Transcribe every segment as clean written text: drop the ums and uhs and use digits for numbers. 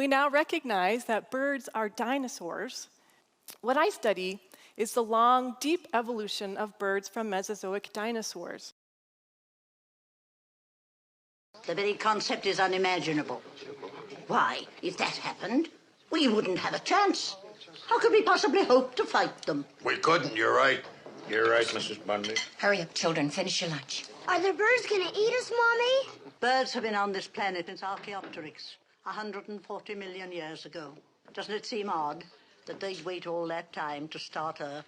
we now recognize that birds are dinosaurs, what I study is the long, deep evolution of birds from Mesozoic dinosaurs. The very concept is unimaginable. Why, if that happened, we wouldn't have a chance. How could we possibly hope to fight them? We couldn't, you're right. You're right, Mrs. Bundy. Hurry up, children. Finish your lunch. Are the birds gonna eat us, Mommy? Birds have been on this planet since Archaeopteryx, 140 million years ago. Doesn't it seem odd that they'd wait all that time to start a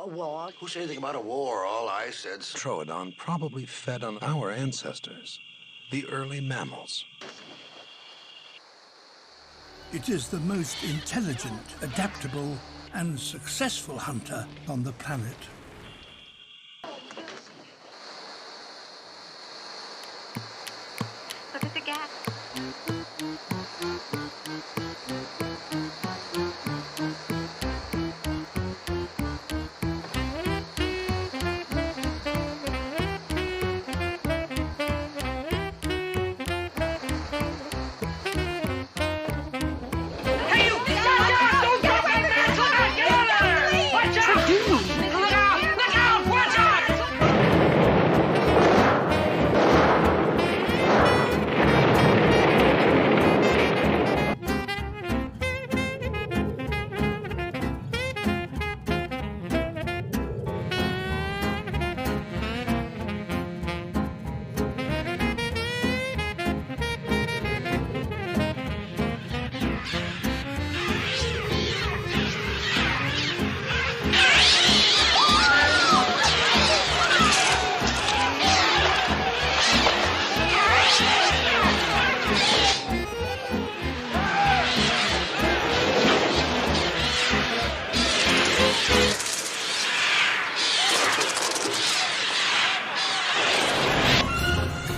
war? Who said anything about a war? All I said's... Troodon probably fed on our ancestors, the early mammals. It is the most intelligent, adaptable, and successful hunter on the planet. Look at the gap.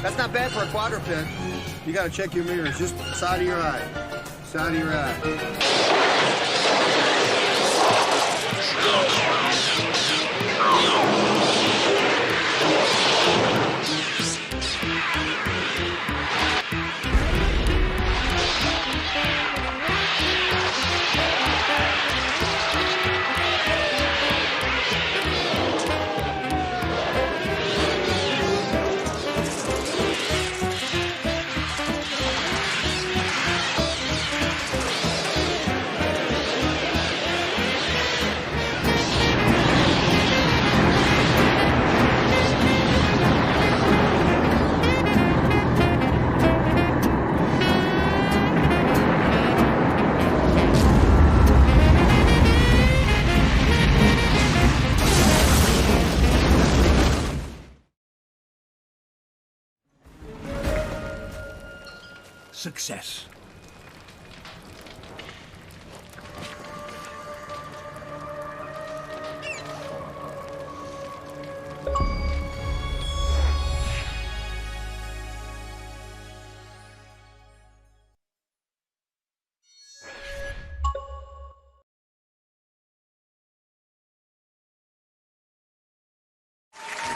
That's not bad for a quadruped. You gotta check your mirrors, just side of your eye. Side of your eye. Success.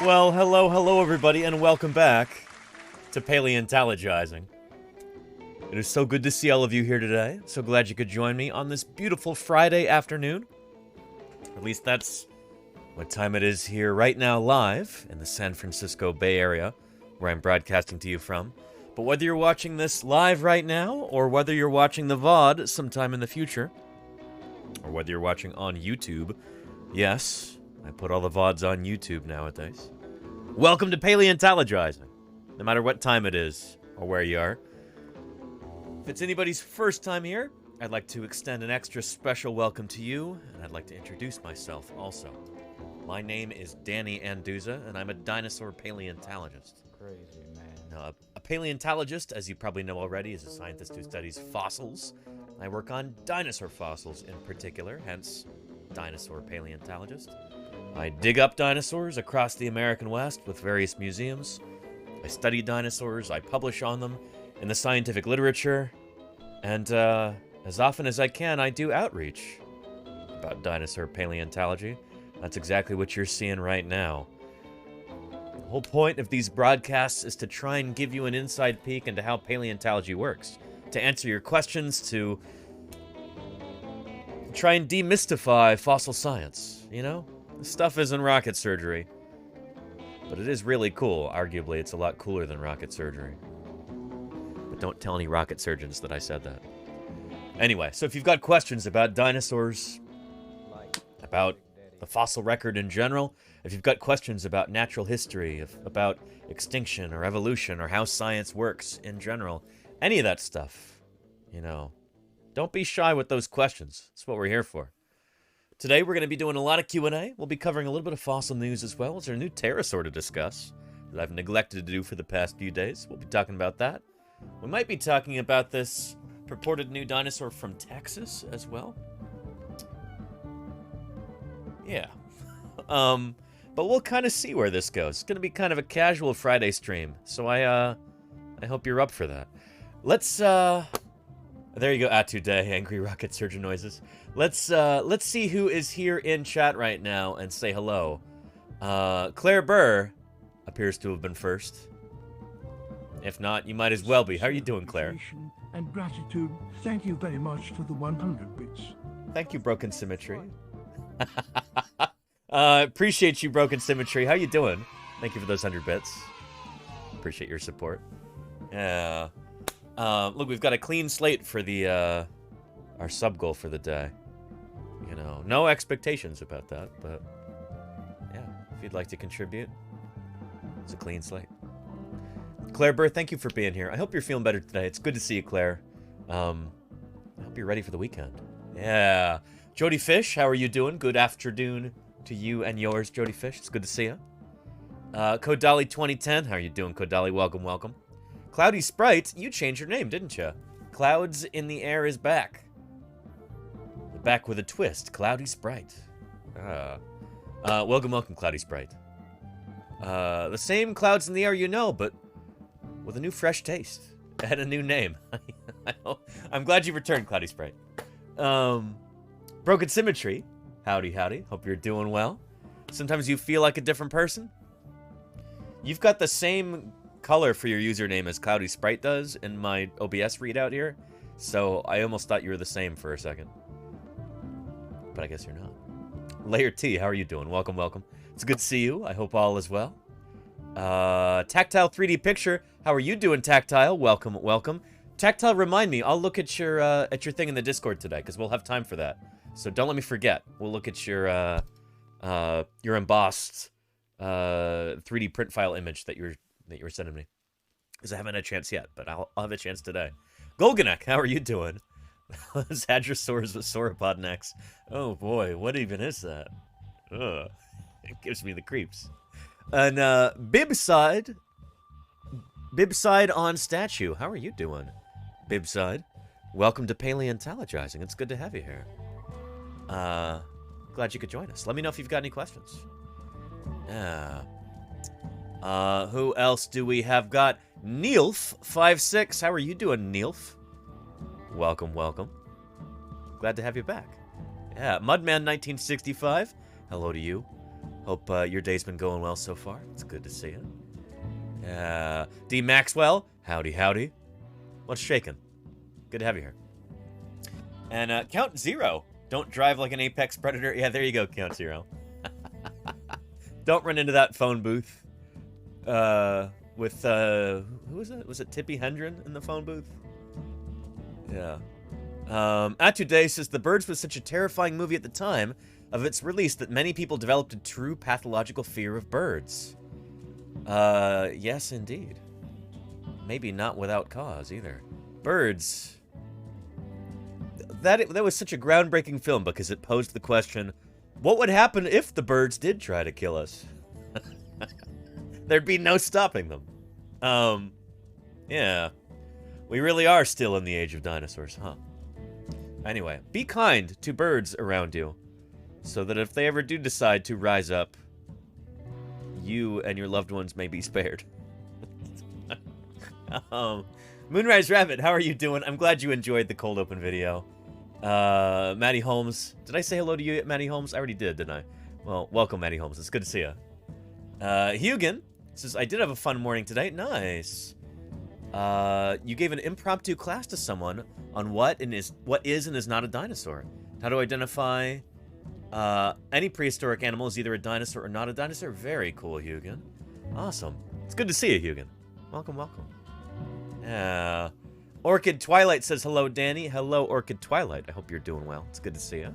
Well, hello everybody, and welcome back to Paleontologizing. It is so good to see all of you here today. So glad you could join me on this beautiful Friday afternoon. At least that's what time it is here right now live in the San Francisco Bay Area, where I'm broadcasting to you from. But whether you're watching this live right now, or whether you're watching the VOD sometime in the future, or whether you're watching on YouTube, yes, I put all the VODs on YouTube nowadays. Welcome to Paleontologizing, no matter what time it is, or where you are. If it's anybody's first time here, I'd like to extend an extra special welcome to you, and I'd like to introduce myself also. My name is Danny Anduza, and I'm a dinosaur paleontologist. Crazy, man. Now, a paleontologist, as you probably know already, is a scientist who studies fossils. I work on dinosaur fossils in particular, hence dinosaur paleontologist. I dig up dinosaurs across the American West with various museums. I study dinosaurs, I publish on them in the scientific literature, and as often as I can, I do outreach about dinosaur paleontology. That's exactly what you're seeing right now. The whole point of these broadcasts is to try and give you an inside peek into how paleontology works, to answer your questions, to try and demystify fossil science, you know? This stuff isn't rocket surgery. But it is really cool. Arguably, it's a lot cooler than rocket surgery. But don't tell any rocket surgeons that I said that. Anyway, so if you've got questions about dinosaurs, about the fossil record in general, if you've got questions about natural history, about extinction or evolution or how science works in general, any of that stuff, you know, don't be shy with those questions. That's what we're here for. Today we're going to be doing a lot of Q&A. We'll be covering a little bit of fossil news as well. There's a new pterosaur to discuss that I've neglected to do for the past few days. We'll be talking about that. We might be talking about this purported new dinosaur from Texas as well. Yeah. But we'll kind of see where this goes. It's going to be kind of a casual Friday stream, so I hope you're up for that. Let's, there you go, Atu Day, angry rocket surgeon noises. Let's see who is here in chat right now and say hello. Claire Burr appears to have been first. If not, you might as well be. How are you doing, Claire? And gratitude. Thank you very much for the 100 bits. Thank you, Broken Symmetry. Appreciate you, Broken Symmetry. How you doing? Thank you for those 100 bits. Appreciate your support. Yeah. Look, we've got a clean slate for the our sub goal for the day. You know, no expectations about that, but yeah, if you'd like to contribute, it's a clean slate. Claire Burr, thank you for being here. I hope you're feeling better today. It's good to see you, Claire. I hope you're ready for the weekend. Yeah. Jody Fish, how are you doing? Good afternoon to you and yours, Jody Fish. It's good to see you. Kodali 2010, how are you doing, Kodali? Welcome, welcome. Cloudy Sprite, you changed your name, didn't you? Clouds in the Air is back. Back with a twist. Cloudy Sprite. Welcome, welcome, Cloudy Sprite. The same clouds in the air you know, but with a new fresh taste and a new name. I'm glad you returned, Cloudy Sprite. Broken Symmetry. Howdy, howdy. Hope you're doing well. Sometimes you feel like a different person. You've got the same color for your username as Cloudy Sprite does in my OBS readout here, so I almost thought you were the same for a second. But I guess you're not. Layer T, how are you doing? Welcome, welcome. It's good to see you. I hope all is well. Tactile 3D Picture, how are you doing, Tactile? Welcome, welcome. Tactile, remind me, I'll look at your thing in the Discord today, because we'll have time for that. So don't let me forget. We'll look at your embossed 3D print file image that you were sending me. Because I haven't had a chance yet, but I'll have a chance today. Golganek, how are you doing? Hadrosaurs with sauropod necks. Oh boy, what even is that? Ugh. It gives me the creeps. And Bibside on statue. How are you doing, Bibside? Welcome to Paleontologizing. It's good to have you here. Glad you could join us. Let me know if you've got any questions. Yeah. Who else do we have got? Neilf56. How are you doing, Neilf? Welcome, welcome. Glad to have you back. Yeah, Mudman1965. Hello to you. Hope your day's been going well so far. It's good to see you. D Maxwell. Howdy, howdy. What's shaking? Good to have you here. And Count Zero. Don't drive like an apex predator. Yeah, there you go, Count Zero. Don't run into that phone booth. With, who was it? Was it Tippi Hedren in the phone booth? Yeah. Atu Day says, The Birds was such a terrifying movie at the time of its release that many people developed a true pathological fear of birds. Yes, indeed. Maybe not without cause, either. Birds. That was such a groundbreaking film because it posed the question, what would happen if the birds did try to kill us? There'd be no stopping them. Yeah. We really are still in the age of dinosaurs, huh? Anyway, be kind to birds around you, so that if they ever do decide to rise up, you and your loved ones may be spared. Moonrise Rabbit, how are you doing? I'm glad you enjoyed the cold open video. Maddie Holmes. Did I say hello to you, Maddie Holmes? I already did, didn't I? Well, welcome, Maddie Holmes. It's good to see you. Hugin says, I did have a fun morning today. Nice. You gave an impromptu class to someone on what is and is not a dinosaur. How to identify any prehistoric animal is either a dinosaur or not a dinosaur? Very cool, Hugin. Awesome. It's good to see you, Hugin. Welcome, welcome. Yeah. Orchid Twilight says, hello, Danny. Hello, Orchid Twilight. I hope you're doing well. It's good to see you.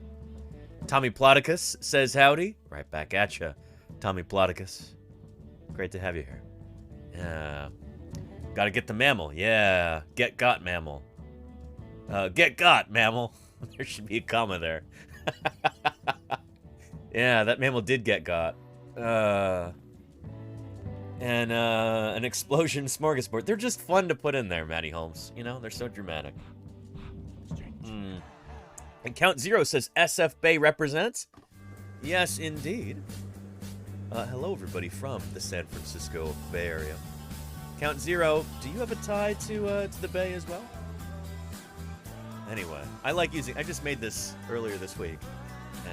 Tommy Plodicus says, howdy. Right back at you, Tommy Plodicus. Great to have you here. Yeah. Gotta get the mammal. Yeah. Get got mammal. Get got mammal. There should be a comma there. Yeah, that mammal did get got. And an explosion smorgasbord. They're just fun to put in there, Matty Holmes. You know, they're so dramatic. And Count Zero says, SF Bay represents? Yes, indeed. Hello, everybody from the San Francisco Bay Area. Count Zero, do you have a tie to the Bay as well? Anyway, I like using... I just made this earlier this week,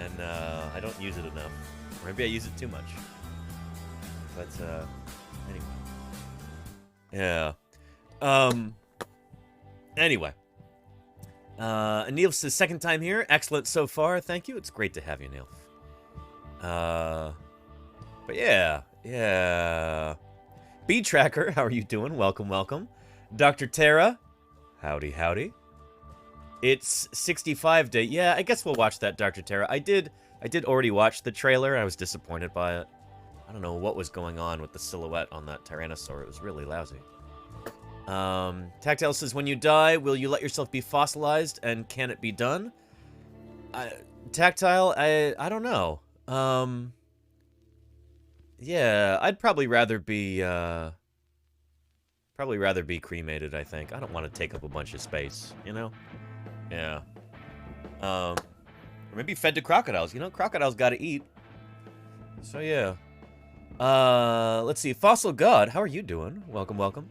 and I don't use it enough. Or maybe I use it too much. But, anyway. Yeah. Anyway. Neil says, second time here. Excellent so far. Thank you. It's great to have you, Neil. But yeah. Yeah. Bee Tracker, how are you doing? Welcome, welcome. Dr. Tara, howdy, howdy. It's 65 day. Yeah, I guess we'll watch that, Dr. Tara. I did already watch the trailer. I was disappointed by it. I don't know what was going on with the silhouette on that Tyrannosaur. It was really lousy. Tactile says, when you die, will you let yourself be fossilized, and can it be done? Tactile, I don't know. Yeah, I'd probably rather be cremated, I think. I don't want to take up a bunch of space, you know? Yeah. Or maybe fed to crocodiles. You know, crocodiles gotta eat. So, yeah. Let's see. Fossil God, how are you doing? Welcome, welcome.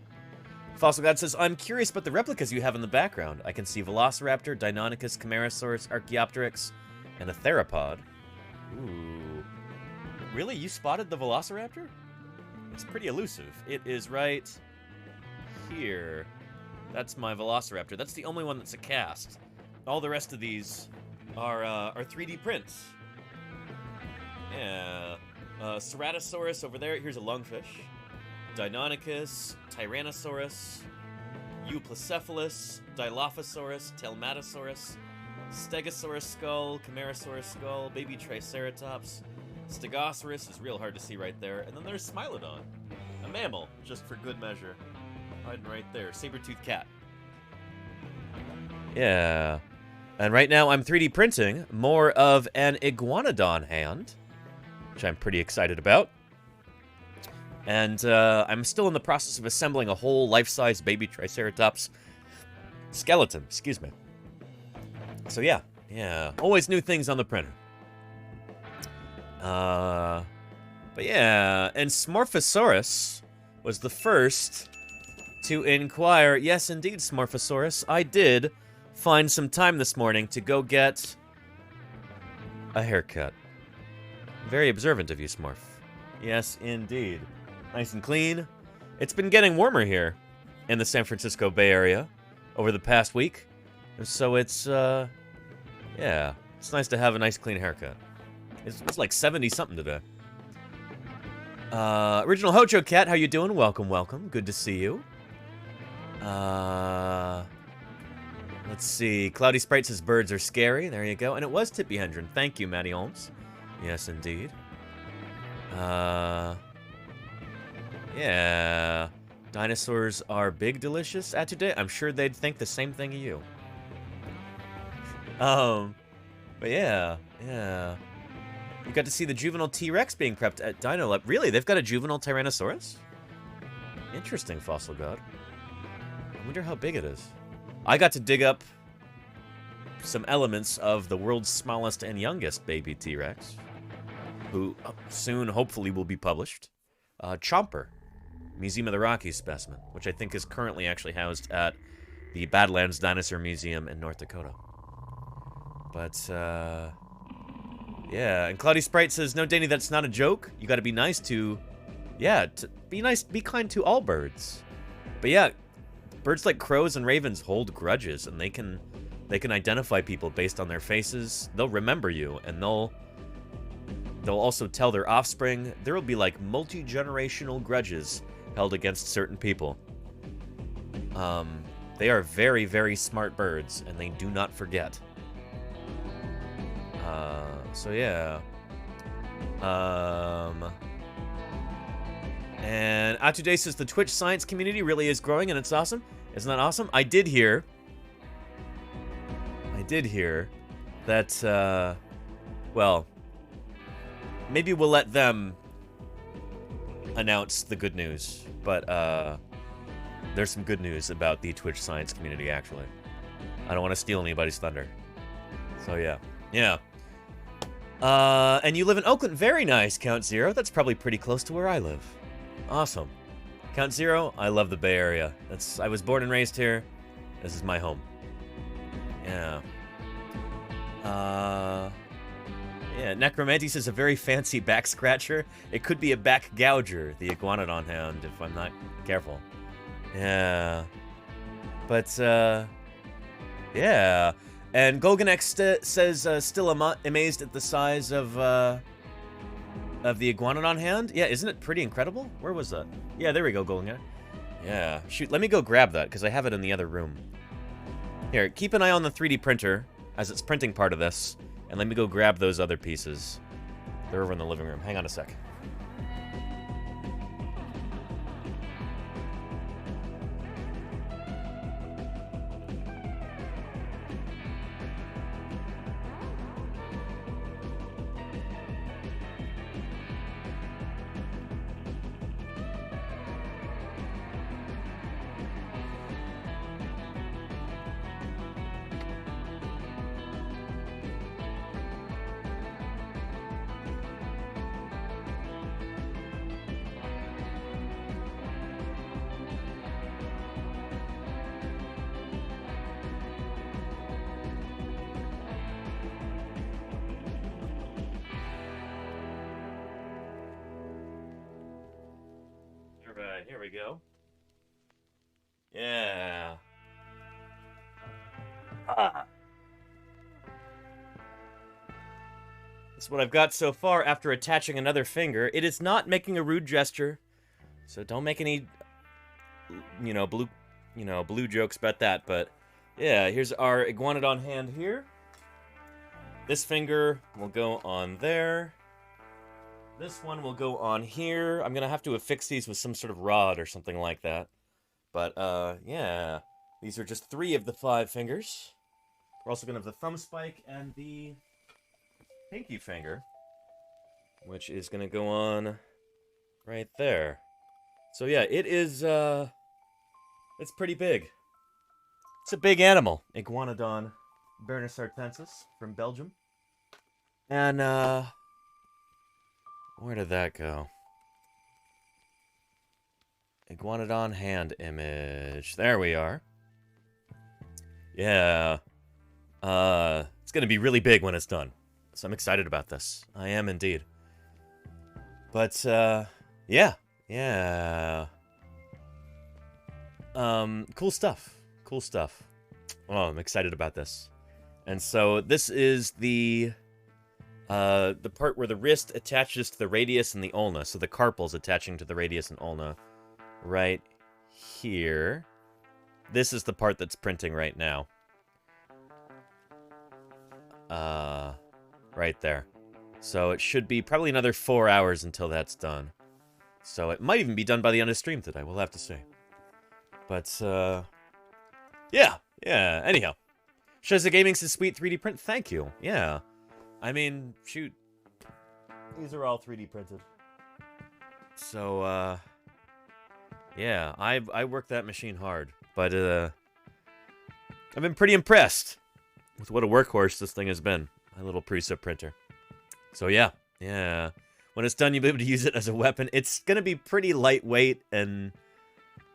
Fossil God says, I'm curious about the replicas you have in the background. I can see Velociraptor, Deinonychus, Camarasaurus, Archaeopteryx, and a theropod. Ooh. Really? You spotted the Velociraptor? It's pretty elusive. It is right here. That's my Velociraptor. That's the only one that's a cast. All the rest of these are 3D prints. Yeah. Ceratosaurus over there. Here's a lungfish. Deinonychus, Tyrannosaurus, Euplacephalus, Dilophosaurus, Telmatosaurus, Stegosaurus skull, Camarasaurus skull, baby Triceratops, Stegosaurus is real hard to see right there, and then there's Smilodon, a mammal, just for good measure. Hiding right there. Saber-toothed cat. Yeah. And right now I'm 3D printing more of an iguanodon hand, which I'm pretty excited about. And I'm still in the process of assembling a whole life-size baby Triceratops skeleton. Excuse me. So yeah. Yeah. Always new things on the printer. But yeah. And Smorphosaurus was the first to inquire. Yes, indeed, Smorphosaurus. I did find some time this morning to go get a haircut. Very observant of you, Smorph. Yes, indeed. Nice and clean. It's been getting warmer here in the San Francisco Bay Area over the past week. So it's, yeah, it's nice to have a nice clean haircut. It's like 70-something today. Original Hojo Cat, how you doing? Welcome, welcome. Good to see you. Let's see. Cloudy Sprite says birds are scary. There you go. And it was Tippy Hendren. Thank you, Matty Holmes. Yes, indeed. Yeah. Dinosaurs are big, delicious. Today, I'm sure they'd think the same thing of you. But yeah. Yeah. You got to see the juvenile T-Rex being prepped at Dino Lab. Really? They've got a juvenile Tyrannosaurus? Interesting, Fossil God. I wonder how big it is. I got to dig up some elements of the world's smallest and youngest baby T-Rex, who soon, hopefully, will be published. Chomper, Museum of the Rockies specimen, which I think is currently actually housed at the Badlands Dinosaur Museum in North Dakota. But, yeah, and Cloudy Sprite says, no, Danny, that's not a joke. You gotta be nice to, yeah, be kind to all birds. But yeah, birds like crows and ravens hold grudges, and they can They can identify people based on their faces. They'll remember you, and they'll also tell their offspring. There will be like multi-generational grudges held against certain people. They are very, very smart birds, and they do not forget. So yeah. And Atude says the Twitch science community really is growing, and it's awesome. Isn't that awesome? I did hear that, well, maybe we'll let them announce the good news, but there's some good news about the Twitch science community, actually. I don't want to steal anybody's thunder. So yeah. Yeah. And you live in Oakland. Very nice, Count Zero. That's probably pretty close to where I live. Awesome. Count Zero, I love the Bay Area. I was born and raised here. This is my home. Yeah. Yeah, Necromantis is a very fancy back scratcher. It could be a back gouger, the iguanodon hound, if I'm not careful. Yeah. But, yeah. And Golganex says, still amazed at the size of the iguanodon hand? Yeah, isn't it pretty incredible? Where was that? Yeah, there we go, Golganex. Yeah. Shoot, let me go grab that, because I have it in the other room. Here, keep an eye on the 3D printer, as it's printing part of this, and let me go grab those other pieces. They're over in the living room. Hang on a sec. Here we go. Yeah. That's what I've got so far after attaching another finger. It is not making a rude gesture, so don't make any, blue jokes about that. But yeah, here's our iguanodon hand here. This finger will go on there. This one will go on here. I'm going to have to affix these with some sort of rod or something like that. But, yeah. These are just 3 of the 5 fingers. We're also going to have the thumb spike and the pinky finger, which is going to go on right there. So, yeah, it is, it's pretty big. It's a big animal. Iguanodon bernisartensis from Belgium. And, where did that go? Iguanodon hand image. There we are. Yeah. It's gonna be really big when it's done. So I'm excited about this. I am indeed. But, yeah. Yeah. Cool stuff. Cool stuff. Oh, I'm excited about this. And so this is the part where the wrist attaches to the radius and the ulna. So the carpal's attaching to the radius and ulna right here. This is the part that's printing right now. Right there. So it should be probably another 4 hours until that's done. So it might even be done by the end of stream today. We'll have to see. But, yeah. Yeah. Anyhow. Shazza Gaming says, sweet 3D print. Thank you. Yeah. I mean, shoot. These are all 3D printed. So, yeah, I worked that machine hard. But, I've been pretty impressed with what a workhorse this thing has been. My little Prusa printer. So, yeah. Yeah. When it's done, you'll be able to use it as a weapon. It's gonna be pretty lightweight, and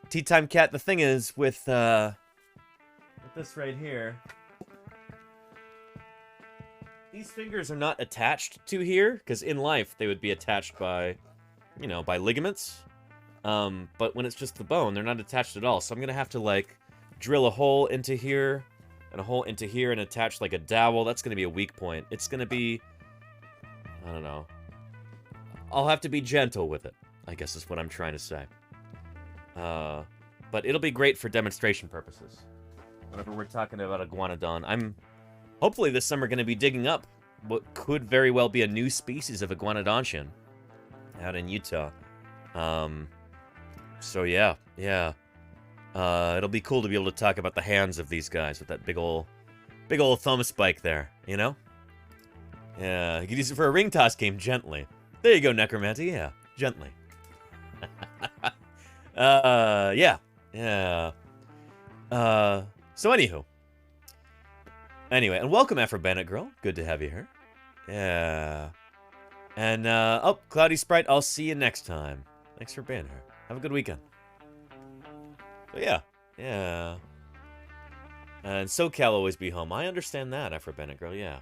Tea Time Cat, the thing is, with this right here, these fingers are not attached to here, because in life they would be attached by, by ligaments. But when it's just the bone, they're not attached at all. So I'm going to have to, drill a hole into here. and a hole into here and attach like a dowel. That's going to be a weak point. It's going to be, I don't know. I'll have to be gentle with it, I guess is what I'm trying to say. But it'll be great for demonstration purposes. Whenever we're talking about iguanodon, I'm hopefully this summer going to be digging up what could very well be a new species of iguanodontian out in Utah. So yeah. It'll be cool to be able to talk about the hands of these guys with that big ol' thumb spike there, you know? Yeah, you could use it for a ring toss game gently. There you go, Necromancy, yeah, gently. Yeah. So anywho. Anyway, and welcome, Afro Bandit Girl. Good to have you here. Yeah. And, oh, Cloudy Sprite, I'll see you next time. Thanks for being here. Have a good weekend. So yeah. And SoCal always be home. I understand that, Afro Bandit Girl, yeah.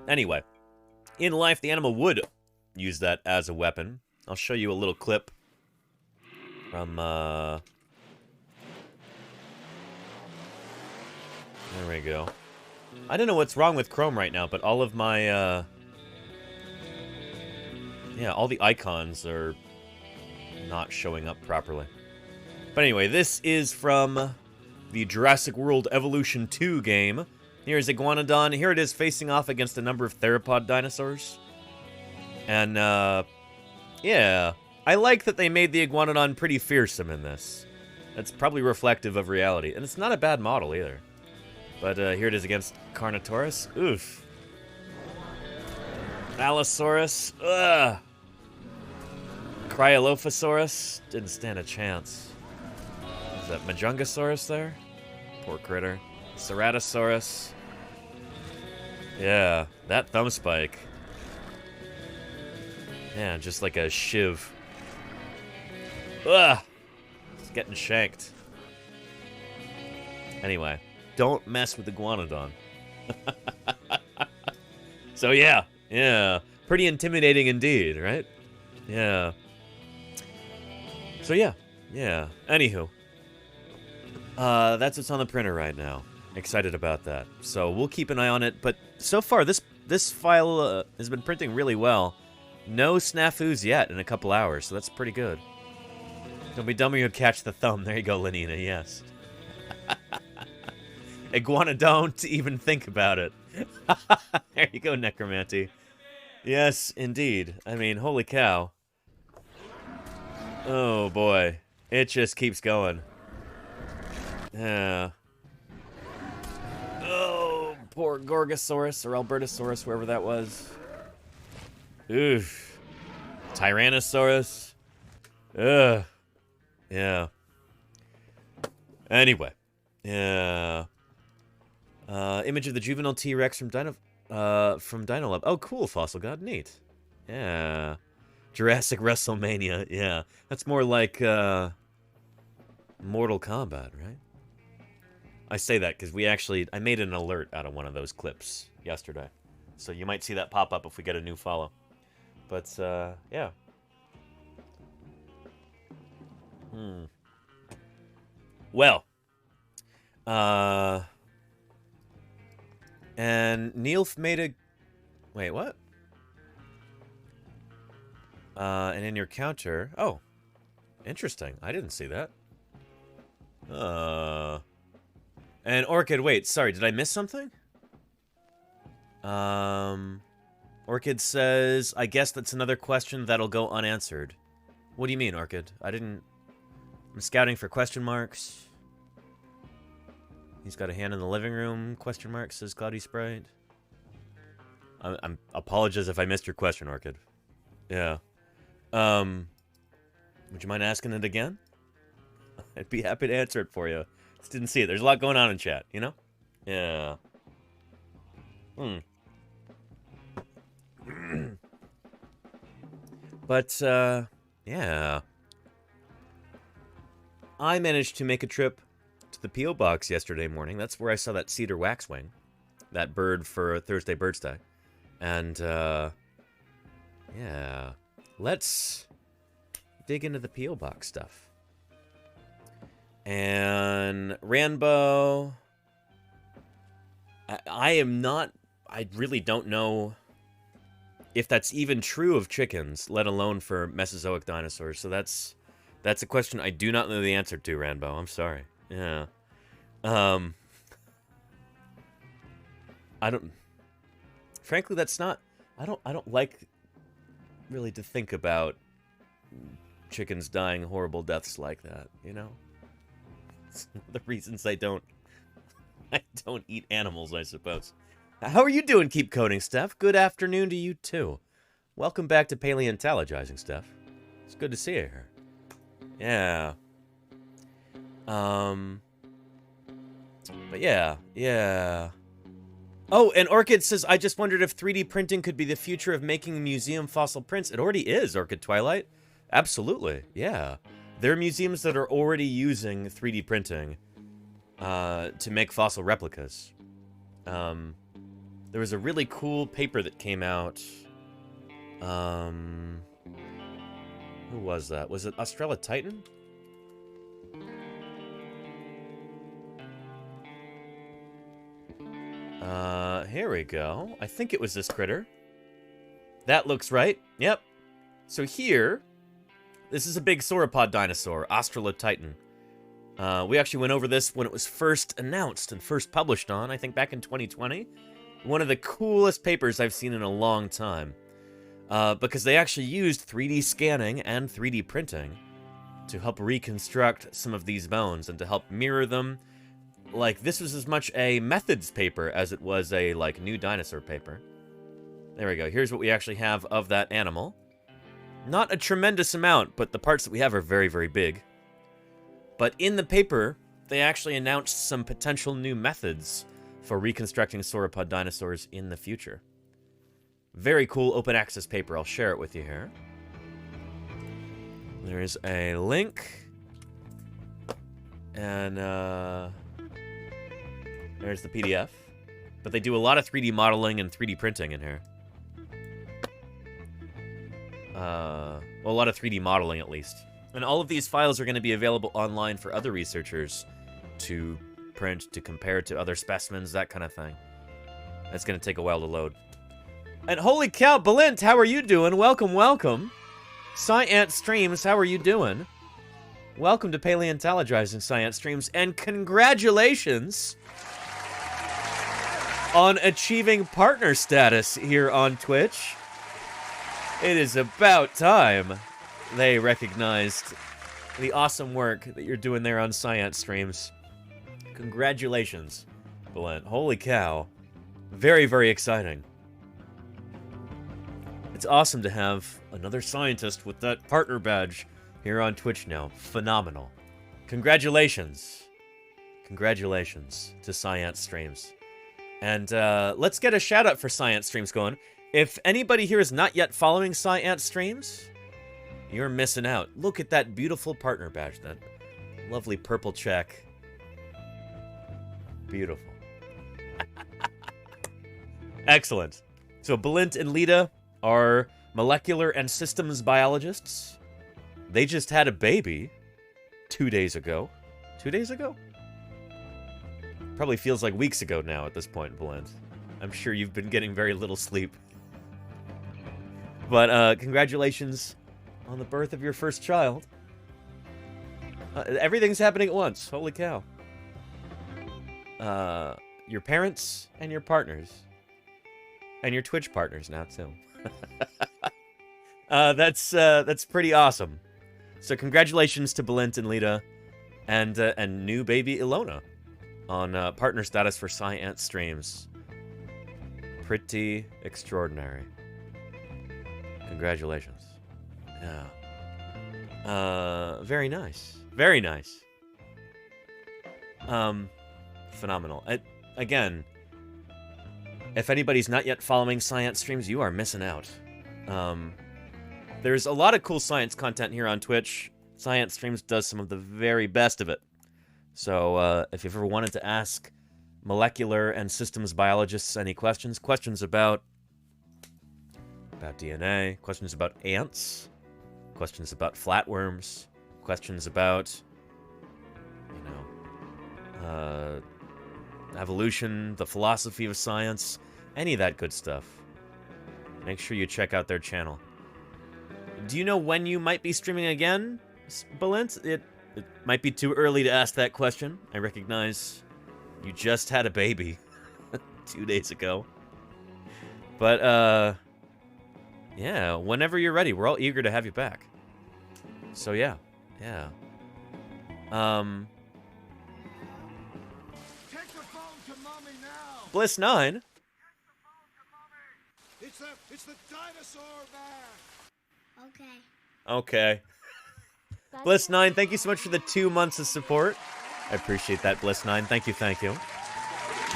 Anyway, in life, the animal would use that as a weapon. I'll show you a little clip from, there we go. I don't know what's wrong with Chrome right now, but all of my, yeah, all the icons are not showing up properly. But anyway, this is from the Jurassic World Evolution 2 game. Here's Iguanodon. Here it is facing off against a number of theropod dinosaurs. And, yeah. I like that they made the Iguanodon pretty fearsome in this. That's probably reflective of reality. And it's not a bad model either. But here it is against Carnotaurus. Oof. Allosaurus. Ugh. Cryolophosaurus. Didn't stand a chance. Is that Majungasaurus there? Poor critter. Ceratosaurus. Yeah, that thumb spike. Yeah, just like a shiv. Ugh! It's getting shanked. Anyway, don't mess with the Iguanodon. So yeah. Pretty intimidating indeed, right? Yeah. So yeah. Anywho. That's what's on the printer right now. Excited about that. So we'll keep an eye on it, but so far this file has been printing really well. No snafus yet in a couple hours, so that's pretty good. Don't be dumb or you'll catch the thumb. There you go, Lenina, yes. Don't even think about it. There you go, Necromancy. Yes, indeed. I mean, holy cow. Oh, boy. It just keeps going. Yeah. Oh, poor Gorgosaurus or Albertosaurus, wherever that was. Oof. Tyrannosaurus. Ugh. Yeah. Anyway. Yeah. Image of the juvenile T-Rex from Dinolab. Oh, cool, Fossil God. Neat. Yeah. Jurassic WrestleMania. Yeah. That's more like, Mortal Kombat, right? I say that because I made an alert out of one of those clips yesterday. So you might see that pop up if we get a new follow. But, yeah. Well. And Neilf made a... Wait, what? And in your counter... Oh. Interesting. I didn't see that. And Orchid, wait, sorry, did I miss something? Orchid says, I guess that's another question that'll go unanswered. What do you mean, Orchid? I'm scouting for question marks. He's got a hand in the living room, question mark, says Cloudy Sprite. I'm apologize if I missed your question, Orchid. Yeah. Would you mind asking it again? I'd be happy to answer it for you. Just didn't see it. There's a lot going on in chat, you know? Yeah. But, yeah. I managed to make a trip to the P.O. Box yesterday morning. That's where I saw that cedar waxwing. That bird for Thursday Birds Day. And, yeah. Let's dig into the P.O. Box stuff. And Rambo. I am not... I really don't know if that's even true of chickens, let alone for Mesozoic dinosaurs. So that's a question I do not know the answer to, Rambo. I'm sorry. Yeah. I don't... Frankly, that's not... I don't like really to think about chickens dying horrible deaths like that, you know? It's one of the reasons I don't eat animals, I suppose. How are you doing, Keep Coding, Steph? Good afternoon to you, too. Welcome back to Paleontologizing, Steph. It's good to see you here. Yeah. But yeah. Oh, and Orchid says, I just wondered if 3D printing could be the future of making museum fossil prints. It already is, Orchid Twilight. Absolutely, yeah. There are museums that are already using 3D printing to make fossil replicas. There was a really cool paper that came out. Who was that? Was it Australia Titan? Here we go. I think it was this critter. That looks right. Yep. So here, this is a big sauropod dinosaur, Australotitan. We actually went over this when it was first announced and first published on, I think back in 2020. One of the coolest papers I've seen in a long time. Because they actually used 3D scanning and 3D printing to help reconstruct some of these bones and to help mirror them. Like, this was as much a methods paper as it was a, like, new dinosaur paper. There we go. Here's what we actually have of that animal. Not a tremendous amount, but the parts that we have are very, very big. But in the paper, they actually announced some potential new methods for reconstructing sauropod dinosaurs in the future. Very cool open access paper. I'll share it with you here. There's a link. And, there's the PDF. But they do a lot of 3D modeling and 3D printing in here. Well, a lot of 3D modeling, at least. And all of these files are going to be available online for other researchers to print, to compare to other specimens, that kind of thing. That's going to take a while to load. And holy cow, Belint, how are you doing? Welcome, welcome. Science Streams, how are you doing? Welcome to Paleontologizing Science Streams, and congratulations on achieving partner status here on Twitch. It is about time they recognized the awesome work that you're doing there on Science Streams. Congratulations, Belint. Holy cow. Very, very exciting. It's awesome to have another scientist with that partner badge here on Twitch now. Phenomenal. Congratulations. Congratulations to Science Streams. And let's get a shout out for Science Streams going. If anybody here is not yet following Science Streams, you're missing out. Look at that beautiful partner badge, that lovely purple check. Beautiful. Excellent. So Belint and Lita are molecular and systems biologists. They just had a baby 2 days ago. 2 days ago? Probably feels like weeks ago now at this point, Belint. I'm sure you've been getting very little sleep. But congratulations on the birth of your first child. Everything's happening at once. Holy cow. Your parents and your partners. And your Twitch partners now, too. That's pretty awesome. So congratulations to Belint and Lita and new baby Ilona on partner status for Science Streams. Pretty extraordinary. Congratulations. Yeah. Very nice. Very nice. Phenomenal. Again, if anybody's not yet following Science Streams, you are missing out. There's a lot of cool science content here on Twitch. Science Streams does some of the very best of it. So if you've ever wanted to ask molecular and systems biologists any questions about DNA, questions about ants, questions about flatworms, questions about Evolution, the philosophy of science, any of that good stuff. Make sure you check out their channel. Do you know when you might be streaming again, Balint? It might be too early to ask that question. I recognize you just had a baby 2 days ago. But, yeah, whenever you're ready, we're all eager to have you back. So, yeah. Take the phone to Mommy now! Bliss 9. It's the Dinosaur-bird! Okay. Bliss 9, thank you so much for the 2 months of support. I appreciate that, Bliss 9. Thank you, thank you.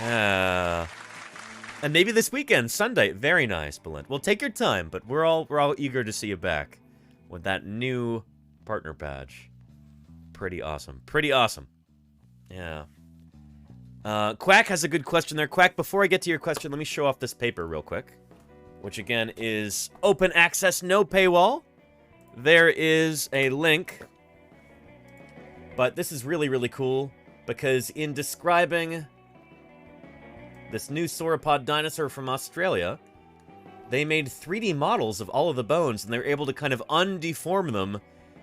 And maybe this weekend, Sunday. Very nice, Balint. Well, take your time, but we're all eager to see you back with that new partner badge. Pretty awesome. Pretty awesome. Yeah. Quack has a good question there. Quack, before I get to your question, let me show off this paper real quick, which again is open access, no paywall. There is a link, but this is really, really cool because in describing this new sauropod dinosaur from Australia, they made 3D models of all of the bones, and they were able to kind of undeform them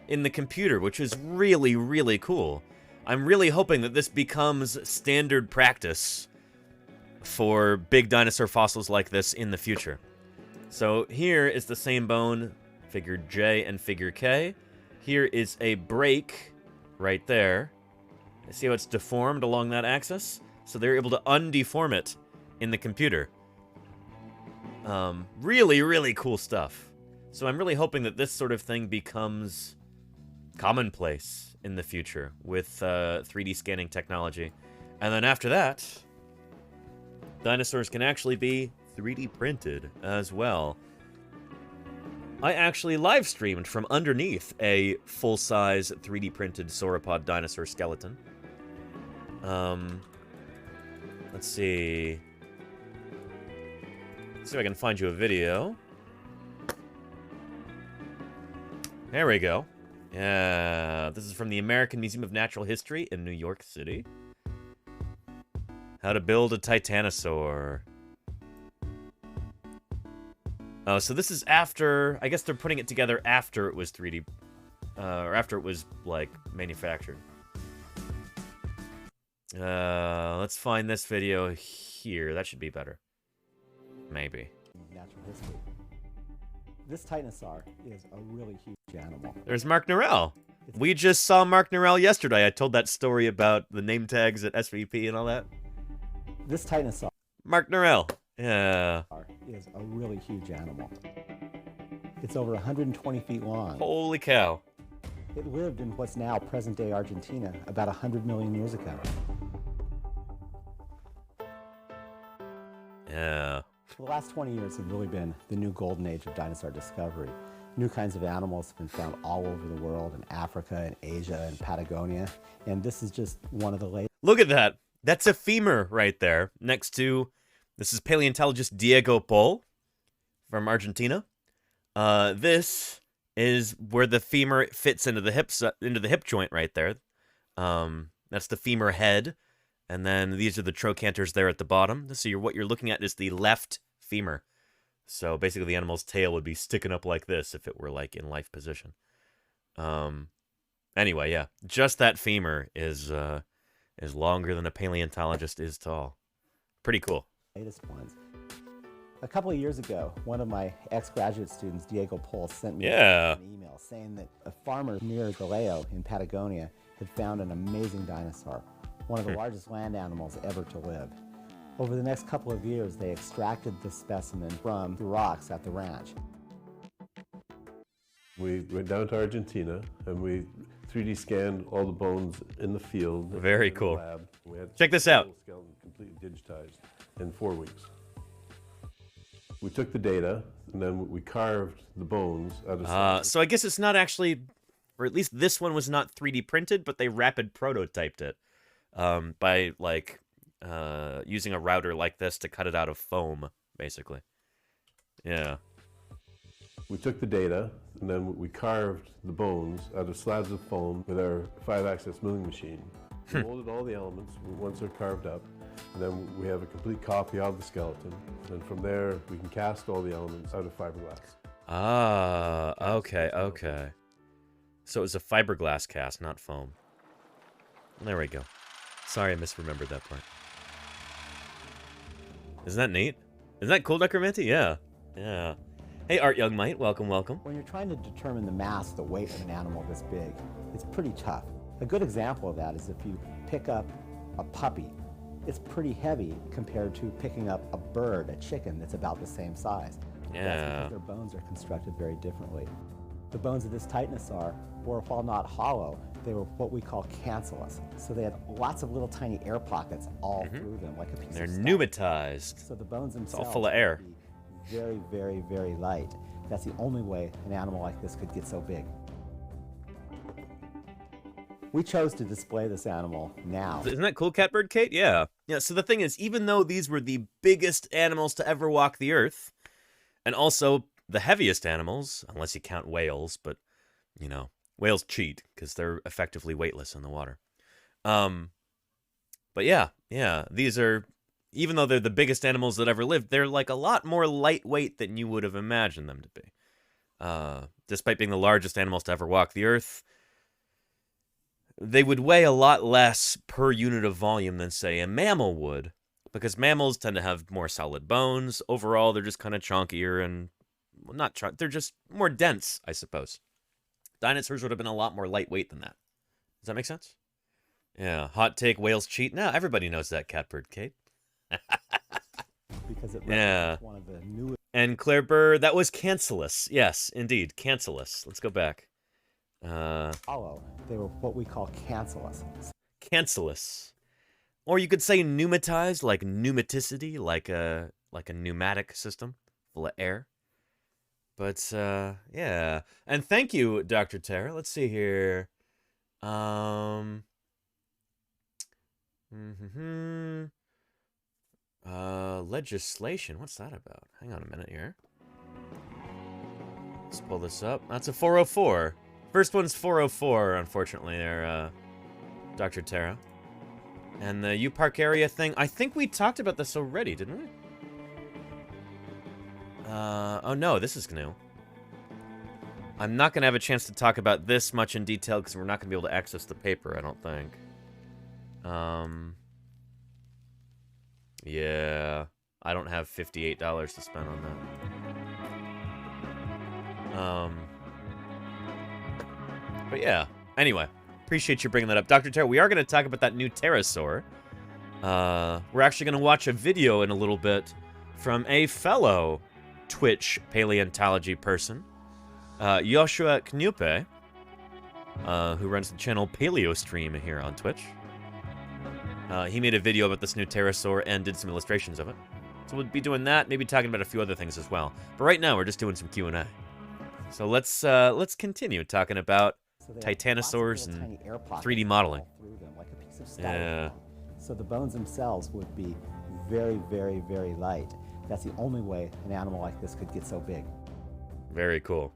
in the computer, which is really, really cool. I'm really hoping that this becomes standard practice for big dinosaur fossils like this in the future. So here is the same bone, figure J and figure K. Here is a break right there. See how it's deformed along that axis? So they're able to undeform it in the computer. Really, really cool stuff. So I'm really hoping that this sort of thing becomes commonplace in the future with 3D scanning technology. And then after that, dinosaurs can actually be 3D printed as well. I actually live streamed from underneath a full-size 3D printed sauropod dinosaur skeleton. Let's see. Let's see if I can find you a video. There we go. Yeah, this is from the American Museum of Natural History in New York City. How to build a titanosaur. Oh, so this is after, I guess they're putting it together after it was 3D, or after it was, like, manufactured. Let's find this video here. That should be better. Maybe. Natural history. This titanosaur is a really huge animal. There's Mark Norell. We just saw Mark Norell yesterday. I told that story about the name tags at SVP and all that. This titanosaur. Mark Norell. Yeah. Is a really huge animal. It's over 120 feet long. Holy cow. It lived in what's now present-day Argentina about 100 million years ago. Yeah. The last 20 years have really been the new golden age of dinosaur discovery. New kinds of animals have been found all over the world, in Africa and Asia and Patagonia, and this is just one of the latest. Look at that. That's a femur right there next to, this is paleontologist Diego Pol from Argentina. This is where the femur fits into the hip joint right there. That's the femur head. And then these are the trochanters there at the bottom. So what you're looking at is the left femur. So basically the animal's tail would be sticking up like this if it were like in life position. Anyway, yeah, just that femur is longer than a paleontologist is tall. Pretty cool. Latest ones. A couple of years ago, one of my ex-graduate students, Diego Pol, sent me an email saying that a farmer near Galeo in Patagonia had found an amazing dinosaur, one of the largest land animals ever to live. Over the next couple of years, they extracted this specimen from the rocks at the ranch. We went down to Argentina and we 3D scanned all the bones in the field. Very cool. Lab. We had Check this out. Skeleton completely digitized in 4 weeks. We took the data and then we carved the bones out of. So I guess it's not actually, or at least this one was not 3D printed, but they rapid prototyped it by like using a router like this to cut it out of foam, basically. Yeah. We took the data and then we carved the bones out of slabs of foam with our 5-axis milling machine. We molded all the elements once they're carved up, and then we have a complete copy of the skeleton. And from there, we can cast all the elements out of fiberglass. Ah, okay, okay. So it was a fiberglass cast, not foam. There we go. Sorry, I misremembered that part. Isn't that neat? Isn't that cool, Necromancy? Yeah. Yeah. Hey, Art Youngmite, welcome, welcome. When you're trying to determine the mass, the weight of an animal this big, it's pretty tough. A good example of that is if you pick up a puppy, it's pretty heavy compared to picking up a bird, a chicken that's about the same size. Yeah. That's because their bones are constructed very differently. The bones of this titanosaur were, while not hollow, they were what we call cancellous. So they had lots of little tiny air pockets all through them, like a piece They're of pneumatized. So the bones It's themselves all full of air. would be very, very, very light. That's the only way an animal like this could get so big. We chose to display this animal now. Isn't that cool, Catbird Kate? Yeah. Yeah, so the thing is, even though these were the biggest animals to ever walk the earth, and also the heaviest animals, unless you count whales, but, you know, whales cheat, because they're effectively weightless in the water. But yeah, these are, even though they're the biggest animals that ever lived, they're like a lot more lightweight than you would have imagined them to be. Despite being the largest animals to ever walk the earth, they would weigh a lot less per unit of volume than, say, a mammal would, because mammals tend to have more solid bones. Overall, they're just kind of chunkier and, well, not chunk, they're just more dense, I suppose. Dinosaurs would have been a lot more lightweight than that. Does that make sense? Yeah, hot take, whales cheat. No, everybody knows that, Catbird Kate. Because it Yeah. one of the newest. And Claire Burr, that was cancellous. Yes, indeed, cancellous. Let's go back. Hollow. They were what we call cancellous. Cancellous. Or you could say pneumatized, like pneumaticity, like a pneumatic system full of air. But yeah. And thank you, Dr. Tara. Let's see here. Legislation. What's that about? Hang on a minute here. Let's pull this up. That's a 404. First one's 404, unfortunately, there, Dr. Tara. And the U-Park area thing, I think we talked about this already, didn't we? Oh no, this is new. I'm not going to have a chance to talk about this much in detail because we're not going to be able to access the paper, I don't think. Yeah, I don't have $58 to spend on that. But yeah, anyway, appreciate you bringing that up. Dr. Terra, we are going to talk about that new pterosaur. We're actually going to watch a video in a little bit from a fellow Twitch paleontology person, Joshua Knupe, who runs the channel Paleostream here on Twitch. He made a video about this new pterosaur and did some illustrations of it. So we'll be doing that, maybe talking about a few other things as well. But right now, we're just doing some Q&A. So let's continue talking about titanosaurs and 3D modeling. Yeah. So the bones themselves would be very, very, very light. That's the only way an animal like this could get so big. Very cool.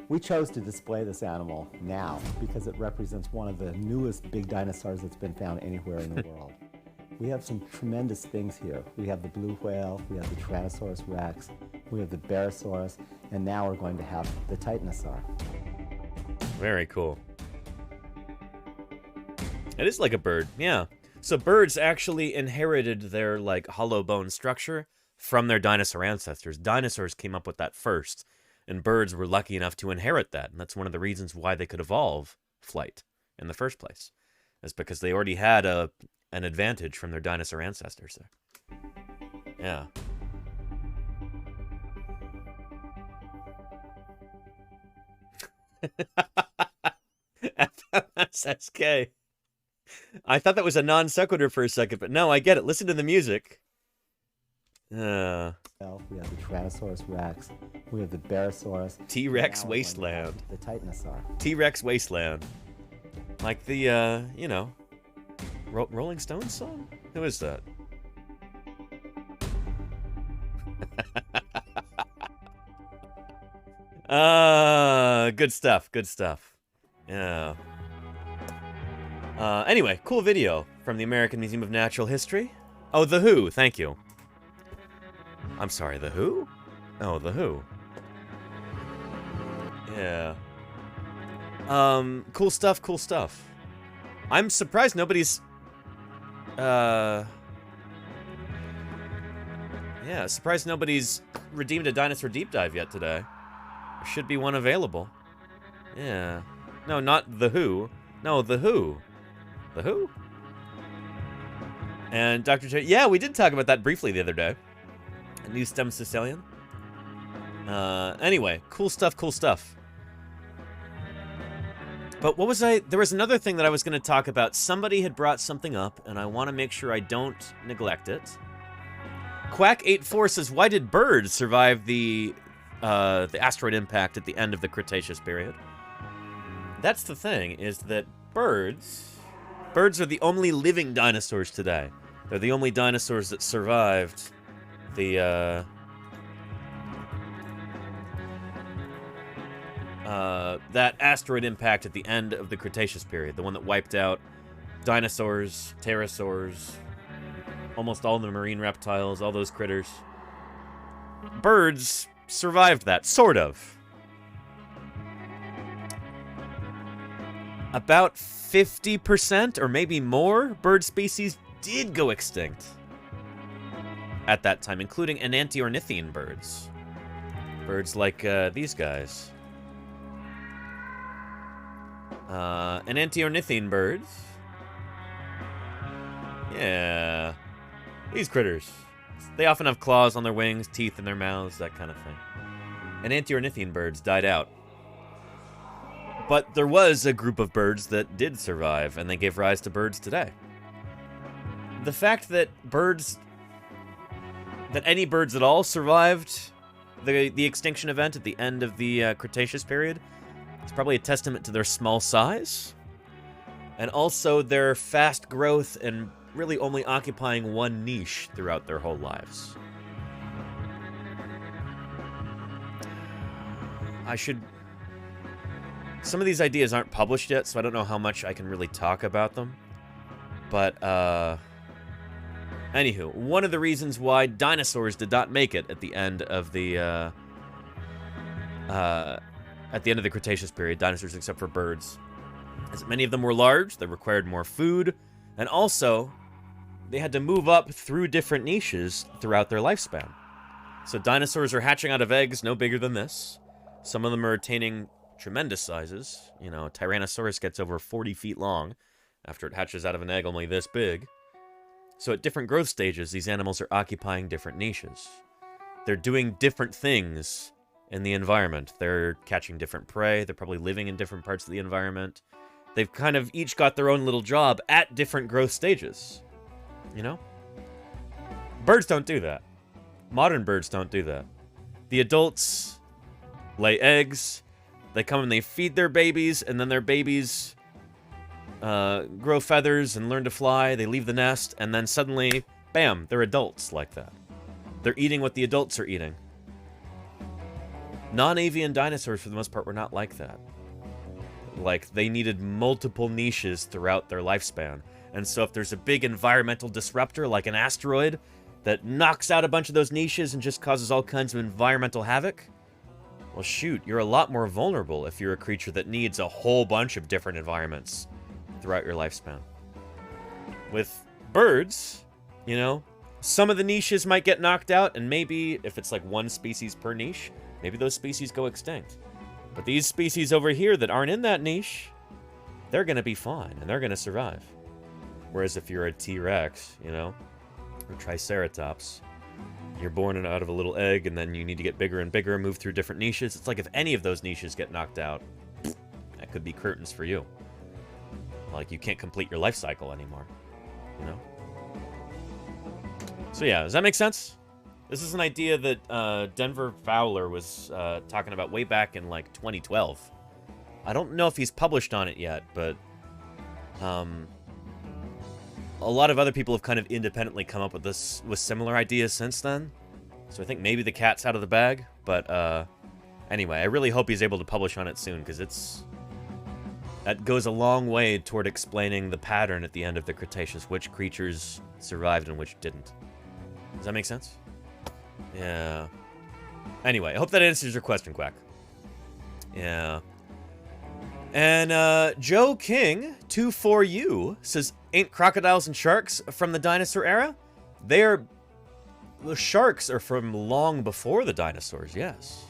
We chose to display this animal now because it represents one of the newest big dinosaurs that's been found anywhere in the world. We have some tremendous things here. We have the blue whale, we have the Tyrannosaurus rex, we have the Barosaurus, and now we're going to have the Titanosaur. Very cool. It is like a bird, yeah. So birds actually inherited their, like, hollow bone structure from their dinosaur ancestors. Dinosaurs came up with that first, and birds were lucky enough to inherit that, and that's one of the reasons why they could evolve flight in the first place. Is because they already had an advantage from their dinosaur ancestors there. Yeah. FMSSK. I thought that was a non sequitur for a second, but no, I get it. Listen to the music. Well, we have the Tyrannosaurus rex, we have the Barosaurus. T-Rex Wasteland. The Titanosaur. T-Rex Wasteland. Like the, you know, Rolling Stones song? Who is that? Good stuff, good stuff. Yeah. Anyway, cool video from the American Museum of Natural History. Oh, The Who, thank you. I'm sorry, The Who? Oh, The Who. Yeah. Cool stuff, cool stuff. I'm surprised nobody's... Yeah, surprised nobody's redeemed a dinosaur deep dive yet today. There should be one available. Yeah. No, not The Who. No, The Who. The Who? And Dr. J... Yeah, we did talk about that briefly the other day. A new stem Sicilian. Anyway, cool stuff, cool stuff. But what was there was another thing that I was going to talk about. Somebody had brought something up, and I want to make sure I don't neglect it. Quack84 says, why did birds survive the asteroid impact at the end of the Cretaceous period? That's the thing, is that birds are the only living dinosaurs today. They're the only dinosaurs that survived the, that asteroid impact at the end of the Cretaceous period. The one that wiped out dinosaurs, pterosaurs, almost all the marine reptiles, all those critters. Birds survived that, sort of. About 50% or maybe more bird species did go extinct at that time, including enantiornithine birds. Birds like these guys. Enantiornithine birds. Yeah. These critters. They often have claws on their wings, teeth in their mouths, that kind of thing. Enantiornithine birds died out. But there was a group of birds that did survive, and they gave rise to birds today. The fact that any birds at all survived the extinction event at the end of the Cretaceous period is probably a testament to their small size, and also their fast growth and really only occupying one niche throughout their whole lives. Some of these ideas aren't published yet, so I don't know how much I can really talk about them. But, anywho, one of the reasons why dinosaurs did not make it at the end of the, Cretaceous period, dinosaurs except for birds, is that many of them were large, they required more food, and also, they had to move up through different niches throughout their lifespan. So dinosaurs are hatching out of eggs no bigger than this. Some of them are attaining tremendous sizes. You know, Tyrannosaurus gets over 40 feet long after it hatches out of an egg only this big. So at different growth stages, these animals are occupying different niches. They're doing different things in the environment. They're catching different prey. They're probably living in different parts of the environment. They've kind of each got their own little job at different growth stages. You know? Birds don't do that. Modern birds don't do that. The adults lay eggs. They come and they feed their babies, and then their babies grow feathers and learn to fly. They leave the nest, and then suddenly, bam, they're adults like that. They're eating what the adults are eating. Non-avian dinosaurs, for the most part, were not like that. Like, they needed multiple niches throughout their lifespan. And so if there's a big environmental disruptor, like an asteroid, that knocks out a bunch of those niches and just causes all kinds of environmental havoc, well, shoot, you're a lot more vulnerable if you're a creature that needs a whole bunch of different environments throughout your lifespan. With birds, you know, some of the niches might get knocked out, and maybe if it's like one species per niche, maybe those species go extinct. But these species over here that aren't in that niche, they're going to be fine, and they're going to survive. Whereas if you're a T-Rex, you know, or Triceratops, you're born out of a little egg, and then you need to get bigger and bigger and move through different niches. It's like if any of those niches get knocked out, that could be curtains for you. Like, you can't complete your life cycle anymore, you know? So yeah, does that make sense? This is an idea that Denver Fowler was talking about way back in, like, 2012. I don't know if he's published on it yet, but a lot of other people have kind of independently come up with similar ideas since then. So I think maybe the cat's out of the bag. But anyway, I really hope he's able to publish on it soon, because it's That goes a long way toward explaining the pattern at the end of the Cretaceous, which creatures survived and which didn't. Does that make sense? Yeah. Anyway, I hope that answers your question, Quack. Yeah. And Joe King 24U says, ain't crocodiles and sharks from the dinosaur era? The sharks are from long before the dinosaurs, yes.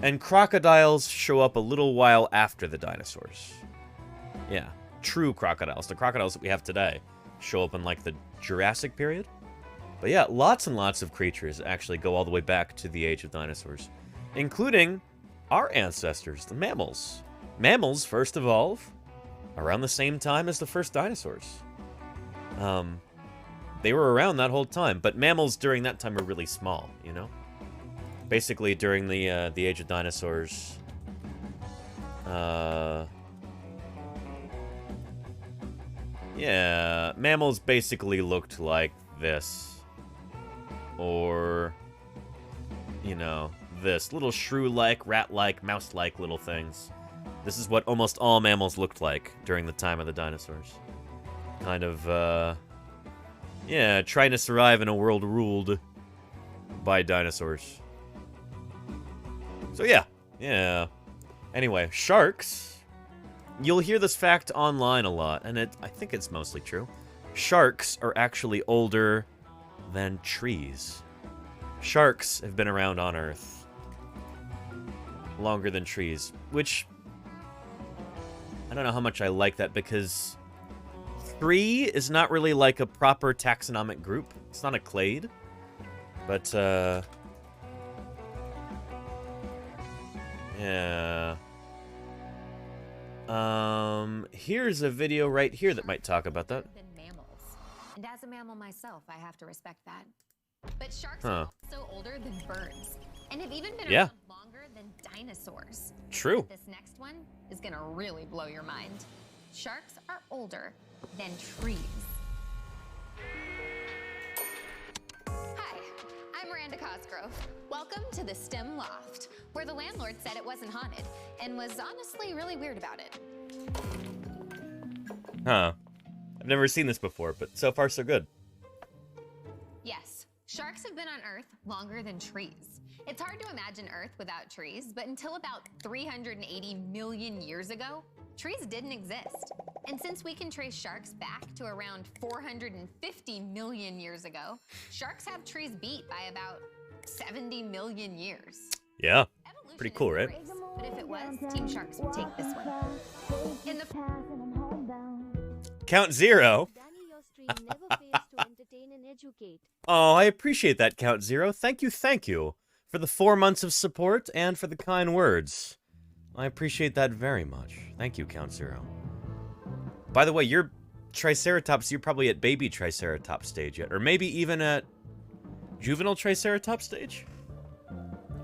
And crocodiles show up a little while after the dinosaurs. Yeah, true crocodiles. The crocodiles that we have today show up in, like, the Jurassic period. But yeah, lots and lots of creatures actually go all the way back to the age of dinosaurs, including our ancestors, the mammals. Mammals first evolve around the same time as the first dinosaurs. They were around that whole time, but mammals during that time were really small, you know? Basically, during the age of dinosaurs, yeah, mammals basically looked like this. Or, you know, this. Little shrew-like, rat-like, mouse-like little things. This is what almost all mammals looked like during the time of the dinosaurs. Kind of, yeah, trying to survive in a world ruled by dinosaurs. So yeah. Anyway, sharks. You'll hear this fact online a lot, and I think it's mostly true. Sharks are actually older than trees. Sharks have been around on Earth longer than trees, which I don't know how much I like that, because tree is not really like a proper taxonomic group. It's not a clade, but yeah. Here's a video right here that might talk about that. Than mammals. And as a mammal myself, I have to respect that. But sharks are also older than birds, and have even been around longer than dinosaurs. True. This next one is gonna really blow your mind. Sharks are older than trees. Hi, I'm Miranda Cosgrove. Welcome to the STEM Loft, where the landlord said it wasn't haunted, and was honestly really weird about it. Huh. I've never seen this before, but so far so good. Yes, sharks have been on Earth longer than trees. It's hard to imagine Earth without trees, but until about 380 million years ago, trees didn't exist. And since we can trace sharks back to around 450 million years ago, sharks have trees beat by about 70 million years. Yeah. Pretty cool, right? But if it was, Team Sharks would take this one. In the Count Zero. Oh, I appreciate that, Count Zero. Thank you for the 4 months of support and for the kind words. I appreciate that very much. Thank you, Count Zero. By the way, you're Triceratops, you're probably at baby Triceratops stage yet, or maybe even at juvenile Triceratops stage?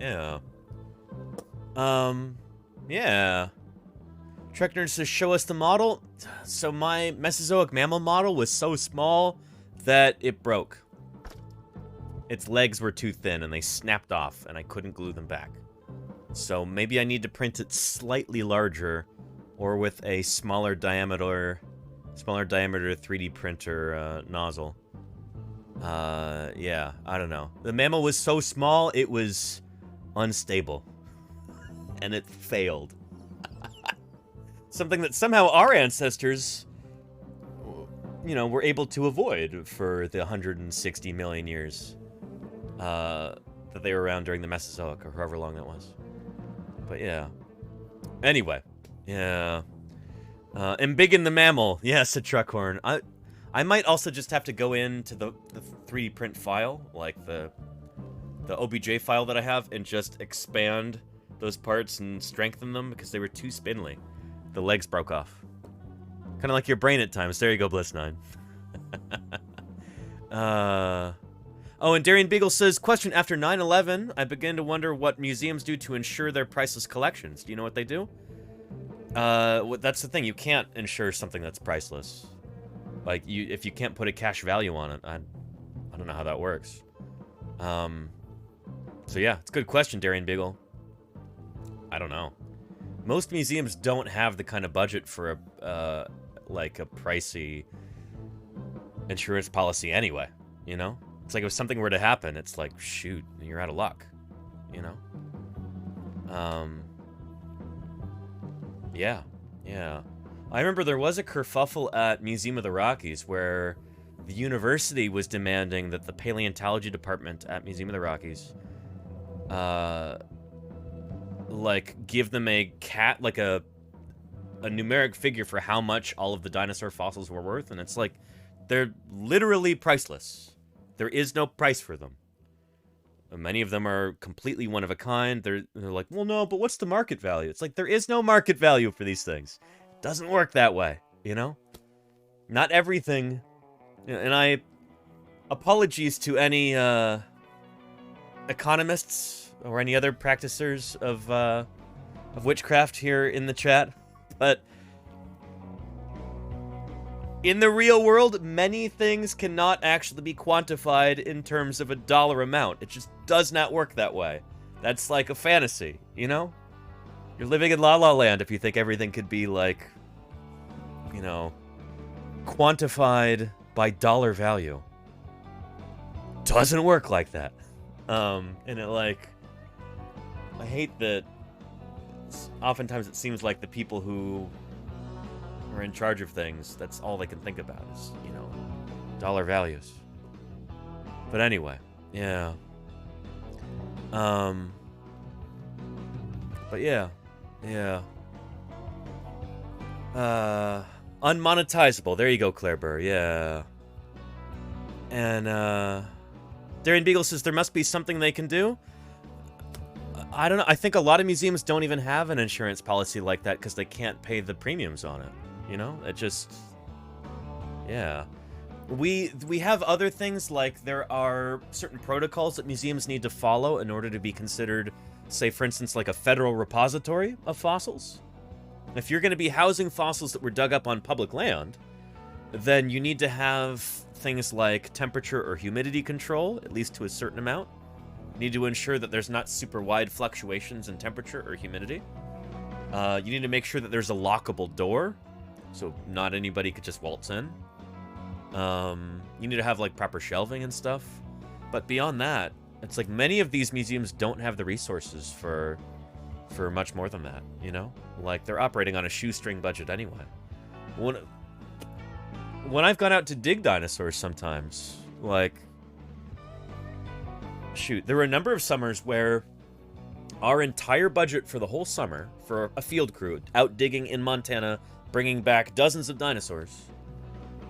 Yeah. Yeah. Trekkner says, show us the model. So my Mesozoic mammal model was so small that it broke. Its legs were too thin and they snapped off and I couldn't glue them back. So maybe I need to print it slightly larger or with a smaller diameter 3D printer nozzle. Yeah, I don't know. The mammal was so small, it was unstable. And it failed. Something that somehow our ancestors, you know, were able to avoid for the 160 million years that they were around during the Mesozoic, or however long that was. But yeah. Anyway, yeah. Embiggen the mammal. Yeah, said Truckhorn. I might also just have to go into the 3D print file, like the OBJ file that I have, and just expand those parts and strengthen them because they were too spindly. The legs broke off. Kind of like your brain at times. There you go, Bliss9. Oh, and Darian Beagle says, question, after 9/11, I began to wonder what museums do to insure their priceless collections. Do you know what they do? That's the thing. You can't insure something that's priceless. Like, if you can't put a cash value on it, I don't know how that works. So yeah, it's a good question, Darian Beagle. I don't know. Most museums don't have the kind of budget for a pricey insurance policy anyway, you know? It's like if something were to happen, it's like, shoot, you're out of luck, you know? Yeah. I remember there was a kerfuffle at Museum of the Rockies where the university was demanding that the paleontology department at Museum of the Rockies, give them a numeric figure for how much all of the dinosaur fossils were worth, and it's like, they're literally priceless. There is no price for them. Many of them are completely one of a kind. They're like, well, no, but what's the market value? It's like, there is no market value for these things. It doesn't work that way, you know? Not everything. And apologies to any economists or any other practitioners of witchcraft here in the chat, but in the real world, many things cannot actually be quantified in terms of a dollar amount. It just does not work that way. That's like a fantasy, you know? You're living in La La Land if you think everything could be like, you know, quantified by dollar value. Doesn't work like that. And I hate that oftentimes it seems like the people who are in charge of things, that's all they can think about is, you know, dollar values. But anyway, yeah. But yeah. Unmonetizable. There you go, Claire Burr. Yeah. And, Darian Beagle says there must be something they can do. I don't know. I think a lot of museums don't even have an insurance policy like that because they can't pay the premiums on it. You know? It just... Yeah. We have other things, like there are certain protocols that museums need to follow in order to be considered, say, for instance, like a federal repository of fossils. If you're going to be housing fossils that were dug up on public land, then you need to have things like temperature or humidity control, at least to a certain amount. You need to ensure that there's not super wide fluctuations in temperature or humidity. You need to make sure that there's a lockable door, so not anybody could just waltz in. You need to have like proper shelving and stuff. But beyond that, it's like many of these museums don't have the resources for much more than that, you know? Like they're operating on a shoestring budget anyway. When I've gone out to dig dinosaurs sometimes, like, shoot, there were a number of summers where our entire budget for the whole summer for a field crew out digging in Montana, bringing back dozens of dinosaurs,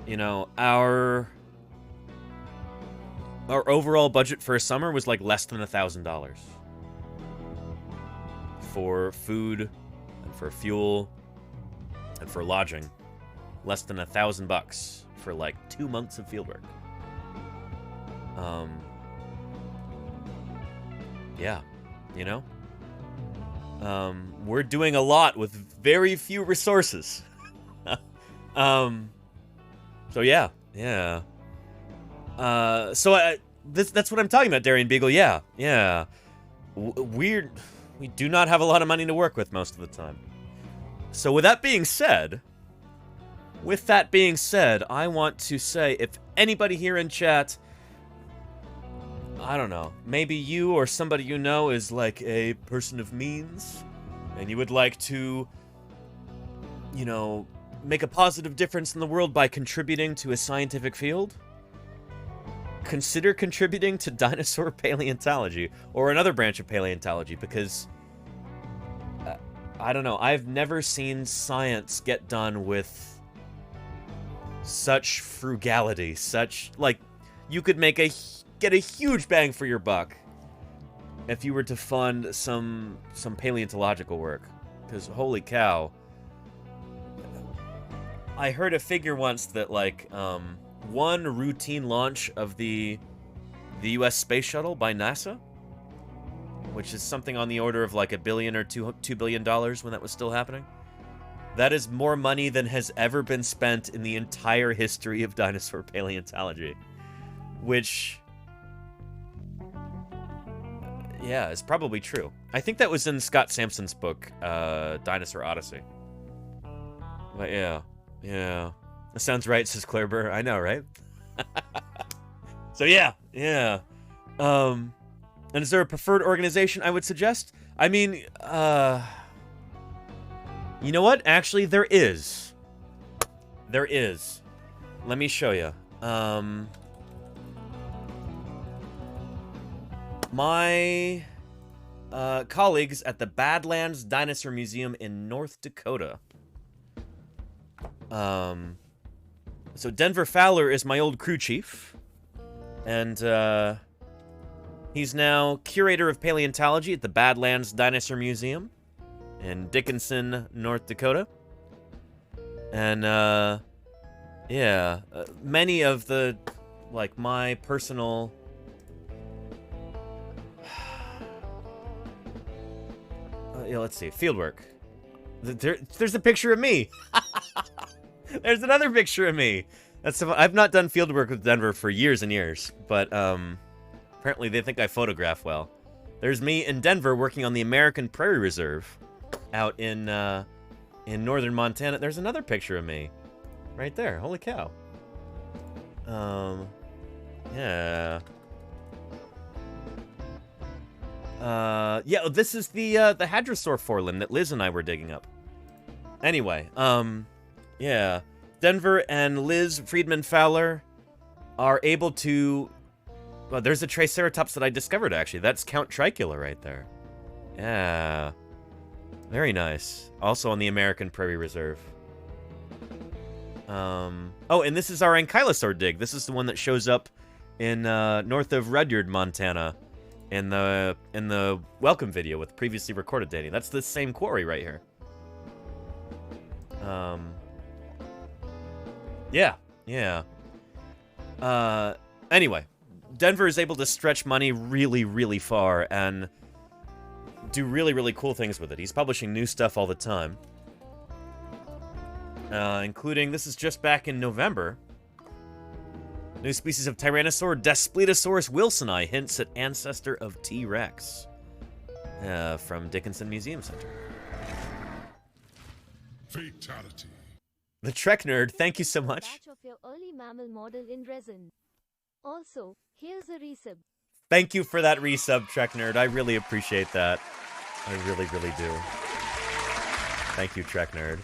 you know, our overall budget for a summer was like less than $1,000 for food and for fuel and for lodging. Less than $1,000 for like 2 months of fieldwork. Yeah, you know? We're doing a lot with very few resources. So yeah. That's what I'm talking about, Darian Beagle. Yeah. We do not have a lot of money to work with most of the time. So with that being said, I want to say, if anybody here in chat, I don't know, maybe you or somebody you know is like a person of means, and you would like to, you know, make a positive difference in the world by contributing to a scientific field, consider contributing to dinosaur paleontology, or another branch of paleontology, because, I don't know, I've never seen science get done with such frugality, such, like, you could get a huge bang for your buck if you were to fund some paleontological work, because holy cow, I heard a figure once that, like, one routine launch of the US space shuttle by NASA, which is something on the order of like $1 billion or $2 billion when that was still happening, that is more money than has ever been spent in the entire history of dinosaur paleontology. Which, Yeah, it's probably true. I think that was in Scott Sampson's book, Dinosaur Odyssey. But yeah. That sounds right, says Claire Burr. I know, right? So yeah. And is there a preferred organization I would suggest? I mean, you know what? Actually, there is. There is. Let me show you. My colleagues at the Badlands Dinosaur Museum in North Dakota. So Denver Fowler is my old crew chief. And he's now curator of paleontology at the Badlands Dinosaur Museum in Dickinson, North Dakota. And many of the, like, my personal let's see, fieldwork. There's a picture of me. There's another picture of me. I've not done fieldwork with Denver for years and years, but apparently they think I photograph well. There's me in Denver working on the American Prairie Reserve out in northern Montana. There's another picture of me right there. Holy cow. Yeah. Yeah, this is the hadrosaur forelimb that Liz and I were digging up. Anyway, yeah. Denver and Liz Friedman Fowler are able to... Well, there's a Triceratops that I discovered, actually. That's Count Tricula right there. Yeah. Very nice. Also on the American Prairie Reserve. Oh, and this is our ankylosaur dig. This is the one that shows up in north of Rudyard, Montana, in the welcome video with previously recorded dating. That's the same quarry right here. Yeah. Anyway, Denver is able to stretch money really, really far and do really, really cool things with it. He's publishing new stuff all the time. Including, this is just back in November. New species of Tyrannosaur, Daspletosaurus wilsoni, hints at ancestor of T-Rex. From Dickinson Museum Center. Fatality. The Trek Nerd, thank you so much. Batch of your early mammal model in resin. Also, here's a resub. Thank you for that resub, Trek Nerd. I really appreciate that. I really, really do. Thank you, Trek Nerd.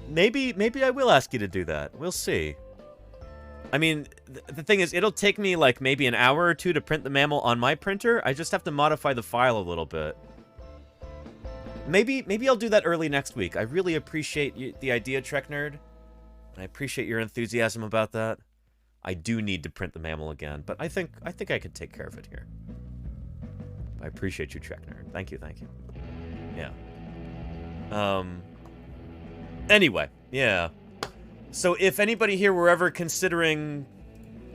Maybe I will ask you to do that. We'll see. I mean, the thing is, it'll take me like maybe an hour or two to print the mammal on my printer. I just have to modify the file a little bit. Maybe I'll do that early next week. I really appreciate the idea, Trek Nerd. And I appreciate your enthusiasm about that. I do need to print the mammal again, but I think I could take care of it here. I appreciate you, Trek Nerd. Thank you. Yeah. Anyway, yeah. So if anybody here were ever considering,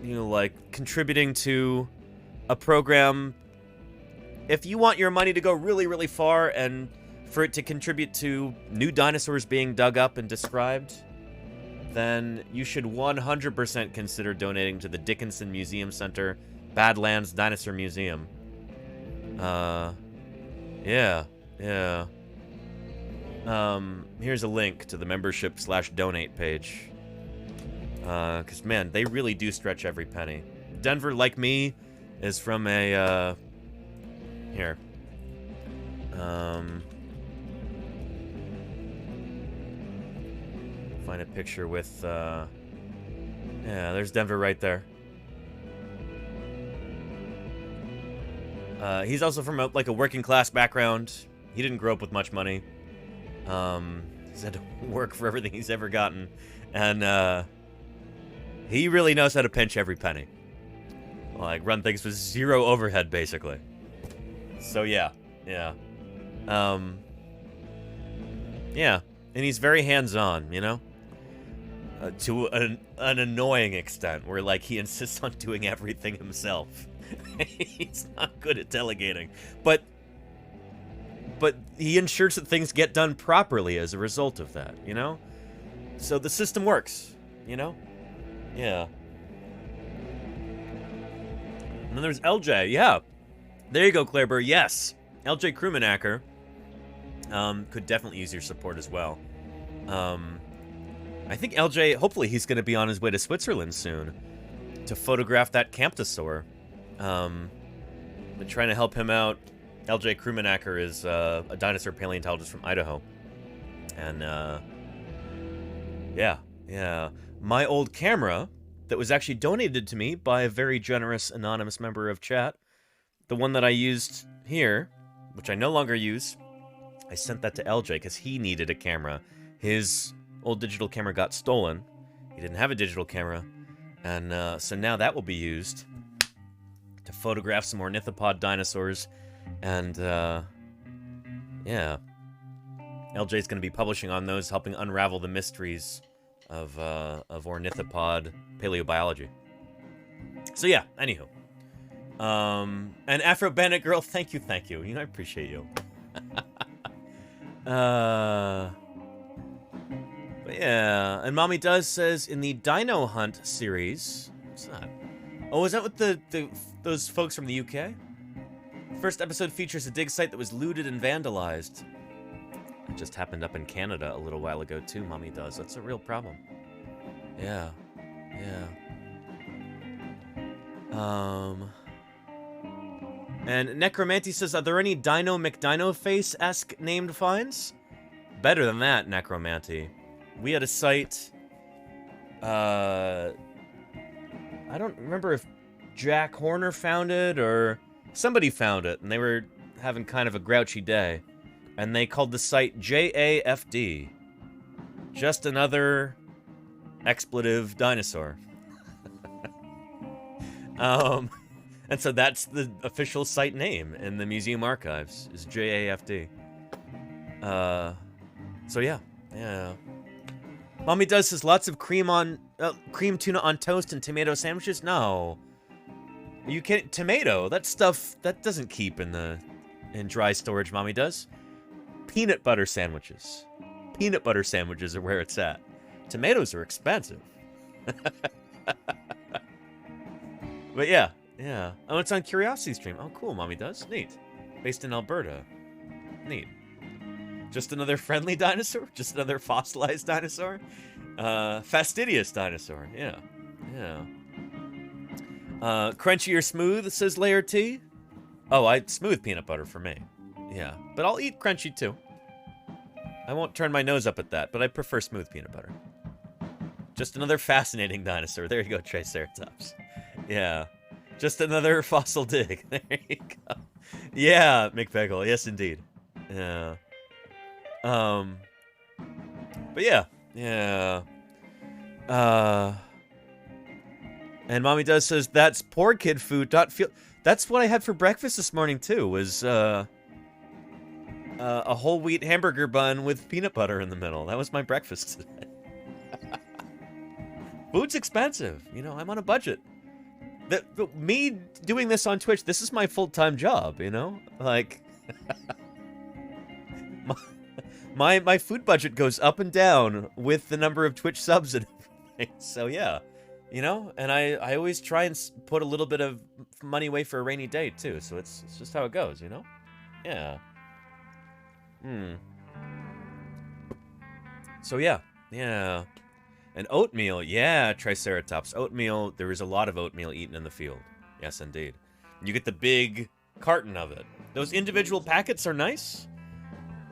you know, like, contributing to a program, if you want your money to go really, really far and for it to contribute to new dinosaurs being dug up and described, then you should 100% consider donating to the Dickinson Museum Center, Badlands Dinosaur Museum. Yeah. Here's a link to the membership/donate page. Because, man, they really do stretch every penny. Denver, like me, is from a, here. Find a picture with, yeah, there's Denver right there. He's also from a working class background. He didn't grow up with much money. He's had to work for everything he's ever gotten. And, he really knows how to pinch every penny. Like, run things with zero overhead, basically. So, yeah. Yeah. Yeah. And he's very hands-on, you know? To an annoying extent, where, like, he insists on doing everything himself. He's not good at delegating. But he ensures that things get done properly as a result of that, you know? So the system works, you know? Yeah. And then there's LJ, yeah. There you go, Claire Burr. Yes. LJ Krumenacker could definitely use your support as well. I think LJ, hopefully he's going to be on his way to Switzerland soon to photograph that Camptosaur. Been trying to help him out. LJ Krumenacker is a dinosaur paleontologist from Idaho. And, yeah. My old camera that was actually donated to me by a very generous anonymous member of chat, the one that I used here, which I no longer use, I sent that to LJ because he needed a camera. His old digital camera got stolen. He didn't have a digital camera. And so now that will be used to photograph some ornithopod dinosaurs. And, yeah. LJ's going to be publishing on those, helping unravel the mysteries of ornithopod paleobiology. So yeah, anywho. And Afro Bandit Girl, thank you. You know, I appreciate you. But yeah, and Mommy Does says in the Dino Hunt series, what's that? Oh, is that what those folks from the UK? First episode features a dig site that was looted and vandalized. It just happened up in Canada a little while ago too, Mommy Does. That's a real problem. Yeah. And Necromancy says, are there any Dino McDino Face-esque named finds? Better than that, Necromancy. We had a site, I don't remember if Jack Horner found it or somebody found it, and they were having kind of a grouchy day. And they called the site JAFD. Just another expletive dinosaur. And so that's the official site name in the museum archives, is JAFD. So yeah. Mommy Does says lots of cream tuna on toast and tomato sandwiches. No, you can't. Tomato, that stuff that doesn't keep in dry storage. Mommy Does. Peanut butter sandwiches. Peanut butter sandwiches are where it's at. Tomatoes are expensive. But yeah. Oh, it's on Curiosity Stream. Oh, cool, Mommy Does. Neat. Based in Alberta. Neat. Just another friendly dinosaur? Just another fossilized dinosaur? Fastidious dinosaur. Yeah. Crunchy or smooth, says Layer T. Oh, smooth peanut butter for me. Yeah, but I'll eat crunchy too. I won't turn my nose up at that, but I prefer smooth peanut butter. Just another fascinating dinosaur. There you go, Triceratops. Yeah. Just another fossil dig. There you go. Yeah, McPeggle. Yes, indeed. Yeah. But yeah. And Mommy Does says, that's poor kid food. That's what I had for breakfast this morning, too, was, a whole wheat hamburger bun with peanut butter in the middle. That was my breakfast today. Food's expensive. You know, I'm on a budget. Me doing this on Twitch, this is my full-time job, you know? Like, my food budget goes up and down with the number of Twitch subs and everything. So, yeah. You know? And I always try and put a little bit of money away for a rainy day, too. So it's just how it goes, you know? Yeah. So, yeah. And oatmeal, yeah, Triceratops. Oatmeal, there is a lot of oatmeal eaten in the field. Yes, indeed. You get the big carton of it. Those individual packets are nice,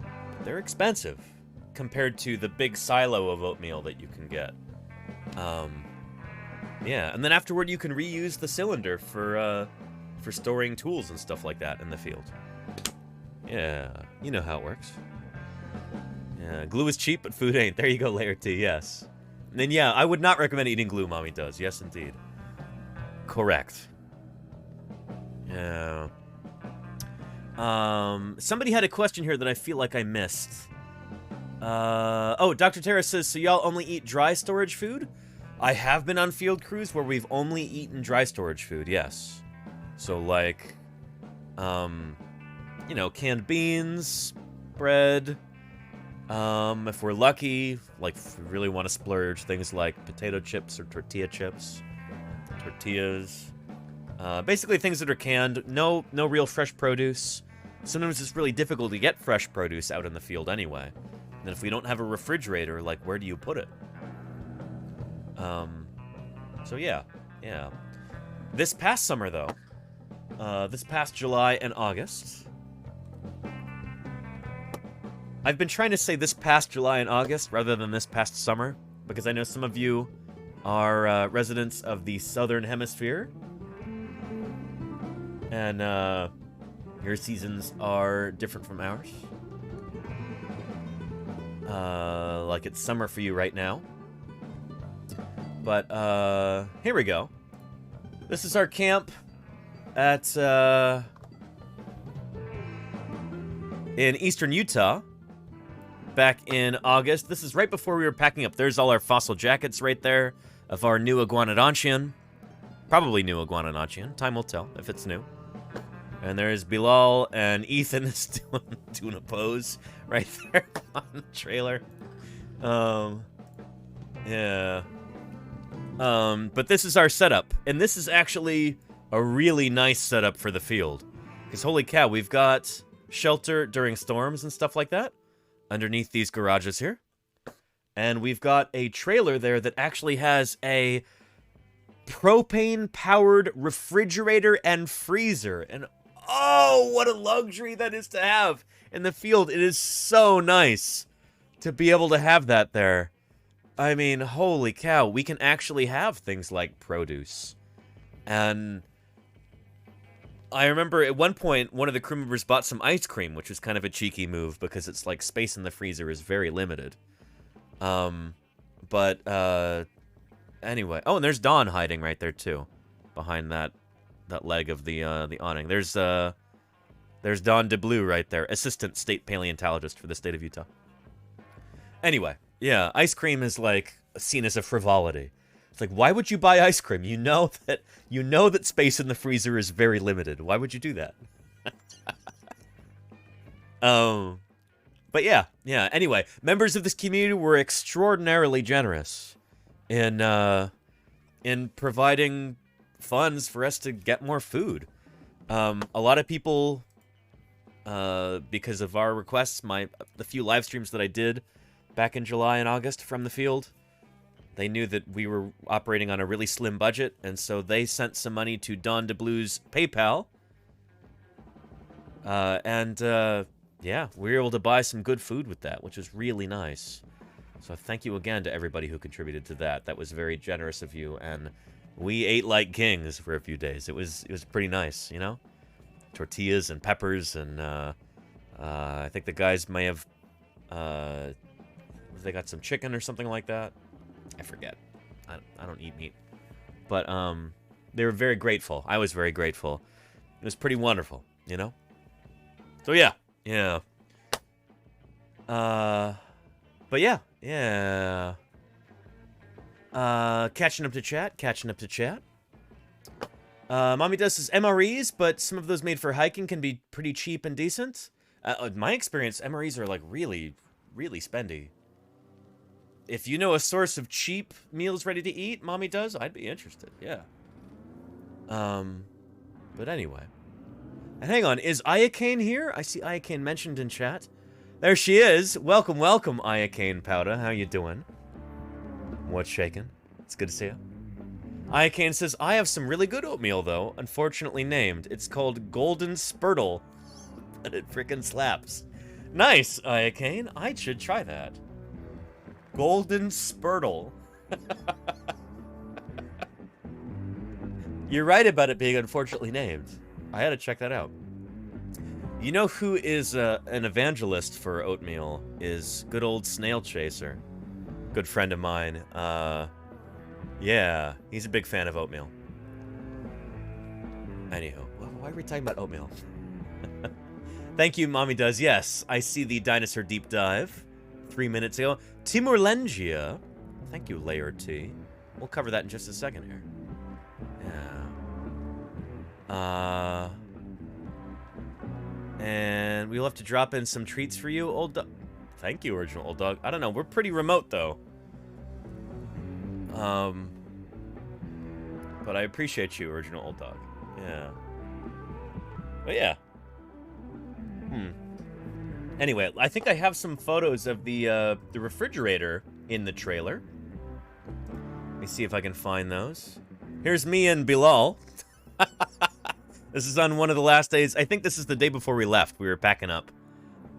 but they're expensive compared to the big silo of oatmeal that you can get. Yeah, and then afterward you can reuse the cylinder for storing tools and stuff like that in the field. Yeah, you know how it works. Yeah, glue is cheap, but food ain't. There you go, Layer T, yes. And then, yeah, I would not recommend eating glue, Mommy Does. Yes, indeed. Correct. Yeah. Somebody had a question here that I feel like I missed. Oh, Dr. Terra says, so y'all only eat dry storage food? I have been on field crews where we've only eaten dry storage food, yes. So, like, you know, canned beans, bread, if we're lucky, like, if we really want to splurge, things like potato chips or tortilla chips, tortillas, Basically things that are canned, no real fresh produce. Sometimes it's really difficult to get fresh produce out in the field anyway. And if we don't have a refrigerator, like, where do you put it? So yeah. This past summer, though, this past July and August, I've been trying to say this past July and August rather than this past summer, because I know some of you are residents of the Southern Hemisphere, and your seasons are different from ours. Like it's summer for you right now. But, here we go. This is our camp at, in eastern Utah. Back in August. This is right before we were packing up. There's all our fossil jackets right there of our new iguanodontian. Probably new iguanodontian. Time will tell if it's new. And there's Bilal, and Ethan is doing a pose right there on the trailer. Yeah. But this is our setup. And this is actually a really nice setup for the field. Because holy cow, we've got shelter during storms and stuff like that underneath these garages here. And we've got a trailer there that actually has a propane-powered refrigerator and freezer. And oh, what a luxury that is to have in the field. It is so nice to be able to have that there. I mean, holy cow, we can actually have things like produce. And I remember at one point, one of the crew members bought some ice cream, which was kind of a cheeky move because it's like space in the freezer is very limited. Anyway. Oh, and there's Dawn hiding right there too, behind that leg of the awning. There's Dawn DeBlue right there, assistant state paleontologist for the state of Utah. Anyway, yeah, ice cream is like seen as a frivolity. It's like, why would you buy ice cream? You know that space in the freezer is very limited. Why would you do that? But yeah. Anyway, members of this community were extraordinarily generous in providing funds for us to get more food. A lot of people, because of our requests, the few live streams that I did back in July and August from the field, they knew that we were operating on a really slim budget, and so they sent some money to Dawn DeBlue's PayPal. Yeah, we were able to buy some good food with that, which was really nice. So thank you again to everybody who contributed to that. That was very generous of you, and we ate like kings for a few days. It was pretty nice, you know? Tortillas and peppers, and I think the guys may have they got some chicken or something like that. I forget. I don't eat meat. But they were very grateful. I was very grateful. It was pretty wonderful, you know? So yeah. But yeah. Catching up to chat. Mommy does says MREs, but some of those made for hiking can be pretty cheap and decent. In my experience, MREs are like really, really spendy. If you know a source of cheap meals ready to eat, Mommy does, I'd be interested, yeah. But anyway. And hang on, is Iacane here? I see Iacane mentioned in chat. There she is. Welcome, Iacane Powder. How you doing? What's shaking? It's good to see you. Iacane says, I have some really good oatmeal, though, unfortunately named. It's called Golden Spurtle. And it freaking slaps. Nice, Iacane. I should try that. Golden Spurtle. You're right about it being unfortunately named. I had to check that out. You know who is an evangelist for oatmeal is good old Snail Chaser. Good friend of mine. Yeah, he's a big fan of oatmeal. Anywho, why are we talking about oatmeal? Thank you, Mommy does. Yes, I see the dinosaur deep dive 3 minutes ago. Timurlengia. Thank you, Layer T. We'll cover that in just a second here. Yeah. And we'll have to drop in some treats for you, old dog. Thank you, original old dog. I don't know. We're pretty remote, though. But I appreciate you, original old dog. Yeah. But yeah. Anyway, I think I have some photos of the refrigerator in the trailer. Let me see if I can find those. Here's me and Bilal. This is on one of the last days. I think this is the day before we left. We were packing up.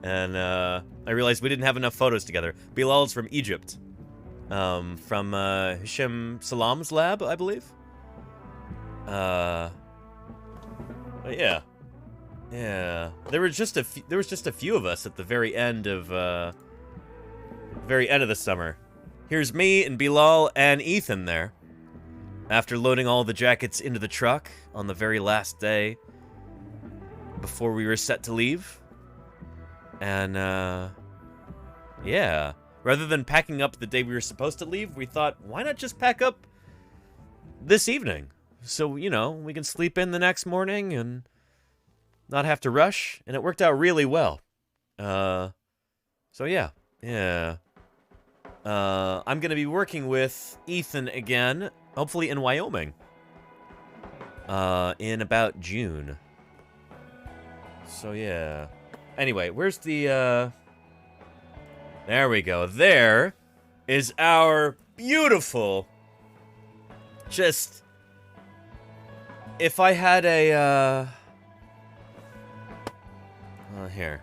And I realized we didn't have enough photos together. Bilal's from Egypt. From Hisham Salam's lab, I believe. But yeah. Yeah. There was just a few of us at the very end of the summer. Here's me and Bilal and Ethan there. After loading all the jackets into the truck on the very last day before we were set to leave. And, yeah. Rather than packing up the day we were supposed to leave, we thought, why not just pack up this evening? So, you know, we can sleep in the next morning and not have to rush. And it worked out really well. So, yeah. Yeah. I'm going to be working with Ethan again, hopefully in Wyoming, in about June. So, yeah. Anyway, where's the, there we go. There is our beautiful, just, if I had a, here,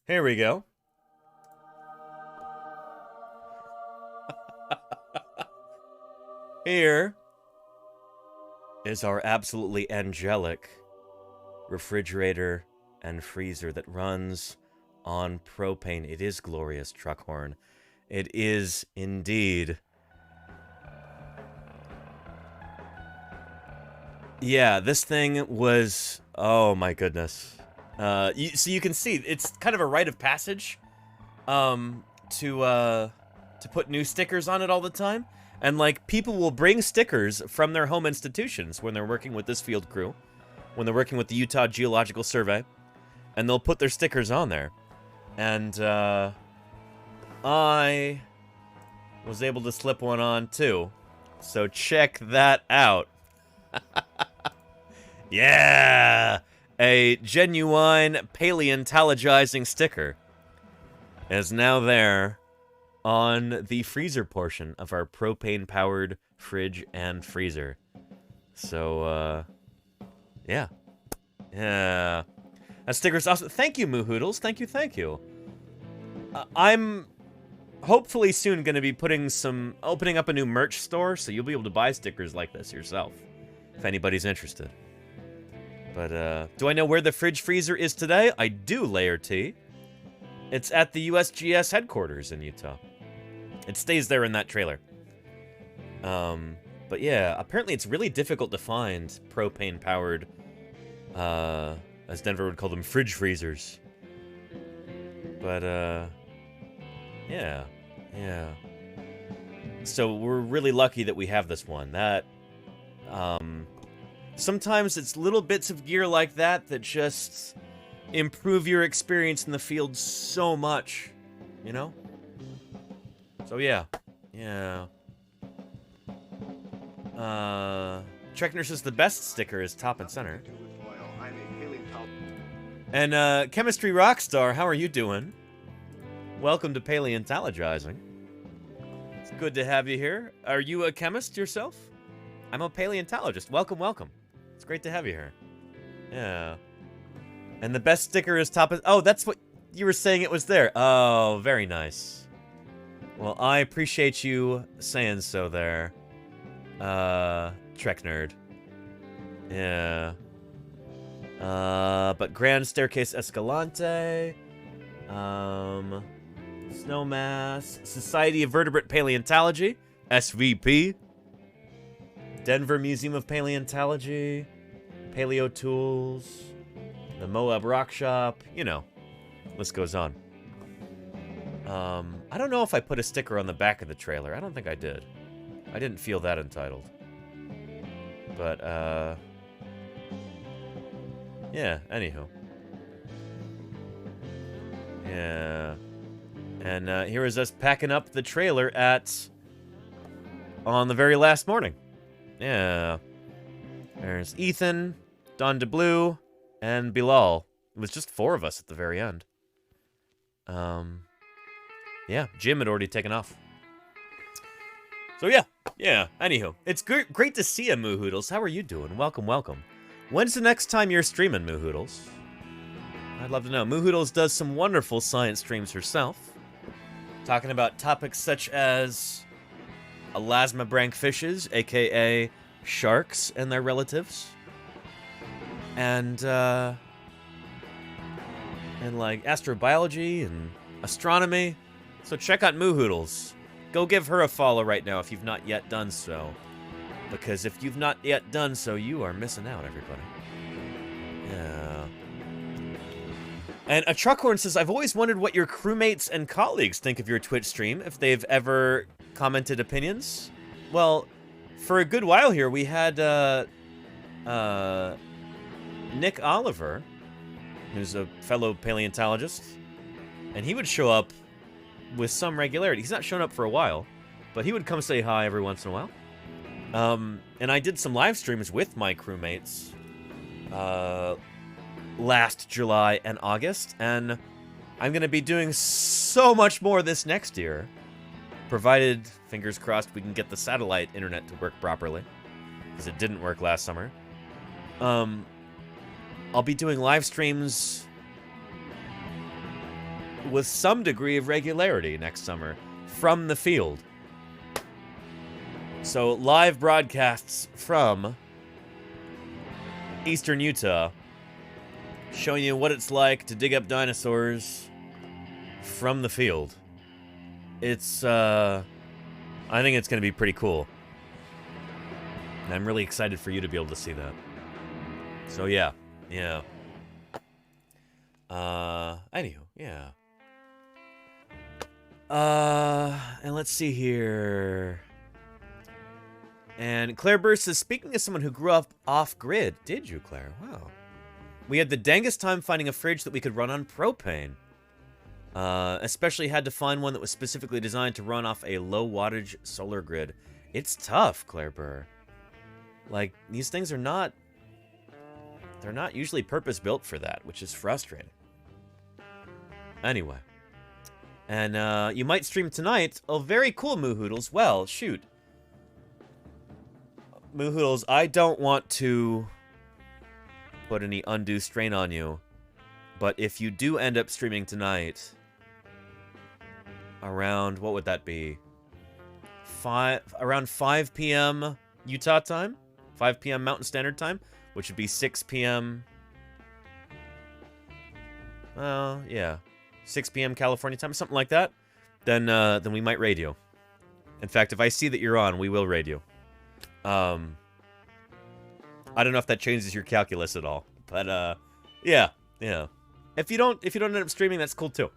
here we go. Here is our absolutely angelic refrigerator and freezer that runs on propane. It is glorious, Truckhorn. It is indeed. Yeah, this thing was... Oh my goodness. So you can see, it's kind of a rite of passage to put new stickers on it all the time. And, like, people will bring stickers from their home institutions when they're working with this field crew, when they're working with the Utah Geological Survey, and they'll put their stickers on there. And I was able to slip one on, too. So check that out. Yeah! A genuine paleontologizing sticker is now there on the freezer portion of our propane-powered fridge and freezer. So, yeah. Yeah. That sticker's awesome. Thank you, Moohoodles. Thank you, thank you. I'm hopefully soon going to be opening up a new merch store, so you'll be able to buy stickers like this yourself, if anybody's interested. But, do I know where the fridge freezer is today? I do, Layer T. It's at the USGS headquarters in Utah. It stays there in that trailer. But yeah, apparently it's really difficult to find propane-powered, as Denver would call them, fridge freezers. But, yeah. Yeah. So we're really lucky that we have this one. That, sometimes it's little bits of gear like that that just improve your experience in the field so much, you know? So yeah. Yeah. Trekner says the best sticker is top and center. And Chemistry Rockstar, how are you doing? Welcome to Paleontologizing. It's good to have you here. Are you a chemist yourself? I'm a paleontologist. Welcome, welcome. It's great to have you here. Yeah. And the best sticker is top and... Oh, that's what you were saying it was there. Oh, very nice. Well, I appreciate you saying so there. Trek Nerd. Yeah. But Grand Staircase Escalante. Snowmass. Society of Vertebrate Paleontology. SVP. Denver Museum of Paleontology. Paleo Tools. The Moab Rock Shop. You know. List goes on. I don't know if I put a sticker on the back of the trailer. I don't think I did. I didn't feel that entitled. But, yeah, anywho. Yeah. And here is us packing up the trailer on the very last morning. Yeah. There's Ethan, Don DeBlue, and Bilal. It was just 4 of us at the very end. Yeah, Jim had already taken off. So yeah, anywho. It's great to see you, Moo Hoodles. How are you doing? Welcome, welcome. When's the next time you're streaming, Moo Hoodles? I'd love to know. Moo Hoodles does some wonderful science streams herself, talking about topics such as elasmobranch fishes, aka sharks and their relatives, and like astrobiology and astronomy. So check out Moo Hoodles. Go give her a follow right now if you've not yet done so. Because if you've not yet done so, you are missing out, everybody. Yeah. And a Truckhorn says, I've always wondered what your crewmates and colleagues think of your Twitch stream, if they've ever commented opinions. Well, for a good while here, we had Nick Oliver, who's a fellow paleontologist, and he would show up with some regularity. He's not shown up for a while, but he would come say hi every once in a while. And I did some live streams with my crewmates last July and August, and I'm going to be doing so much more this next year, provided, fingers crossed, we can get the satellite internet to work properly, because it didn't work last summer. I'll be doing live streams with some degree of regularity next summer from the field. So live broadcasts from eastern Utah, showing you what it's like to dig up dinosaurs from the field. It's, I think it's going to be pretty cool. And I'm really excited for you to be able to see that. So yeah. Anywho, yeah. And let's see here. And Claire Burst says, speaking as someone who grew up off-grid. Did you, Claire? Wow. We had the dangest time finding a fridge that we could run on propane. Especially had to find one that was specifically designed to run off a low-wattage solar grid. It's tough, Claire Burr. Like, these things are not... They're not usually purpose-built for that, which is frustrating. Anyway. And, you might stream tonight. Oh, very cool, Moo Hoodles. Well, shoot. Moo Hoodles, I don't want to put any undue strain on you, but if you do end up streaming tonight, around, what would that be? Around 5 p.m. Utah time? 5 p.m. Mountain Standard Time? Which would be 6 p.m. Well, yeah. 6 p.m. California time, something like that. Then we might raid you. In fact, if I see that you're on, we will raid you. I don't know if that changes your calculus at all, but yeah. If you don't end up streaming, that's cool too.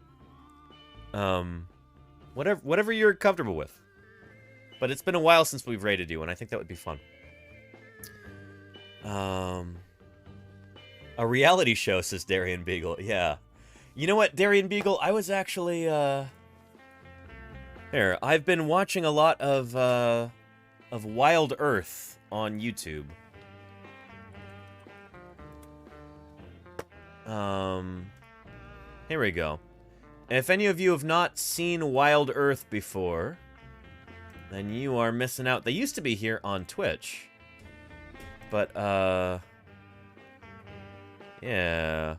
Whatever you're comfortable with. But it's been a while since we've raided you, and I think that would be fun. A reality show, says Darian Beagle. Yeah. You know what, Darian Beagle? I was actually here. I've been watching a lot of Wild Earth on YouTube. Here we go. If any of you have not seen Wild Earth before, then you are missing out. They used to be here on Twitch. But, yeah.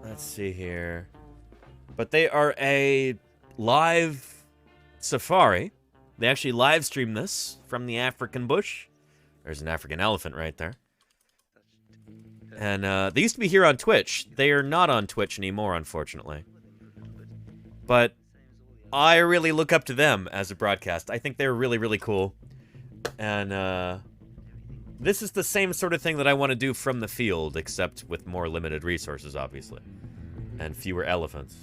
Let's see here. But they are a live safari. They actually live stream this from the African bush. There's an African elephant right there. And they used to be here on Twitch. They are not on Twitch anymore, unfortunately. But I really look up to them as a broadcast. I think they're really, really cool. And This is the same sort of thing that I want to do from the field, except with more limited resources, obviously. And fewer elephants.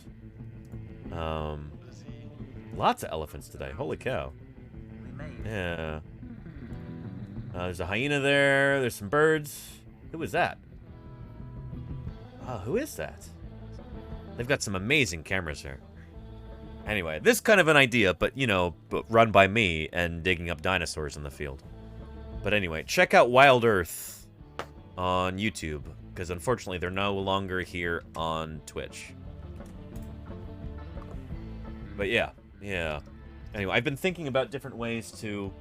Lots of elephants today. Holy cow. Yeah. There's a hyena there. There's some birds. Who is that? Oh, who is that? They've got some amazing cameras here. Anyway, this is kind of an idea, but, you know, run by me and digging up dinosaurs in the field. But anyway, check out Wild Earth on YouTube, because unfortunately they're no longer here on Twitch. But yeah. Anyway, I've been thinking about different ways to,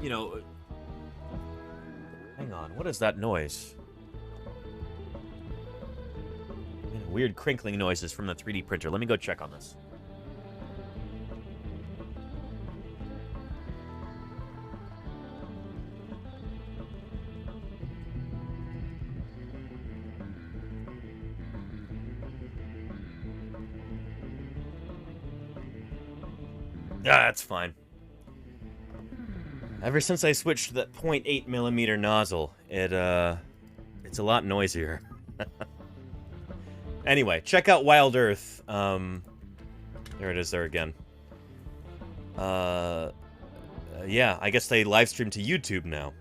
you know... Hang on, what is that noise? Weird crinkling noises from the 3D printer. Let me go check on this. That's fine. Ever since I switched to that 0.8mm nozzle, it's a lot noisier. Anyway, check out Wild Earth. There it is there again. Yeah, I guess they live stream to YouTube now.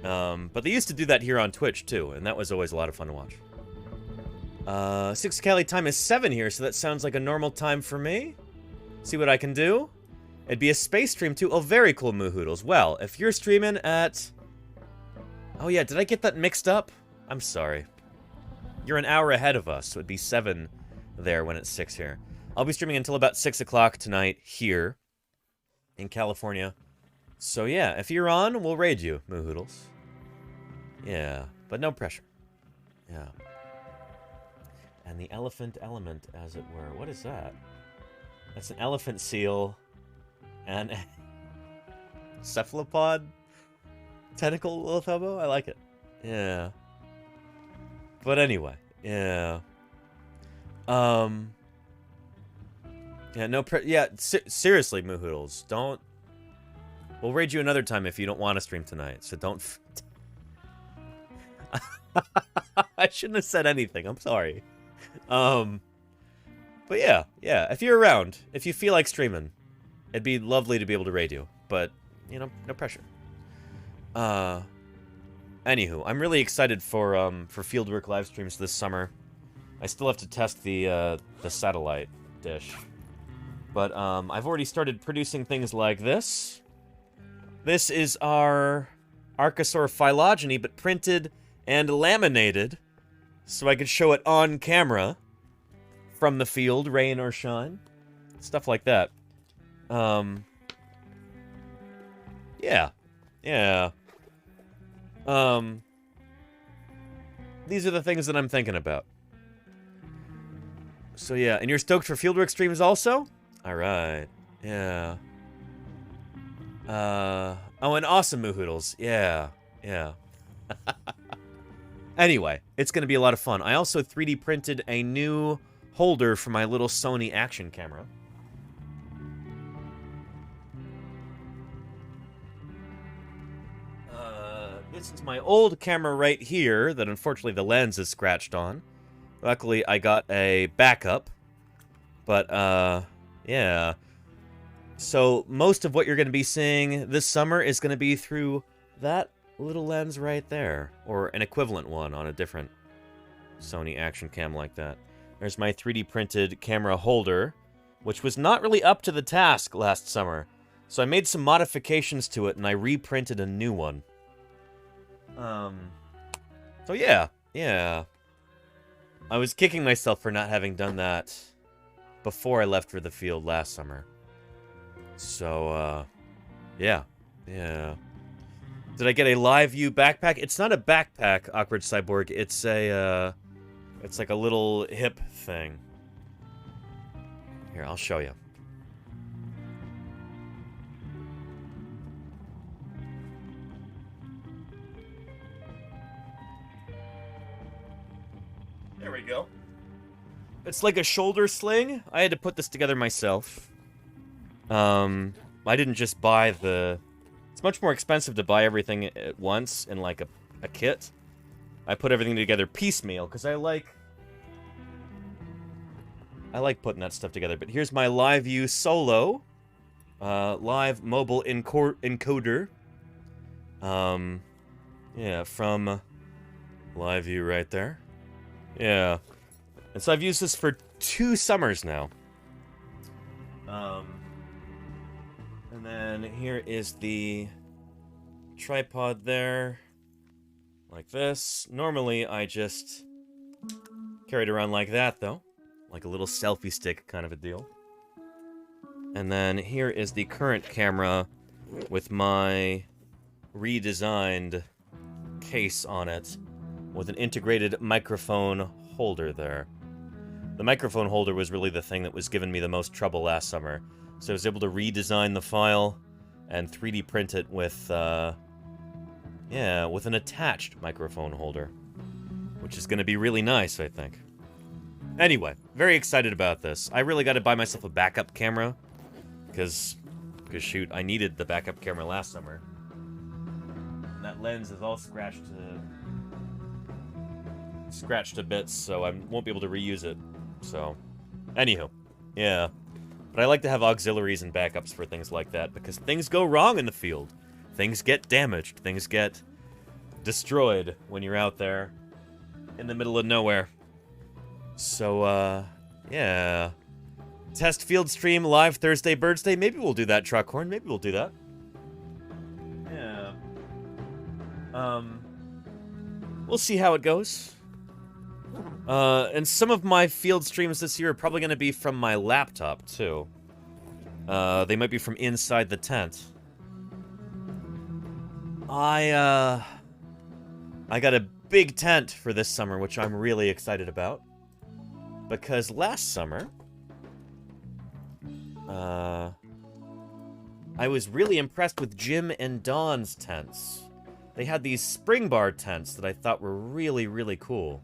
But they used to do that here on Twitch, too, and that was always a lot of fun to watch. 6 Cali time is 7 here, so that sounds like a normal time for me. See what I can do? It'd be a space stream, too. Oh, very cool, Moohoodles. Well, if you're streaming at... Oh, yeah, did I get that mixed up? I'm sorry. You're an hour ahead of us, so it'd be 7 there when it's 6 here. I'll be streaming until about 6 o'clock tonight here in California. So, yeah, if you're on, we'll raid you, Moohoodles. Yeah, but no pressure. Yeah. And the elephant element, as it were. What is that? That's an elephant seal and a cephalopod tentacle lithobo. I like it. Yeah. But anyway, yeah. Yeah, no seriously, Moohoodles, don't... We'll raid you another time if you don't want to stream tonight, so don't... I shouldn't have said anything, I'm sorry. But yeah, if you're around, if you feel like streaming, it'd be lovely to be able to raid you, but, you know, no pressure. Anywho, I'm really excited for fieldwork live streams this summer. I still have to test the satellite dish. But, I've already started producing things like this. This is our Archosaur phylogeny, but printed and laminated, so I could show it on camera from the field, rain or shine. Stuff like that. Yeah. These are the things that I'm thinking about. So yeah, and you're stoked for fieldwork streams also? Alright. Yeah. Oh, and awesome Moohoodles. Yeah. Anyway, it's gonna be a lot of fun. I also 3D printed a new holder for my little Sony action camera. This is my old camera right here that unfortunately the lens is scratched on. Luckily, I got a backup. But, yeah. So, most of what you're going to be seeing this summer is going to be through that little lens right there. Or an equivalent one on a different Sony action cam like that. There's my 3D printed camera holder, which was not really up to the task last summer. So I made some modifications to it, and I reprinted a new one. So yeah. I was kicking myself for not having done that before I left for the field last summer. So, yeah. Did I get a live view backpack? It's not a backpack, Awkward Cyborg. It's a, it's like a little hip thing. Here, I'll show you. There we go. It's like a shoulder sling. I had to put this together myself. I didn't just buy the It's much more expensive to buy everything at once in, like, a kit. I put everything together piecemeal, because I like putting that stuff together. But here's my LiveView Solo. Live mobile encoder. Yeah, from LiveView right there. Yeah. And so I've used this for 2 summers now. And then here is the tripod there. Like this. Normally I just carry it around like that, though. Like a little selfie stick kind of a deal. And then here is the current camera with my redesigned case on it with an integrated microphone holder there. The microphone holder was really the thing that was giving me the most trouble last summer. So I was able to redesign the file and 3D print it with, yeah, with an attached microphone holder. Which is going to be really nice, I think. Anyway, very excited about this. I really got to buy myself a backup camera. Because shoot, I needed the backup camera last summer. And that lens is all scratched to bits, so I won't be able to reuse it. So, anywho, yeah. But I like to have auxiliaries and backups for things like that, because things go wrong in the field. Things get damaged. Things get destroyed when you're out there in the middle of nowhere. So, yeah. Test field stream live Thursday, Birds Day. Maybe we'll do that, Truckhorn. Maybe we'll do that. Yeah. We'll see how it goes. And some of my field streams this year are probably going to be from my laptop, too. They might be from inside the tent. I got a big tent for this summer, which I'm really excited about. Because last summer, I was really impressed with Jim and Dawn's tents. They had these spring bar tents that I thought were really, really cool.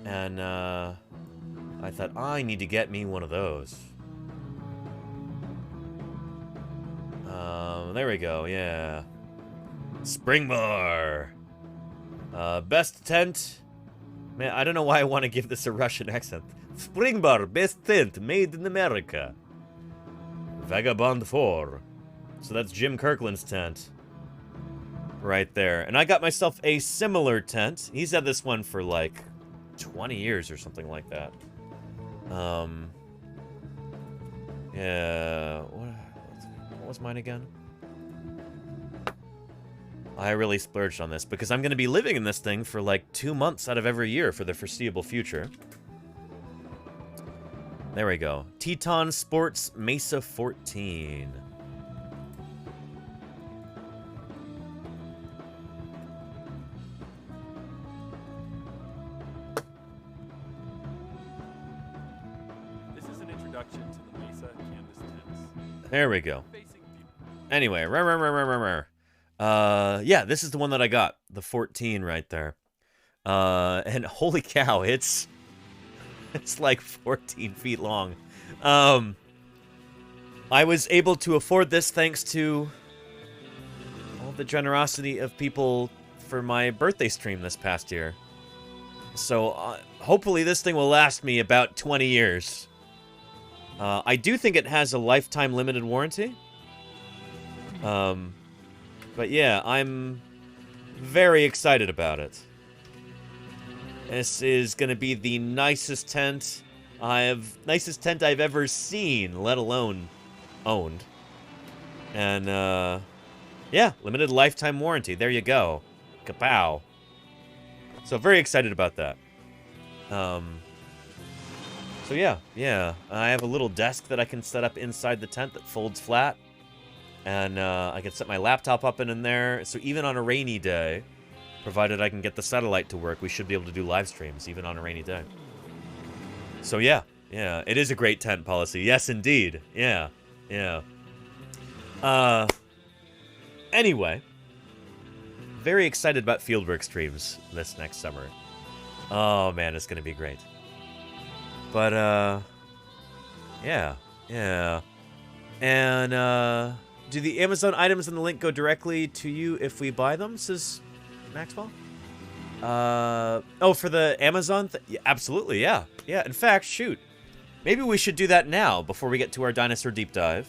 And, I thought, I need to get me one of those. There we go, yeah. Spring bar! Best tent? Man, I don't know why I want to give this a Russian accent. Spring bar, best tent, made in America. Vagabond 4. So that's Jim Kirkland's tent. Right there. And I got myself a similar tent. He's had this one for like 20 years or something like that. Yeah. What was mine again? I really splurged on this because I'm going to be living in this thing for like 2 months out of every year for the foreseeable future. There we go. Teton Sports Mesa 14. This is an introduction to the Mesa canvas tents. There we go. Anyway, yeah, this is the one that I got. The 14 right there. And holy cow, it's like 14 feet long. I was able to afford this thanks to all the generosity of people for my birthday stream this past year. So hopefully this thing will last me about 20 years. I do think it has a lifetime limited warranty. But yeah, I'm very excited about it. This is going to be the nicest tent I've ever seen, let alone owned. And, yeah, limited lifetime warranty. There you go. Kapow. So very excited about that. So yeah. I have a little desk that I can set up inside the tent that folds flat. And, I can set my laptop up in there. So even on a rainy day, provided I can get the satellite to work, we should be able to do live streams, even on a rainy day. So yeah, it is a great tent policy. Yes, indeed. Yeah. Anyway, very excited about fieldwork streams this next summer. Oh man, it's gonna be great. But, yeah. And, Do the Amazon items in the link go directly to you if we buy them, says Maxwell? Oh, for the Amazon? Yeah, absolutely, yeah. Yeah, in fact, shoot. Maybe we should do that now before we get to our dinosaur deep dive.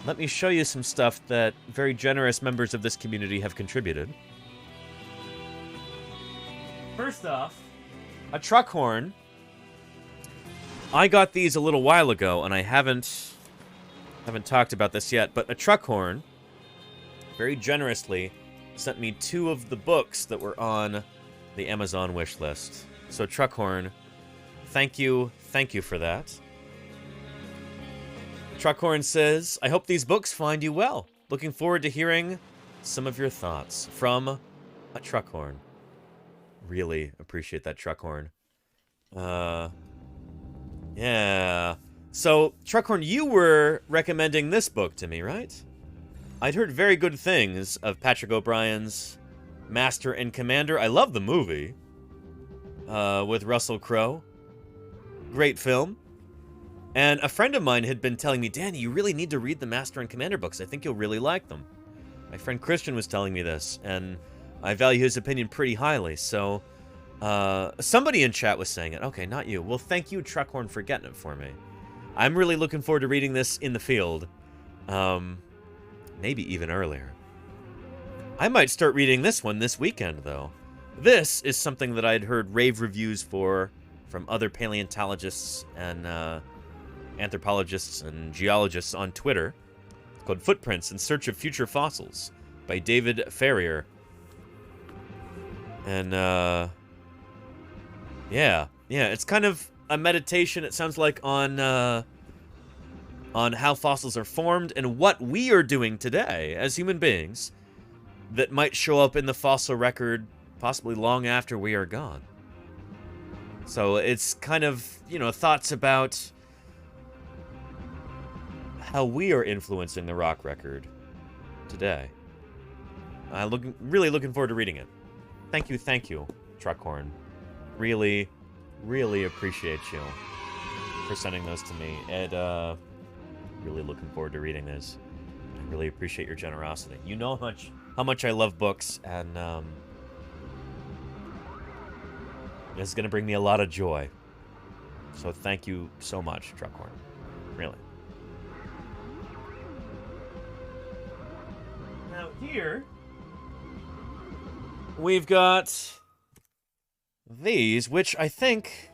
Let me show you some stuff that very generous members of this community have contributed. First off, a truck horn. I got these a little while ago, and I haven't talked about this yet, but a truck horn very generously sent me 2 of the books that were on the Amazon wish list. So truck horn, thank you for that. Truckhorn says, I hope these books find you well. Looking forward to hearing some of your thoughts from a Truckhorn. Really appreciate that, Truckhorn. Yeah. So, Truckhorn, you were recommending this book to me, right? I'd heard very good things of Patrick O'Brien's Master and Commander. I love the movie with Russell Crowe. Great film. And a friend of mine had been telling me, Danny, you really need to read the Master and Commander books. I think you'll really like them. My friend Christian was telling me this, and I value his opinion pretty highly. So, somebody in chat was saying it. Okay, not you. Well, thank you, Truckhorn, for getting it for me. I'm really looking forward to reading this in the field. Maybe even earlier. I might start reading this one this weekend, though. This is something that I'd heard rave reviews for from other paleontologists and anthropologists and geologists on Twitter. It's called Footprints in Search of Future Fossils by David Ferrier. And, yeah, it's kind of a meditation, it sounds like, on how fossils are formed and what we are doing today as human beings that might show up in the fossil record possibly long after we are gone. So it's kind of, thoughts about how we are influencing the rock record today. Really looking forward to reading it. Thank you, Truckhorn. Really, really appreciate you for sending those to me. And really looking forward to reading this. I really appreciate your generosity. You know how much I love books, and this is going to bring me a lot of joy. So thank you so much, Truckhorn. Really. Now here, we've got these, which I think,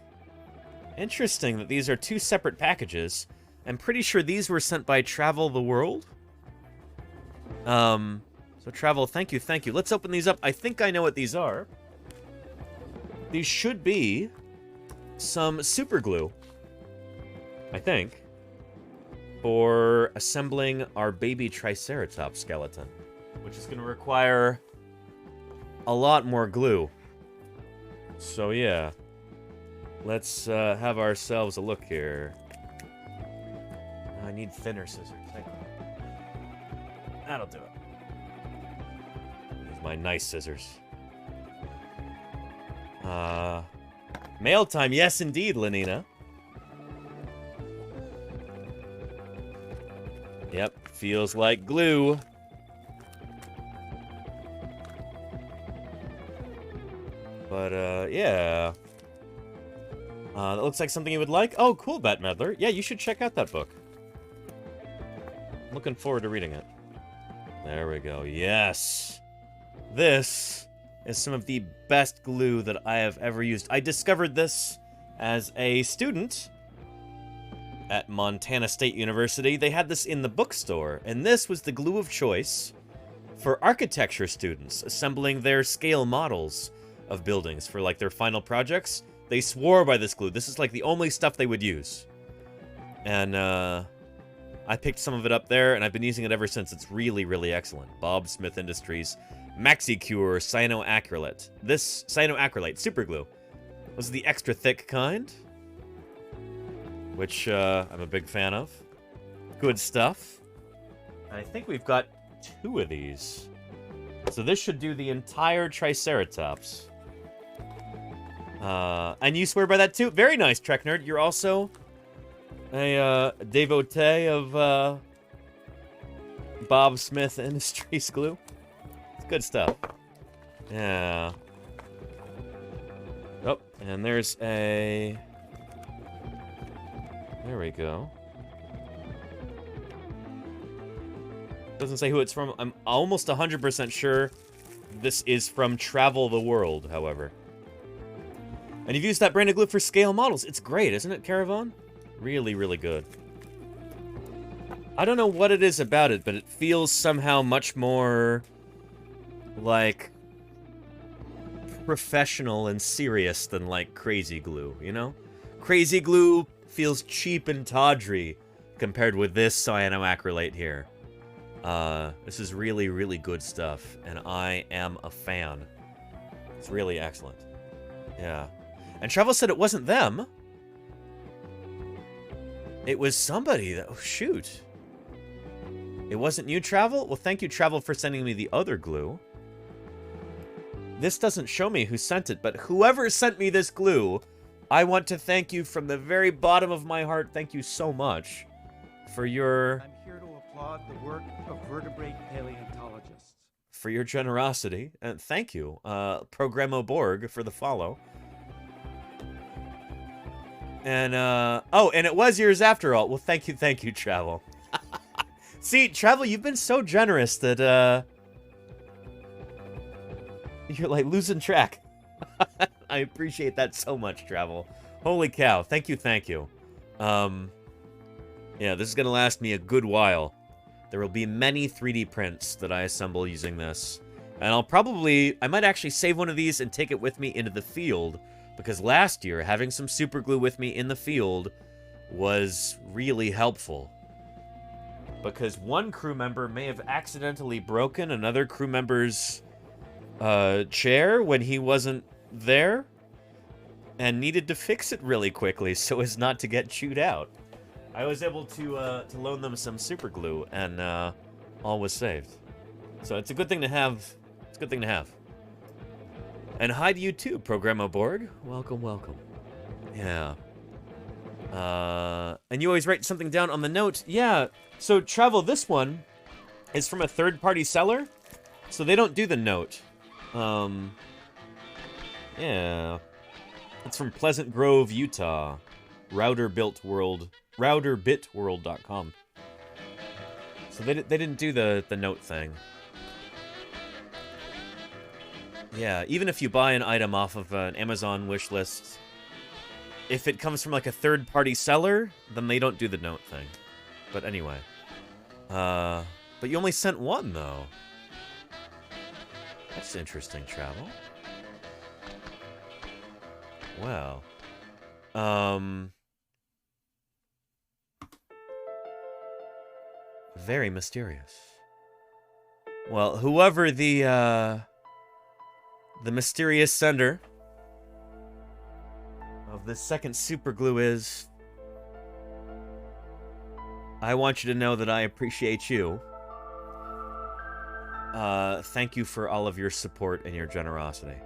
interesting that these are 2 separate packages. I'm pretty sure these were sent by Travel the World. So Travel, thank you. Let's open these up. I think I know what these are. These should be some super glue, I think, for assembling our baby Triceratops skeleton, which is going to require a lot more glue. So yeah, let's have ourselves a look here. I need thinner scissors. Thank you. That'll do it. Use my nice scissors. Mail time. Yes, indeed, Lenina. Yep, feels like glue. But, yeah. That looks like something you would like. Oh, cool, Bat Meddler. Yeah, you should check out that book. Looking forward to reading it. There we go. Yes. This is some of the best glue that I have ever used. I discovered this as a student at Montana State University. They had this in the bookstore, and this was the glue of choice for architecture students assembling their scale models of buildings for, like, their final projects. They swore by this glue. This is, like, the only stuff they would use. And, I picked some of it up there, and I've been using it ever since. It's really, really excellent. Bob Smith Industries MaxiCure Cyanoacrylate. This cyanoacrylate super glue was the extra thick kind, which I'm a big fan of. Good stuff. I think we've got 2 of these. So this should do the entire Triceratops. And you swear by that too? Very nice, Trek Nerd. You're also a devotee of Bob Smith Industries glue. It's good stuff. Yeah. Oh, and there's a... There we go. Doesn't say who it's from. I'm almost 100% sure this is from Travel the World, however. And you've used that brand of glue for scale models. It's great, isn't it, Caravan? Really, really good. I don't know what it is about it, but it feels somehow much more like professional and serious than like crazy glue, you know? Crazy glue feels cheap and tawdry compared with this cyanoacrylate here. This is really, really good stuff, and I am a fan. It's really excellent. Yeah. And Travel said it wasn't them. It was somebody that... Oh, shoot. It wasn't you, Travel? Well, thank you, Travel, for sending me the other glue. This doesn't show me who sent it, but whoever sent me this glue, I want to thank you from the very bottom of my heart. Thank you so much for your... I'm here to applaud the work of vertebrate paleontologists. For your generosity. And thank you, Programo Borg, for the follow. And, oh, and it was yours after all. Well, thank you, Travel. See, Travel, you've been so generous that, you're, like, losing track. I appreciate that so much, Travel. Holy cow. Thank you. Yeah, this is gonna last me a good while. There will be many 3D prints that I assemble using this. And I might actually save one of these and take it with me into the field. Because last year, having some super glue with me in the field was really helpful. Because one crew member may have accidentally broken another crew member's chair when he wasn't there. And needed to fix it really quickly so as not to get chewed out. I was able to loan them some super glue, and all was saved. So it's a good thing to have. It's a good thing to have. And hi to you too, Programo Borg. Welcome. Yeah. And you always write something down on the note. Yeah. So Travel, this one is from a third-party seller, so they don't do the note. Yeah. It's from Pleasant Grove, Utah. Routerbitworld.com. So they didn't do the note thing. Yeah, even if you buy an item off of an Amazon wish list, if it comes from like a third-party seller, then they don't do the note thing. But anyway. But you only sent one, though. That's interesting, Travel. Wow. Very mysterious. Well, whoever the mysterious sender of this second super glue is, I want you to know that I appreciate you. Thank you for all of your support and your generosity.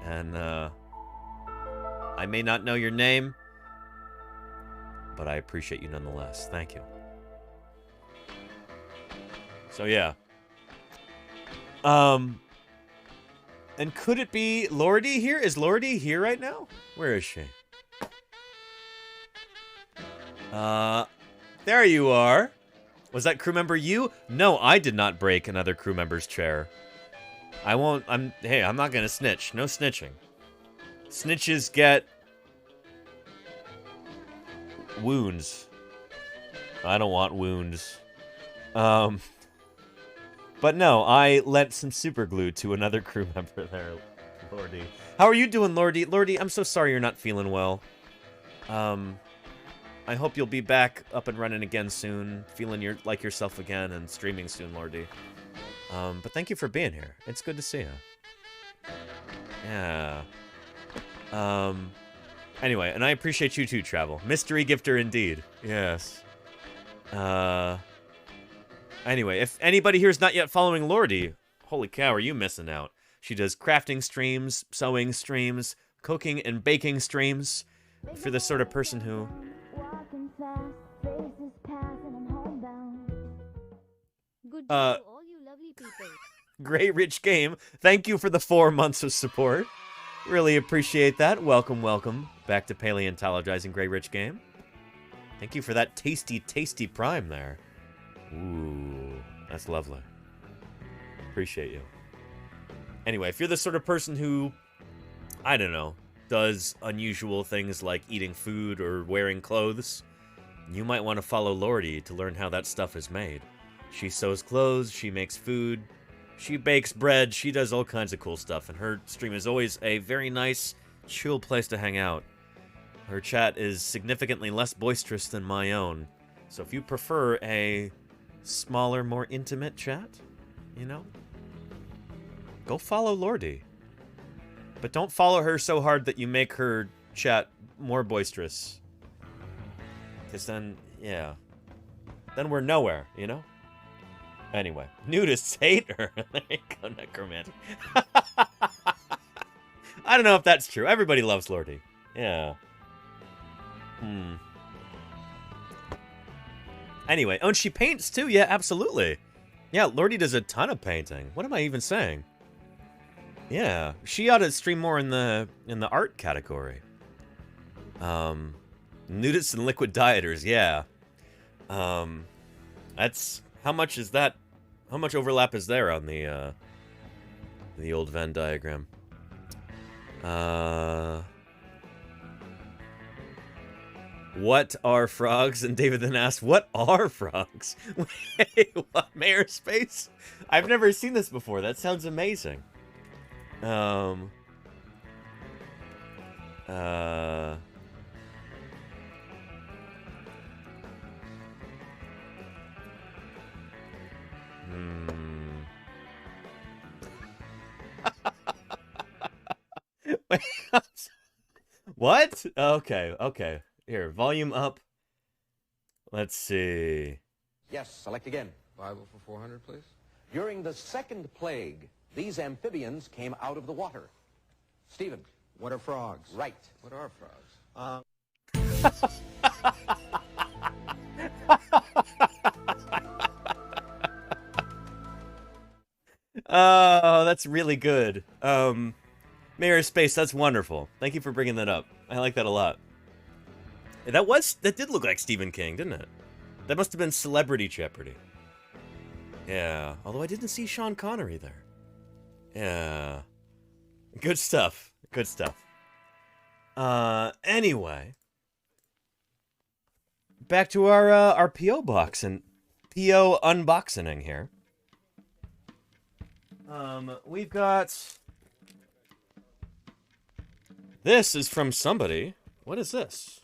And, I may not know your name, but I appreciate you nonetheless. Thank you. So, yeah. And could it be Lordy here? Is Lordy here right now? Where is she? There you are. Was that crew member you? No, I did not break another crew member's chair. Hey, I'm not gonna snitch. No snitching. Snitches get wounds. I don't want wounds. But no, I lent some super glue to another crew member there, Lordy. How are you doing, Lordy? Lordy, I'm so sorry you're not feeling well. I hope you'll be back up and running again soon, feeling like yourself again, and streaming soon, Lordy. But thank you for being here. It's good to see you. Yeah. Anyway, and I appreciate you too, Travel. Mystery gifter indeed. Yes. Anyway, if anybody here is not yet following Lordy, holy cow, are you missing out? She does crafting streams, sewing streams, cooking and baking streams for the sort of person who... Good day to all you lovely people. Great Rich Game, thank you for the 4 months of support. Really appreciate that. Welcome, welcome back to Paleontologizing, Great Rich Game. Thank you for that tasty, tasty prime there. Ooh, that's lovely. Appreciate you. Anyway, if you're the sort of person who, I don't know, does unusual things like eating food or wearing clothes, you might want to follow Lordy to learn how that stuff is made. She sews clothes, she makes food, she bakes bread, she does all kinds of cool stuff, and her stream is always a very nice, chill place to hang out. Her chat is significantly less boisterous than my own, so if you prefer a smaller, more intimate chat, you know, go follow Lordy. But don't follow her so hard that you make her chat more boisterous. Because then, yeah, then we're nowhere, you know? Anyway, nudists hate her. There you go, necromantic. I don't know if that's true. Everybody loves Lordy. Yeah. Anyway, oh, and she paints too. Yeah, absolutely. Yeah, Lordy does a ton of painting. What am I even saying? Yeah, she ought to stream more in the art category. Nudists and liquid dieters. Yeah. That's how much is that? How much overlap is there on the old Venn diagram? What are frogs? And David then asked, what are frogs? Wait, what? Mayor Space? I've never seen this before. That sounds amazing. Wait, what? Okay, okay. Here, volume up. Let's see. Yes, select again. Bible for 400, please. During the second plague, these amphibians came out of the water. Stephen. What are frogs? Right. What are frogs? Oh, that's really good. Mayor of Space, that's wonderful. Thank you for bringing that up. I like that a lot. That did look like Stephen King, didn't it? That must have been Celebrity Jeopardy. Yeah, although I didn't see Sean Connery there. Yeah. Good stuff. Good stuff. Anyway. Back to our P.O. box and P.O. unboxing here. We've got... This is from somebody. What is this?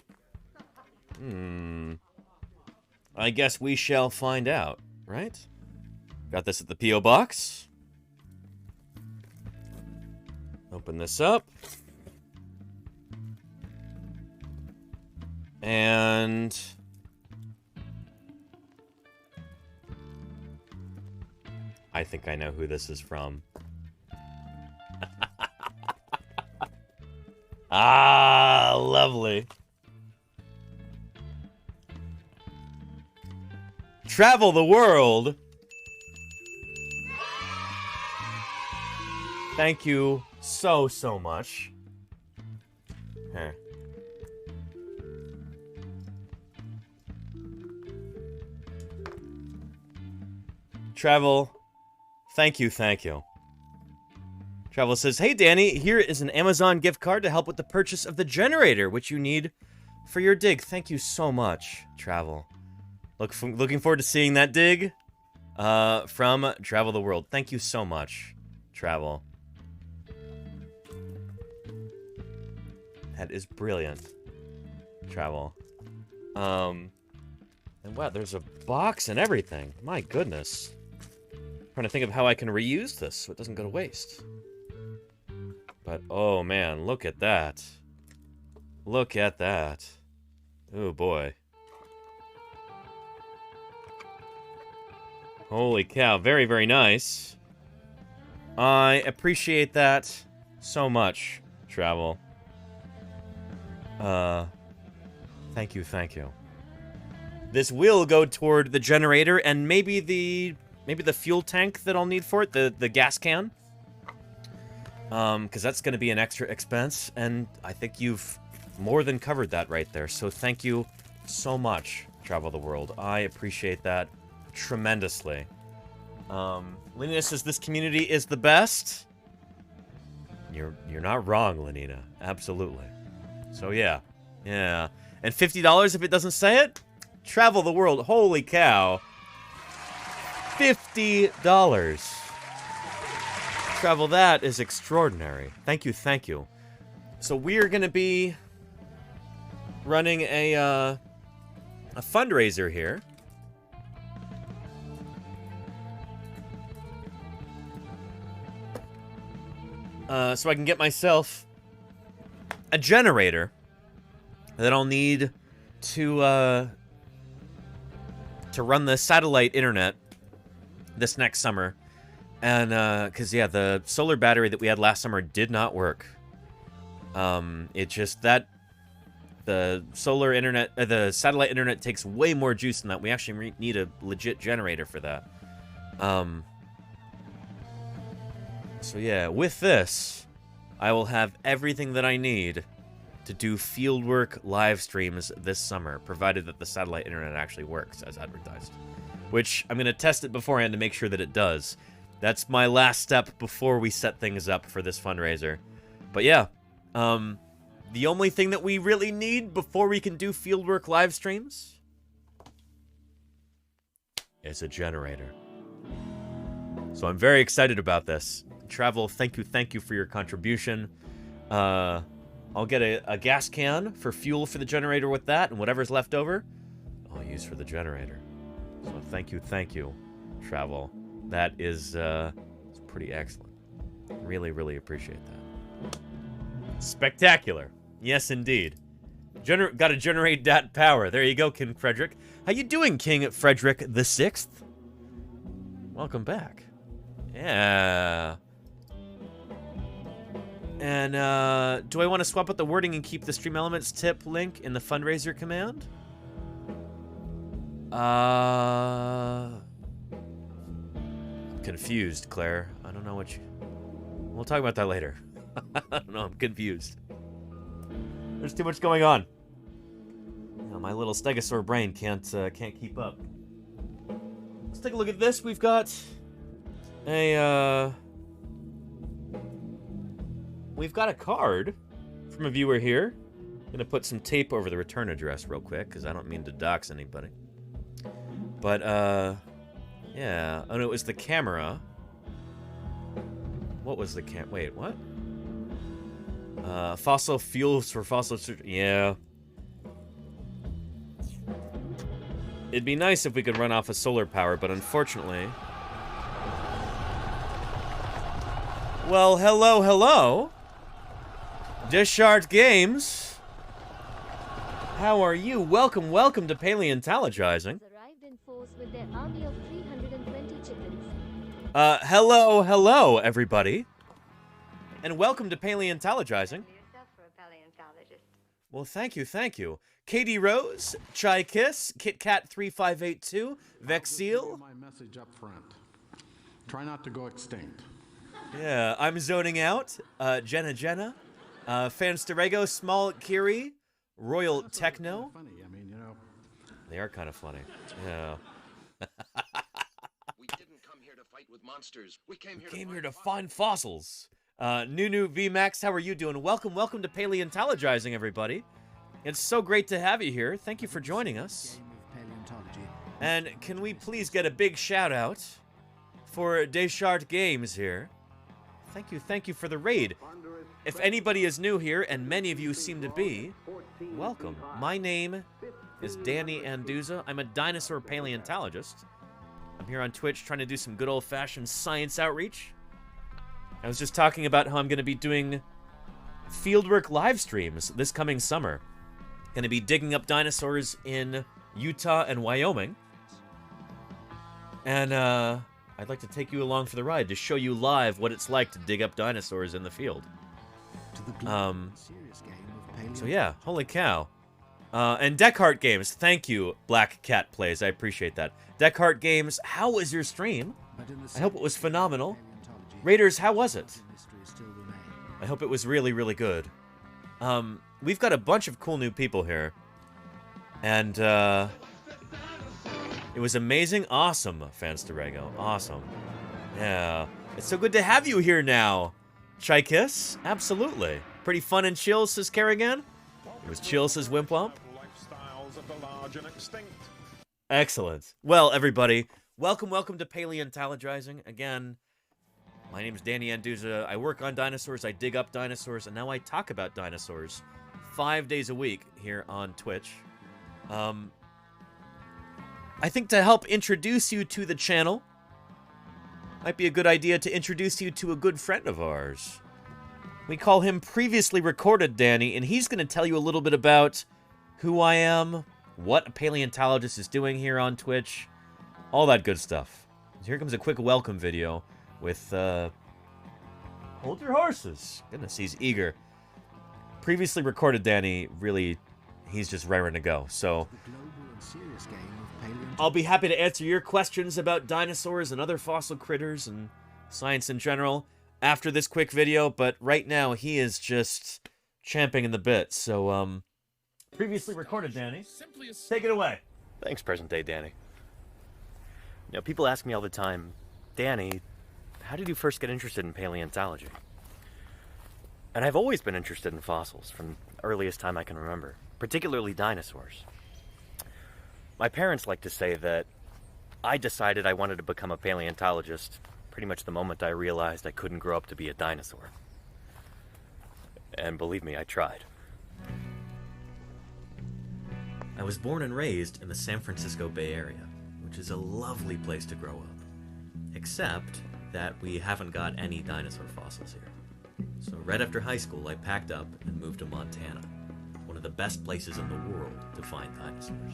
I guess we shall find out, right? Got this at the P.O. box. Open this up. And... I think I know who this is from. Ah, lovely. Travel the world. Thank you so much. Here. Travel. Thank you. Travel says, hey, Danny, here is an Amazon gift card to help with the purchase of the generator, which you need for your dig. Thank you so much, Travel. Looking forward to seeing that dig from Travel the World. Thank you so much, Travel. That is brilliant, Travel. And wow, there's a box and everything. My goodness. Trying to think of how I can reuse this so it doesn't go to waste. But, oh man, look at that. Look at that. Oh boy. Holy cow, very, very nice. I appreciate that so much, Travel. Thank you. This will go toward the generator and maybe the maybe the fuel tank that I'll need for it, the gas can. Because that's going to be an extra expense, and I think you've more than covered that right there. So thank you so much, Travel the World. I appreciate that tremendously. Lenina says this community is the best. You're not wrong, Lenina. Absolutely. So yeah. And $50 if it doesn't say it? Travel the World. Holy cow. $50. Travel, that is extraordinary. Thank you, thank you. So we're going to be running a fundraiser here. So I can get myself a generator that I'll need to run the satellite internet this next summer. And, because, yeah, the solar battery that we had last summer did not work. It just, the solar internet, the satellite internet takes way more juice than that. We actually need a legit generator for that. So, yeah, with this, I will have everything that I need to do fieldwork live streams this summer, provided that the satellite internet actually works as advertised. Which, I'm going to test it beforehand to make sure that it does. That's my last step before we set things up for this fundraiser. But yeah, the only thing that we really need before we can do fieldwork live streams is a generator. So I'm very excited about this. Travel, thank you for your contribution. I'll get a gas can for fuel for the generator with that, and whatever's left over, I'll use for the generator. So thank you, Travel. That is it's pretty excellent. Really, really appreciate that. Spectacular. Yes, indeed. Gotta generate that power. There you go, King Frederick. How you doing, King Frederick the 6th? Welcome back. Yeah. And, do I want to swap out the wording and keep the Stream Elements tip link in the fundraiser command? Confused, Claire. I don't know what you... We'll talk about that later. I don't know, I'm confused. There's too much going on. You know, my little stegosaur brain can't keep up. Let's take a look at this. We've got a card from a viewer here. I'm gonna put some tape over the return address real quick, because I don't mean to dox anybody. But, yeah. Oh, no, it was the camera. What was the wait, what? Fossil fuels for fossil... Yeah. It'd be nice if we could run off of solar power, but unfortunately... Well, hello. Dishart Games. How are you? Welcome to Paleontologizing. Arrived in force with their army of 320 chickens. Hello, everybody. And welcome to Paleontologizing. Well, thank you. Katie Rose, Chai Kiss, KitKat3582, Vexil. My message up front. Try not to go extinct. Yeah, I'm zoning out. Jenna, Fanstarego, Small Kiri, Royal Techno. Funny. I mean, you know. They are kind of funny. Yeah. We didn't come here to fight with monsters. We came here to find fossils. Nunu VMAX, how are you doing? Welcome to Paleontologizing, everybody. It's so great to have you here. Thank you for joining us. And can we please get a big shout out for Dishart Games here? Thank you for the raid. If anybody is new here, and many of you seem to be, welcome. My name is Danny Anduza. I'm a dinosaur paleontologist. I'm here on Twitch trying to do some good old-fashioned science outreach. I was just talking about how I'm going to be doing fieldwork live streams this coming summer. Going to be digging up dinosaurs in Utah and Wyoming. And I'd like to take you along for the ride to show you live what it's like to dig up dinosaurs in the field. So yeah, holy cow. And Descartes Games, thank you, Black Cat Plays. I appreciate that. Descartes Games, how was your stream? I hope it was phenomenal. Raiders, how was it? I hope it was really, really good. We've got a bunch of cool new people here. And, it was amazing. Awesome, Fanstarego. Awesome. Yeah. It's so good to have you here now. Chai Kiss? Absolutely. Pretty fun and chill, says Kerrigan. It was chill, says Wimpwomp. Excellent. Well, everybody, welcome to Paleontologizing. Again, my name's Danny Anduza. I work on dinosaurs, I dig up dinosaurs, and now I talk about dinosaurs 5 days a week here on Twitch. I think to help introduce you to the channel, might be a good idea to introduce you to a good friend of ours. We call him Previously Recorded Danny, and he's going to tell you a little bit about who I am, what a paleontologist is doing here on Twitch, all that good stuff. So here comes a quick welcome video with, hold your horses. Goodness, he's eager. Previously Recorded Danny, really, he's just raring to go. So I'll be happy to answer your questions about dinosaurs and other fossil critters and science in general after this quick video, but right now he is just champing in the bit. So, Previously Recorded Danny, take it away. Thanks, present day Danny. You know, people ask me all the time, Danny, how did you first get interested in paleontology? And I've always been interested in fossils from the earliest time I can remember, particularly dinosaurs. My parents like to say that I decided I wanted to become a paleontologist pretty much the moment I realized I couldn't grow up to be a dinosaur. And believe me, I tried. I was born and raised in the San Francisco Bay Area, which is a lovely place to grow up. Except that we haven't got any dinosaur fossils here. So right after high school, I packed up and moved to Montana, one of the best places in the world to find dinosaurs.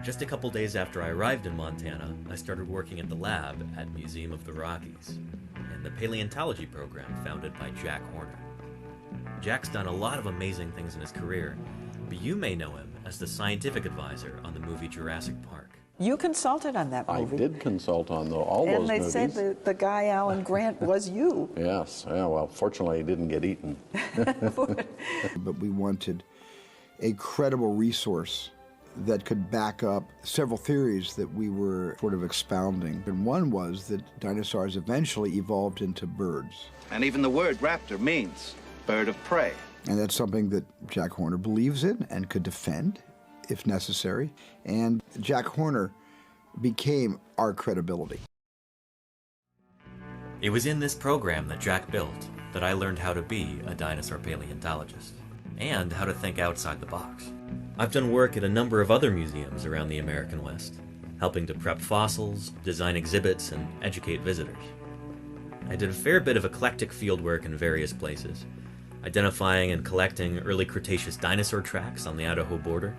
Just a couple days after I arrived in Montana, I started working at the lab at Museum of the Rockies and the paleontology program founded by Jack Horner. Jack's done a lot of amazing things in his career, but you may know him as the scientific advisor on the movie Jurassic Park. You consulted on that movie. I did consult on all those movies. And they said the guy, Alan Grant, was you. Yes. Yeah, well, fortunately, he didn't get eaten. But we wanted a credible resource that could back up several theories that we were sort of expounding. And one was that dinosaurs eventually evolved into birds. And even the word raptor means bird of prey. And that's something that Jack Horner believes in and could defend if necessary. And Jack Horner became our credibility. It was in this program that Jack built that I learned how to be a dinosaur paleontologist and how to think outside the box. I've done work at a number of other museums around the American West, helping to prep fossils, design exhibits, and educate visitors. I did a fair bit of eclectic fieldwork in various places, identifying and collecting early Cretaceous dinosaur tracks on the Idaho border,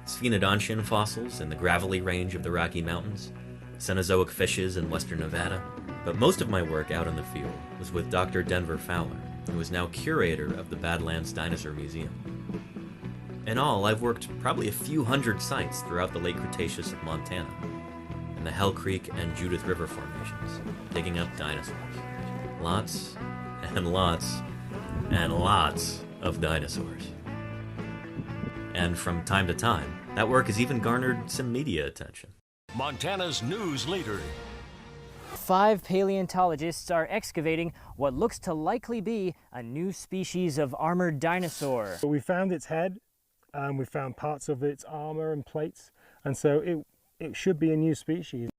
Sphenodontian fossils in the gravelly range of the Rocky Mountains, Cenozoic fishes in western Nevada, but most of my work out in the field was with Dr. Denver Fowler, who is now curator of the Badlands Dinosaur Museum. In all, I've worked probably a few hundred sites throughout the late Cretaceous of Montana, in the Hell Creek and Judith River formations, digging up dinosaurs. Lots and lots and lots of dinosaurs. And from time to time, that work has even garnered some media attention. Montana's news leader. 5 paleontologists are excavating what looks to likely be a new species of armored dinosaur. We found its head, we found parts of its armor and plates, and so it should be a new species.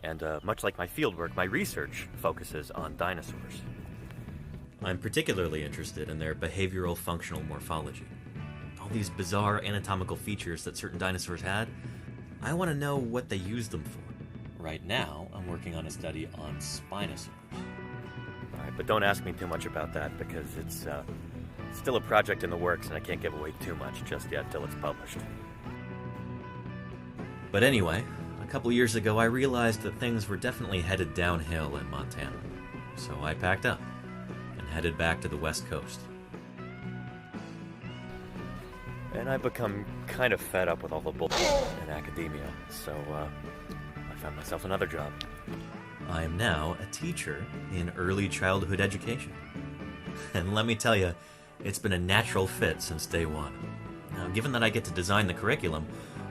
And much like my fieldwork, my research focuses on dinosaurs. I'm particularly interested in their behavioral functional morphology. All these bizarre anatomical features that certain dinosaurs had, I want to know what they used them for. Right now, I'm working on a study on spinosaurs. Alright, but don't ask me too much about that because it's still a project in the works and I can't give away too much just yet till it's published. But anyway, a couple years ago I realized that things were definitely headed downhill in Montana. So I packed up and headed back to the West Coast. And I've become kind of fed up with all the bullshit in academia, so I found myself another job. I am now a teacher in early childhood education. And let me tell you, it's been a natural fit since day one. Now, given that I get to design the curriculum,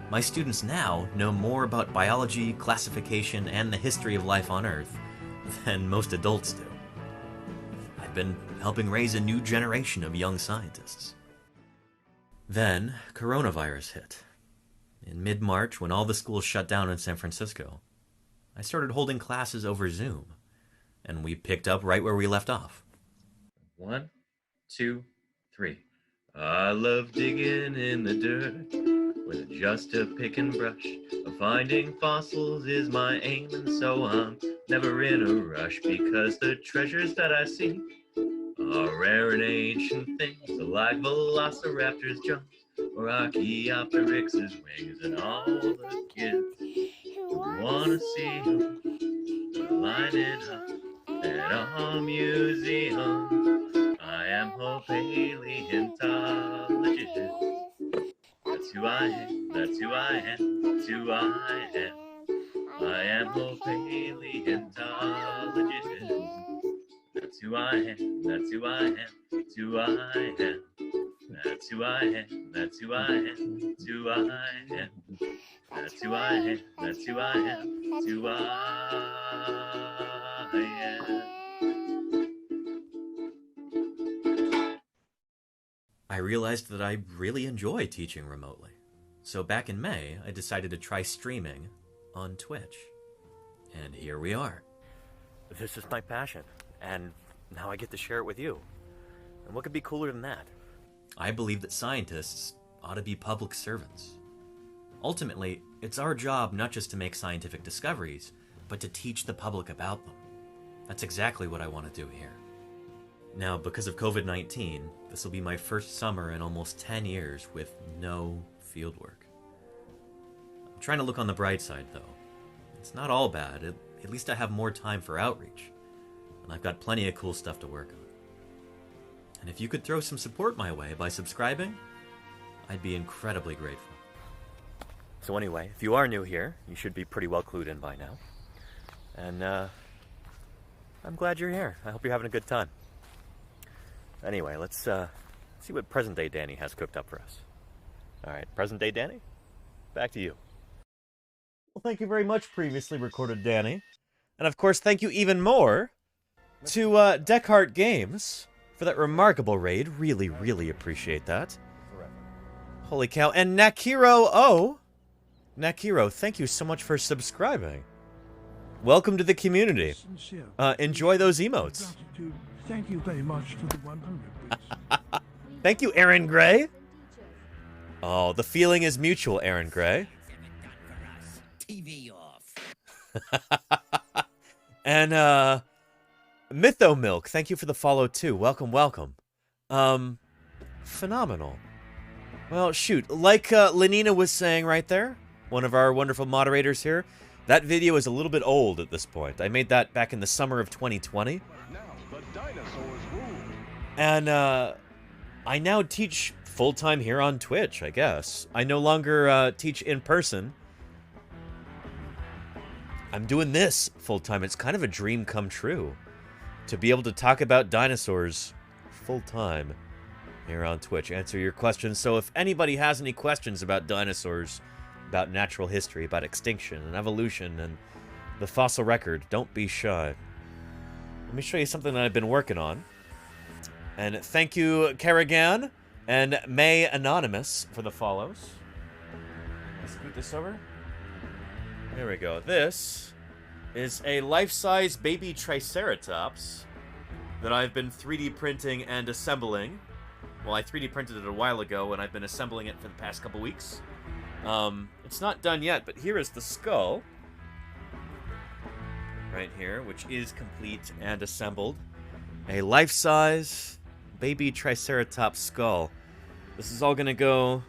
my students now know more about biology, classification, and the history of life on Earth than most adults do. I've been helping raise a new generation of young scientists. Then, coronavirus hit. In mid-March, when all the schools shut down in San Francisco, I started holding classes over Zoom, and we picked up right where we left off. 1, 2, 3. I love digging in the dirt with just a pick and brush. Finding fossils is my aim, and so I'm never in a rush, because the treasures that I see are rare and ancient things, like velociraptors' jumps or Archaeopteryx's wings, and all the kids who wanna see them lining up at our museum. I am a paleontologist. That's who I am, that's who I am, that's who I am. I am a paleontologist. That's who I am, that's who I am, that's who I am. That's who I am, that's who I am, that's who I am. That's who I am, that's who I am, that's who I am. I realized that I really enjoy teaching remotely. So back in May, I decided to try streaming on Twitch. And here we are. This is my passion, and now I get to share it with you. And what could be cooler than that? I believe that scientists ought to be public servants. Ultimately, it's our job not just to make scientific discoveries, but to teach the public about them. That's exactly what I want to do here. Now, because of COVID-19, this will be my first summer in almost 10 years with no fieldwork. I'm trying to look on the bright side, though. It's not all bad. At least I have more time for outreach. And I've got plenty of cool stuff to work on. And if you could throw some support my way by subscribing, I'd be incredibly grateful. So anyway, if you are new here, you should be pretty well clued in by now. And I'm glad you're here. I hope you're having a good time. Anyway, let's see what present-day Danny has cooked up for us. All right, present-day Danny, back to you. Well, thank you very much, previously recorded Danny. And of course, thank you even more to Descartes Games for that remarkable raid. Really, really appreciate that. Holy cow. And Nakiro O. Nakiro, thank you so much for subscribing. Welcome to the community. Enjoy those emotes. Thank you very much for the 100 bits. Thank you, Aaron Gray. Oh, the feeling is mutual, Aaron Gray. TV off. And Mytho Milk, thank you for the follow too. Welcome, welcome. Phenomenal. Well, shoot, like Lenina was saying right there, one of our wonderful moderators here, that video is a little bit old at this point. I made that back in the summer of 2020. And I now teach full-time here on Twitch, I guess. I no longer teach in person. I'm doing this full-time. It's kind of a dream come true to be able to talk about dinosaurs full-time here on Twitch, answer your questions. So if anybody has any questions about dinosaurs, about natural history, about extinction and evolution and the fossil record, don't be shy. Let me show you something that I've been working on. And thank you, Kerrigan and May Anonymous, for the follows. Let's scoot this over. There we go. This is a life-size baby Triceratops that I've been 3D printing and assembling. Well, I 3D printed it a while ago, and I've been assembling it for the past couple weeks. It's not done yet, but here is the skull. Right here, which is complete and assembled. A life-size baby Triceratops skull. This is all going to go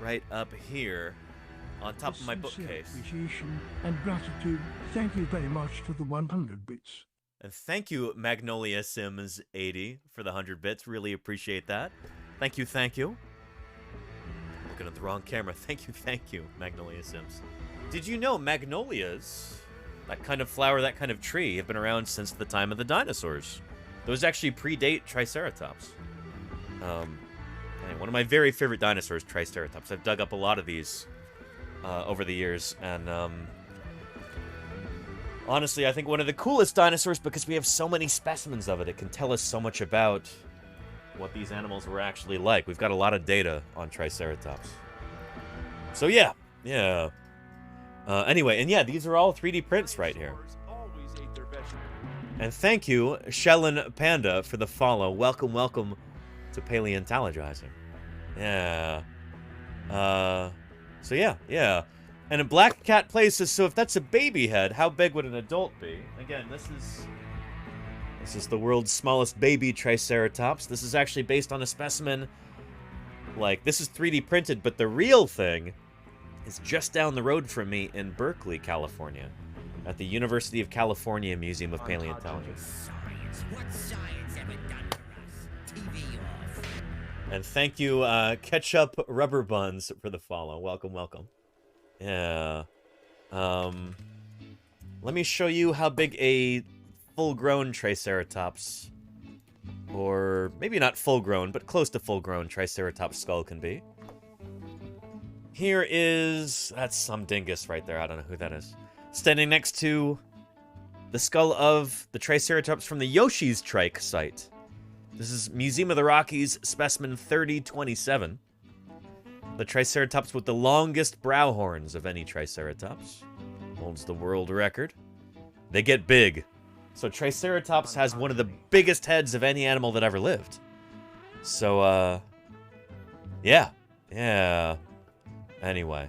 right up here on top of my bookcase. Appreciation and gratitude. Thank you very much for the 100 bits. And thank you, Magnolia Sims 80, for the 100 bits. Really appreciate that. Thank you, thank you. looking at the wrong camera. Thank you, Magnolia Sims. Did you know magnolias, that kind of flower, that kind of tree, have been around since the time of the dinosaurs? Those actually predate Triceratops. One of my very favorite dinosaurs, Triceratops. I've dug up a lot of these over the years, and honestly, I think one of the coolest dinosaurs because we have so many specimens of it. It can tell us so much about what these animals were actually like. We've got a lot of data on Triceratops. So yeah. Anyway, and yeah, these are all 3D prints right here. And thank you, Shellin Panda, for the follow. Welcome to Paleontologizing. Yeah. So yeah. And a Black Cat places, so if that's a baby head, how big would an adult be? Again, this is the world's smallest baby Triceratops. This is actually based on a specimen, like, this is 3D printed, but the real thing is just down the road from me in Berkeley, California, at the University of California Museum of Paleontology. What science ever done for us? TV off. And thank you, Ketchup Rubber Buns, for the follow. Welcome. Yeah. Let me show you how big a full-grown Triceratops, or maybe not full-grown, but close to full-grown Triceratops skull can be. Here is... that's some dingus right there. I don't know who that is. Standing next to the skull of the Triceratops from the Yoshi's Trike site. This is Museum of the Rockies specimen 3027. The Triceratops with the longest brow horns of any Triceratops. Holds the world record. They get big. So Triceratops has one of the biggest heads of any animal that ever lived. So, yeah. Anyway.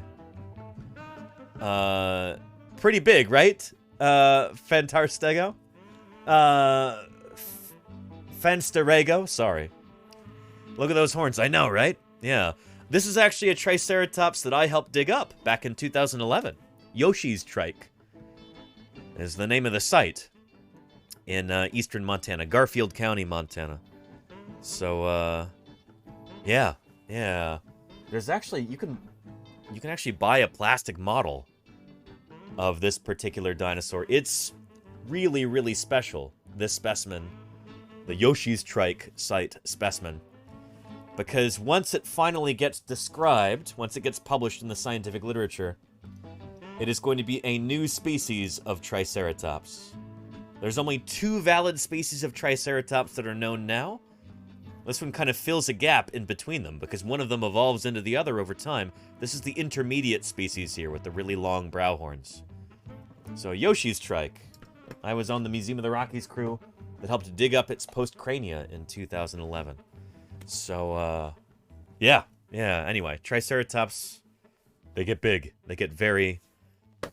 Pretty big, right? Fantarstego? Fanstarego? Sorry. Look at those horns. I know, right? Yeah. This is actually a Triceratops that I helped dig up back in 2011. Yoshi's Trike is the name of the site in eastern Montana, Garfield County, Montana. So, yeah. There's actually, you can actually buy a plastic model of this particular dinosaur. It's really, really special, this specimen, the Yoshi's Trike site specimen, because once it finally gets described, once it gets published in the scientific literature, it is going to be a new species of Triceratops. There's only 2 valid species of Triceratops that are known now. This one kind of fills a gap in between them, because one of them evolves into the other over time. This is the intermediate species here with the really long brow horns. So Yoshi's Trike. I was on the Museum of the Rockies crew that helped dig up its postcrania in 2011. So, yeah. Anyway, Triceratops, they get big. They get very,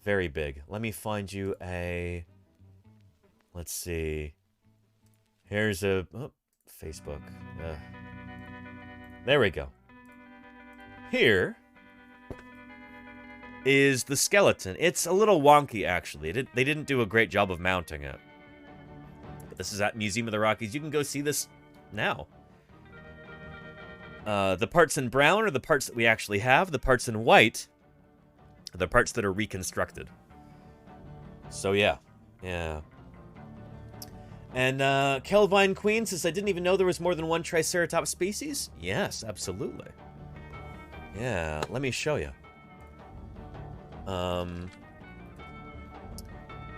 very big. Let me find you a... let's see. Here's a... oh, Facebook. There we go. Here is the skeleton. It's a little wonky, actually. They didn't do a great job of mounting it. But this is at Museum of the Rockies. You can go see this now. The parts in brown are the parts that we actually have. The parts in white are the parts that are reconstructed. So, yeah. And Kelvine Queen says, I didn't even know there was more than one Triceratops species. Yes, absolutely. Yeah, let me show you.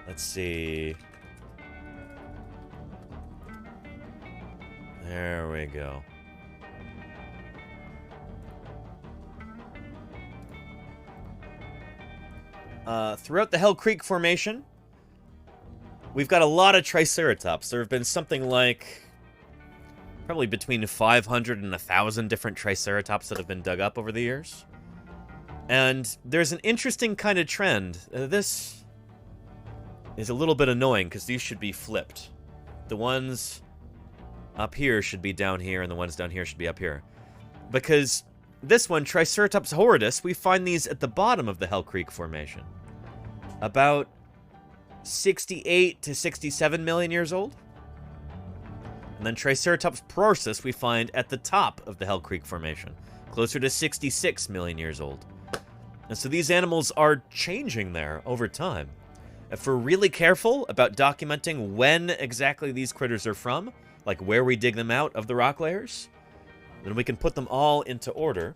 Let's see. There we go. Throughout the Hell Creek Formation, we've got a lot of Triceratops. There have been something like probably between 500 and 1,000 different Triceratops that have been dug up over the years. And there's an interesting kind of trend. This is a little bit annoying because these should be flipped. The ones up here should be down here and the ones down here should be up here. Because this one, Triceratops horridus, we find these at the bottom of the Hell Creek Formation. About 68 to 67 million years old. And then Triceratops prorsus we find at the top of the Hell Creek Formation, closer to 66 million years old. And so these animals are changing there over time. If we're really careful about documenting when exactly these critters are from, like where we dig them out of the rock layers, then we can put them all into order.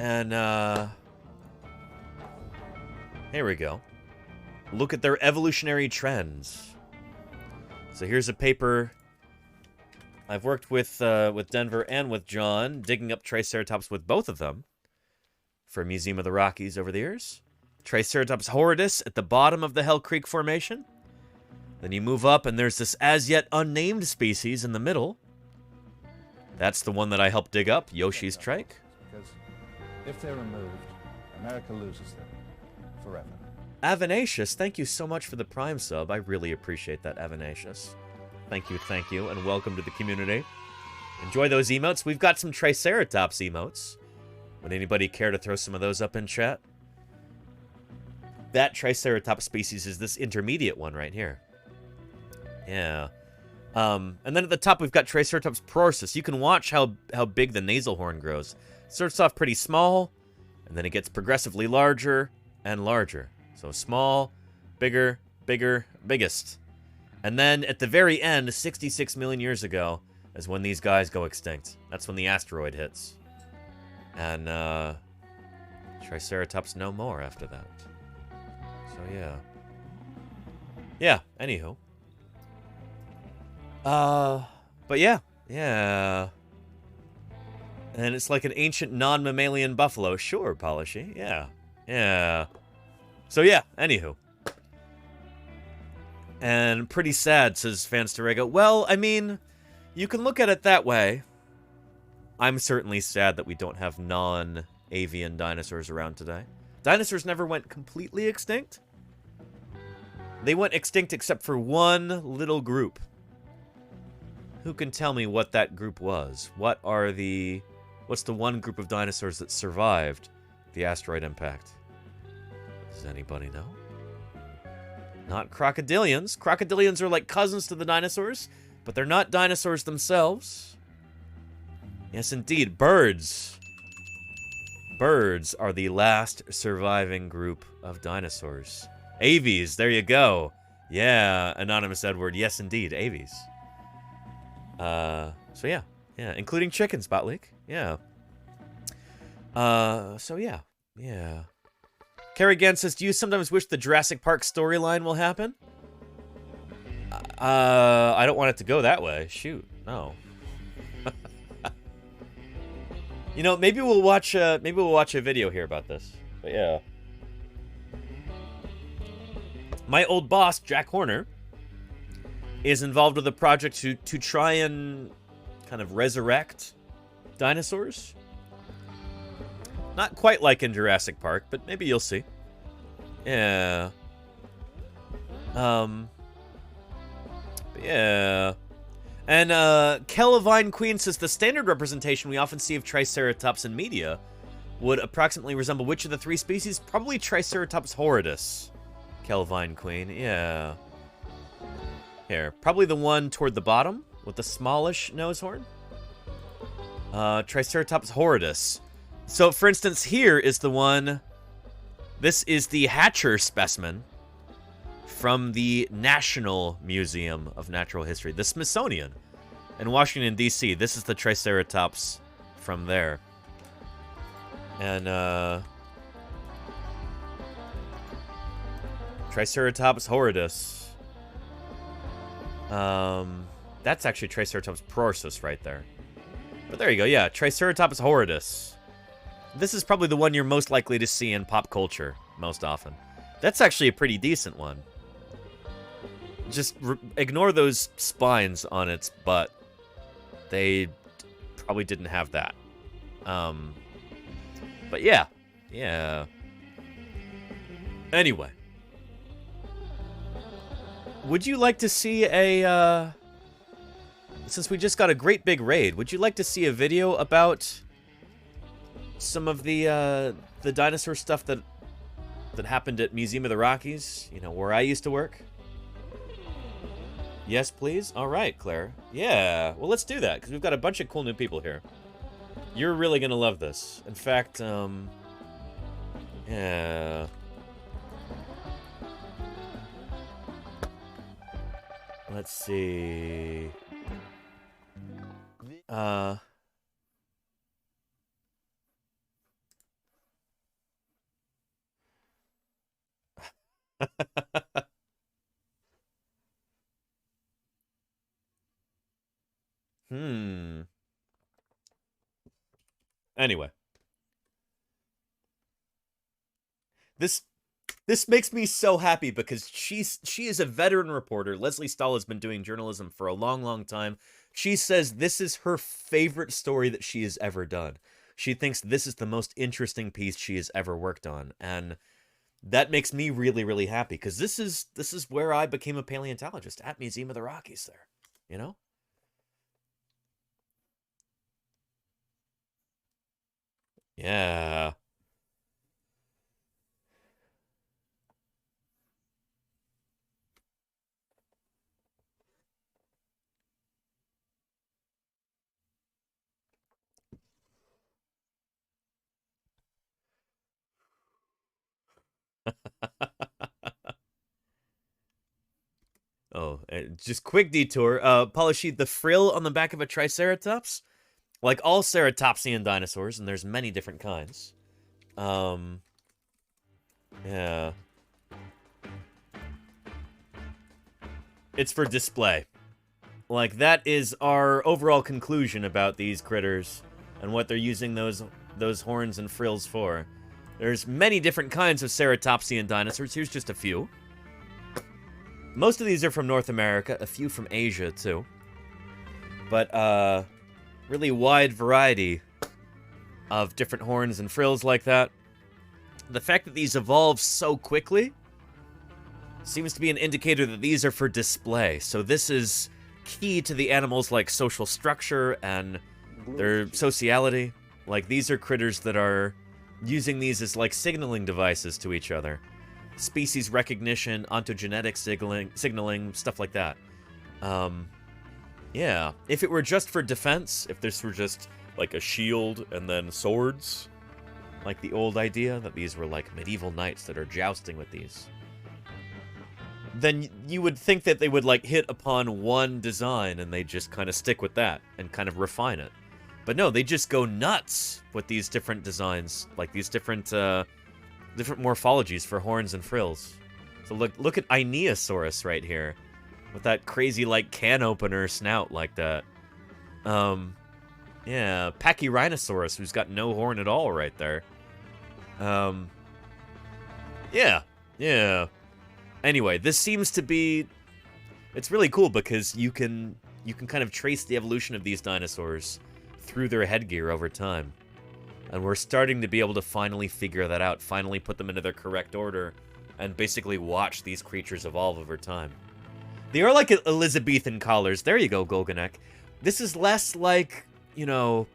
And, here we go. Look at their evolutionary trends. So here's a paper I've worked with Denver and with John, digging up Triceratops with both of them for Museum of the Rockies over the years. Triceratops horridus at the bottom of the Hell Creek Formation. Then you move up and there's this as yet unnamed species in the middle. That's the one that I helped dig up, Yoshi's trike. Because if they're removed, America loses them forever. Avanacious, thank you so much for the Prime sub. I really appreciate that, Avanacious. Thank you, and welcome to the community. Enjoy those emotes. We've got some Triceratops emotes. Would anybody care to throw some of those up in chat? That Triceratops species is this intermediate one right here. Yeah. And then at the top we've got Triceratops prorsus. You can watch how big the nasal horn grows. It starts off pretty small, and then it gets progressively larger and larger. So small, bigger, bigger, biggest. And then at the very end, 66 million years ago, is when these guys go extinct. That's when the asteroid hits. And Triceratops no more after that. So yeah. Yeah, anywho. But yeah. Yeah. And it's like an ancient non-mammalian buffalo. Sure, Polishy. Yeah. Yeah. So yeah, anywho. And pretty sad, says Fanstarego. Well, I mean, you can look at it that way. I'm certainly sad that we don't have non-avian dinosaurs around today. Dinosaurs never went completely extinct. They went extinct except for one little group. Who can tell me what that group was? What's the one group of dinosaurs that survived the asteroid impact? Does anybody know? Not crocodilians. Crocodilians are like cousins to the dinosaurs, but they're not dinosaurs themselves. Yes, indeed. Birds. Birds are the last surviving group of dinosaurs. Aves, there you go. Yeah, Anonymous Edward. Yes, indeed, aves. So yeah. Yeah, including chickens, Botleak. Yeah. So yeah. Yeah. Kerrigan says, do you sometimes wish the Jurassic Park storyline will happen? I don't want it to go that way. Shoot, no. You know, maybe we'll watch a video here about this. But yeah. My old boss, Jack Horner, is involved with a project to try and kind of resurrect dinosaurs. Not quite like in Jurassic Park, but maybe you'll see. Yeah. But yeah. And Kellavine Queen says the standard representation we often see of Triceratops in media would approximately resemble which of the three species? Probably Triceratops horridus. Kellavine Queen, yeah. Here, probably the one toward the bottom with the smallish nose horn. Triceratops horridus. So, for instance, here is the one. This is the Hatcher specimen from the National Museum of Natural History, the Smithsonian in Washington, D.C. This is the Triceratops from there. And, Triceratops horridus. That's actually Triceratops prorsus right there. But there you go, yeah, Triceratops horridus. This is probably the one you're most likely to see in pop culture most often. That's actually a pretty decent one. Just ignore those spines on its butt. They probably didn't have that. But yeah. Yeah. Anyway. Would you like to see a, since we just got a great big raid, would you like to see a video about some of the dinosaur stuff that happened at Museum of the Rockies, you know, where I used to work? Yes, please? All right, Claire. Yeah, well, let's do that, because we've got a bunch of cool new people here. You're really going to love this. In fact, yeah. Let's see. Anyway. This makes me so happy because she is a veteran reporter. Lesley Stahl has been doing journalism for a long, long time. She says this is her favorite story that she has ever done. She thinks this is the most interesting piece she has ever worked on, and that makes me really, really happy because this is where I became a paleontologist, at Museum of the Rockies there, you know? Yeah. Oh, just quick detour. Polishid, the frill on the back of a Triceratops, like all ceratopsian dinosaurs, and there's many different kinds. Yeah. It's for display. Like, that is our overall conclusion about these critters and what they're using those horns and frills for. There's many different kinds of ceratopsian dinosaurs. Here's just a few. Most of these are from North America, a few from Asia, too. But, really wide variety of different horns and frills like that. The fact that these evolve so quickly seems to be an indicator that these are for display. So this is key to the animals' like social structure and their sociality. Like, these are critters that are using these as like signaling devices to each other. Species recognition, ontogenetic signaling, stuff like that. Yeah. If it were just for defense, if this were just like a shield and then swords, like the old idea that these were like medieval knights that are jousting with these, then you would think that they would like hit upon one design and they just kind of stick with that and kind of refine it. But no, they just go nuts with these different designs, like these different morphologies for horns and frills. So look at Aeneosaurus right here, with that crazy like can opener snout like that. Yeah, Pachyrhinosaurus, who's got no horn at all right there. Yeah. Anyway, this seems to be, it's really cool because you can kind of trace the evolution of these dinosaurs through their headgear over time. And we're starting to be able to finally figure that out, finally put them into their correct order, and basically watch these creatures evolve over time. They are like Elizabethan collars. There you go, Golganek. This is less like, you know,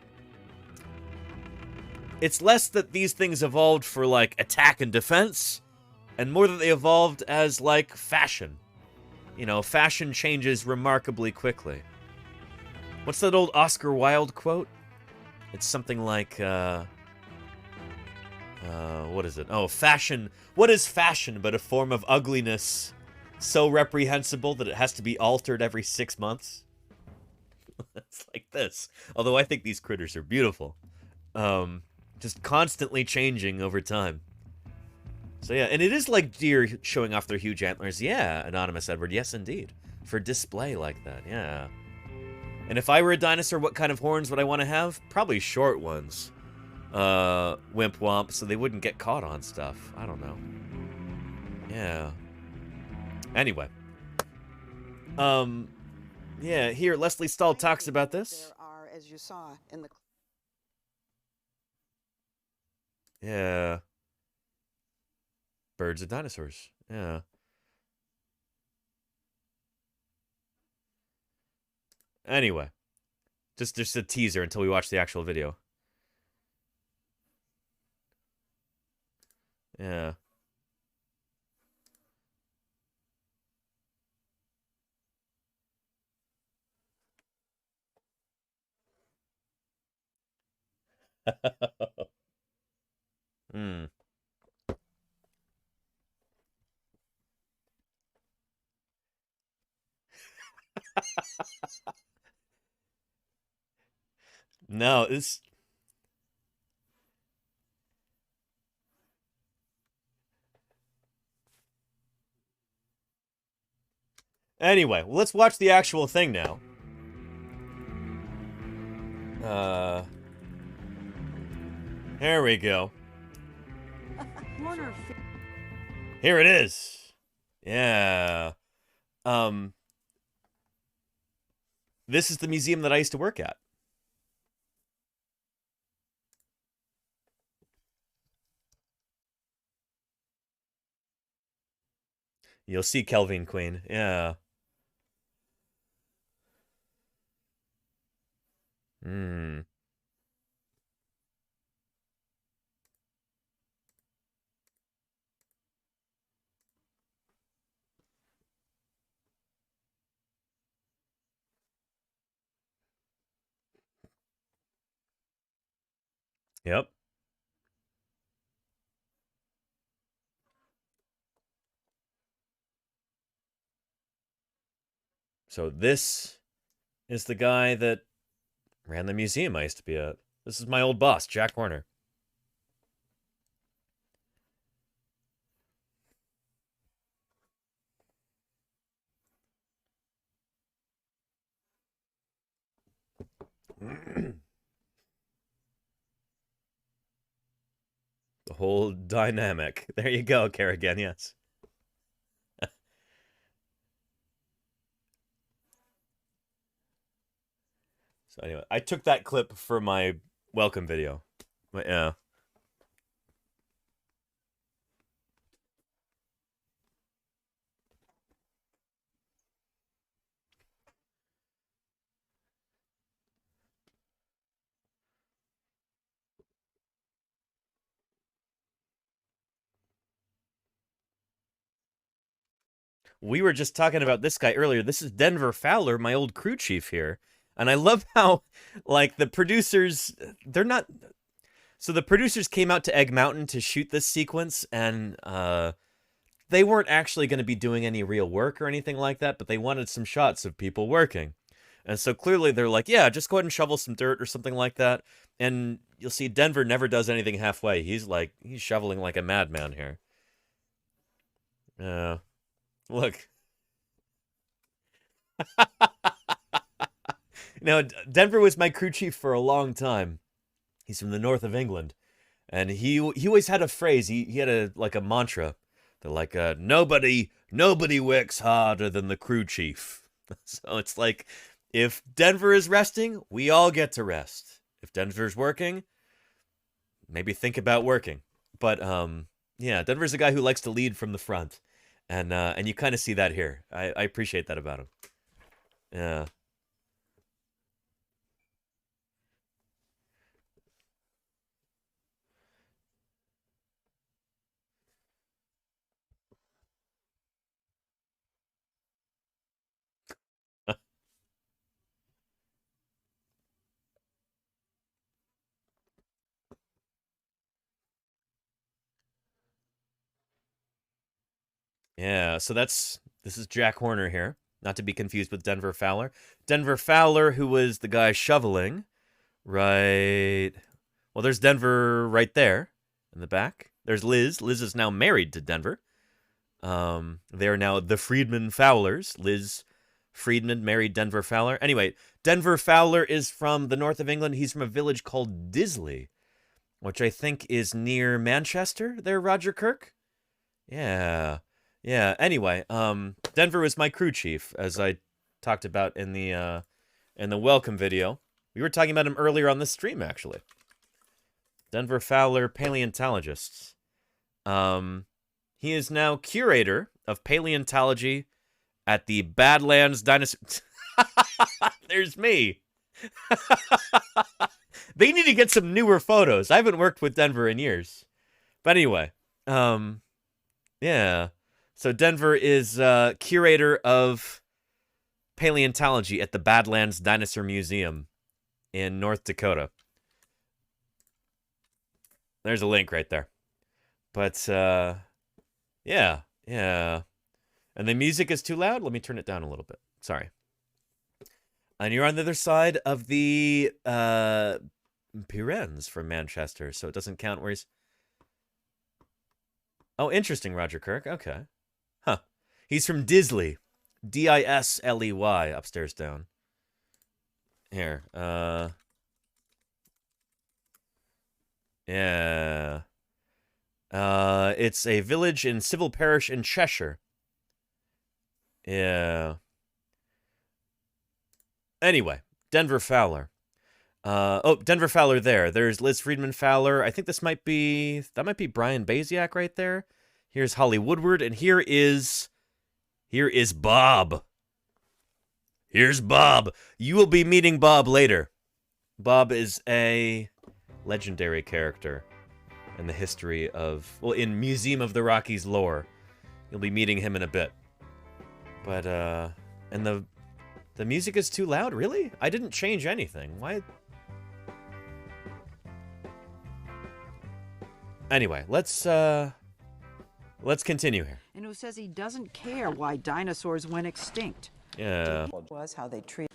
it's less that these things evolved for, like, attack and defense, and more that they evolved as, like, fashion. You know, fashion changes remarkably quickly. What's that old Oscar Wilde quote? It's something like, what is it? Oh, fashion. What is fashion but a form of ugliness so reprehensible that it has to be altered every 6 months? It's like this. Although I think these critters are beautiful. Just constantly changing over time. So yeah, and it is like deer showing off their huge antlers. Yeah, Anonymous Edward, yes indeed. For display like that, yeah. And if I were a dinosaur, what kind of horns would I want to have? Probably short ones. Wimp womp, so they wouldn't get caught on stuff. I don't know. Yeah. Anyway. Yeah, here, Lesley Stahl talks about this. There are, as you saw in the... Yeah. Birds and dinosaurs. Yeah. Anyway. Just a teaser until we watch the actual video. Yeah. Hmm. No, it's... Anyway, well, let's watch the actual thing now. Here we go. Here it is. Yeah. This is the museum that I used to work at. You'll see Kelvin Queen. Yeah. Hmm. Yep. So this is the guy that ran the museum I used to be at. This is my old boss, Jack Horner. The whole dynamic. There you go, Kerrigan, yes. So anyway, I took that clip for my welcome video. But yeah. We were just talking about this guy earlier. This is Denver Fowler, my old crew chief here. And I love how, like, the producers, they're not... So the producers came out to Egg Mountain to shoot this sequence, and they weren't actually going to be doing any real work or anything like that, but they wanted some shots of people working. And so clearly they're like, yeah, just go ahead and shovel some dirt or something like that. And you'll see Denver never does anything halfway. He's shoveling like a madman here. Look. Now, Denver was my crew chief for a long time. He's from the north of England. And he always had a phrase. He had a mantra. They're like, nobody works harder than the crew chief. So it's like, if Denver is resting, we all get to rest. If Denver's working, maybe think about working. But yeah, Denver's a guy who likes to lead from the front. And you kind of see that here. I appreciate that about him. Yeah. Yeah, so this is Jack Horner here, not to be confused with Denver Fowler. Denver Fowler, who was the guy shoveling, right? Well, there's Denver right there in the back. There's Liz. Liz is now married to Denver. They are now the Friedman Fowlers. Liz Friedman married Denver Fowler. Anyway, Denver Fowler is from the north of England. He's from a village called Disley, which I think is near Manchester there, Roger Kirk? Yeah. Yeah, anyway, Denver was my crew chief, as I talked about in the welcome video. We were talking about him earlier on this stream, actually. Denver Fowler, paleontologist. He is now curator of paleontology at the Badlands Dinosaur... There's me. They need to get some newer photos. I haven't worked with Denver in years. But anyway, yeah. So Denver is curator of paleontology at the Badlands Dinosaur Museum in North Dakota. There's a link right there. But, yeah. And the music is too loud? Let me turn it down a little bit. Sorry. And you're on the other side of the, Pyrenees from Manchester, so it doesn't count where he's... Oh, interesting, Roger Kirk. Okay. Huh. He's from Disley. D-I-S-L-E-Y, upstairs down. Here, yeah. It's a village in civil parish in Cheshire. Yeah. Anyway, Denver Fowler. Denver Fowler there. There's Liz Friedman Fowler. I think that might be Brian Baziak right there. Here's Holly Woodward, and here is Bob. Here's Bob. You will be meeting Bob later. Bob is a legendary character in the history of, well, in Museum of the Rockies lore. You'll be meeting him in a bit. But, and the music is too loud? Really? I didn't change anything. Why? Anyway, let's continue here. And who says he doesn't care why dinosaurs went extinct. Yeah. Was how they treat.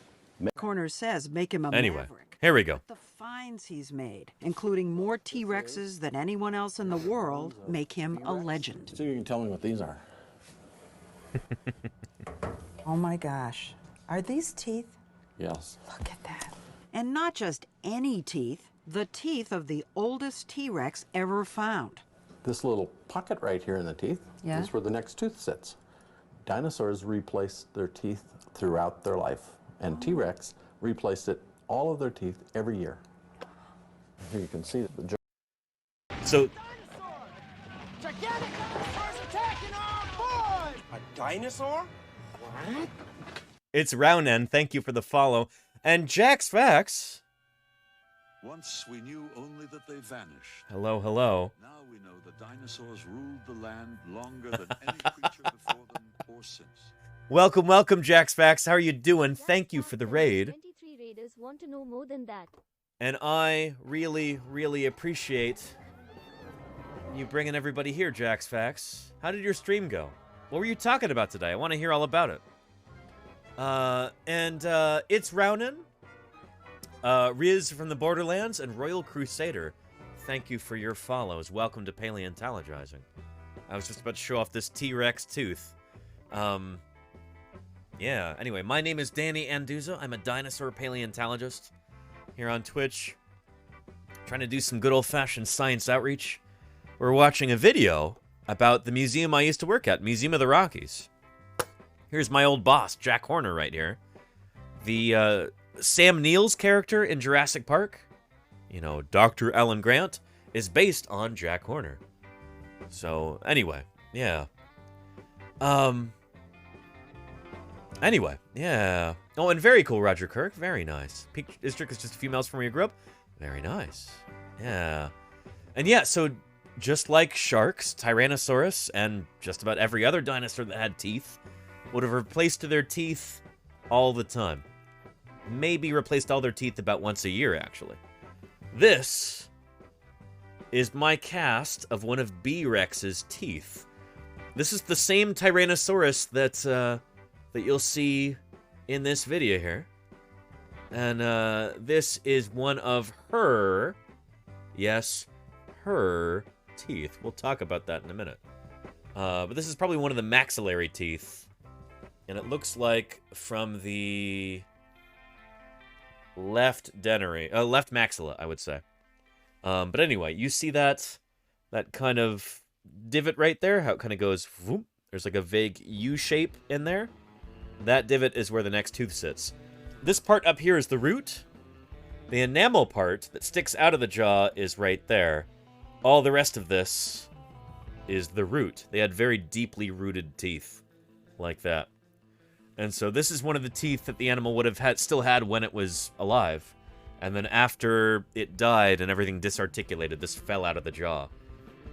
Corner says make him a anyway, maverick. Here we go. But the finds he's made, including more T-Rexes than anyone else in the world, make him a legend. So you can tell me what these are. Oh my gosh. Are these teeth? Yes. Look at that. And not just any teeth, the teeth of the oldest T-Rex ever found. This little pocket right here in the teeth is where the next tooth sits. Dinosaurs replaced their teeth throughout their life, and T-Rex replaced all of their teeth every year. Here you can see the jaw. So, Gigantic dinosaurs attacking our boy! A dinosaur? What? it's Raunen. Thank you for the follow. And Jack's Facts. Once we knew only that they vanished. Hello, hello. Now we know the dinosaurs ruled the land longer than any creature before them or since. Welcome, welcome, Jack's Facts. How are you doing? Thank you for the raid. 23 raiders want to know more than that. And I really, really appreciate you bringing everybody here, Jack's Facts. How did your stream go? What were you talking about today? I want to hear all about it. It's Raunen, Riz from the Borderlands, and Royal Crusader. Thank you for your follows. Welcome to Paleontologizing. I was just about to show off this T-Rex tooth. Yeah, anyway, my name is Danny Anduza. I'm a dinosaur paleontologist here on Twitch. Trying to do some good old-fashioned science outreach. We're watching a video about the museum I used to work at, Museum of the Rockies. Here's my old boss, Jack Horner, right here. The, Sam Neill's character in Jurassic Park, you know, Dr. Alan Grant, is based on Jack Horner. So, anyway, yeah. Anyway, yeah. Oh, and very cool, Roger Kirk. Very nice. Peak District is just a few miles from where you grew up. Very nice. Yeah. And yeah, so just like sharks, Tyrannosaurus, and just about every other dinosaur that had teeth would have replaced their teeth all the time. Maybe replaced all their teeth about once a year, actually. This is my cast of one of B-Rex's teeth. This is the same Tyrannosaurus that you'll see in this video here. And this is one of her, yes, her teeth. We'll talk about that in a minute. But this is probably one of the maxillary teeth. And it looks like from the left maxilla, I would say. But anyway, you see that kind of divot right there? How it kind of goes, whoop. There's like a vague U shape in there. That divot is where the next tooth sits. This part up here is the root. The enamel part that sticks out of the jaw is right there. All the rest of this is the root. They had very deeply rooted teeth like that. And so this is one of the teeth that the animal would have still had when it was alive. And then after it died and everything disarticulated, this fell out of the jaw.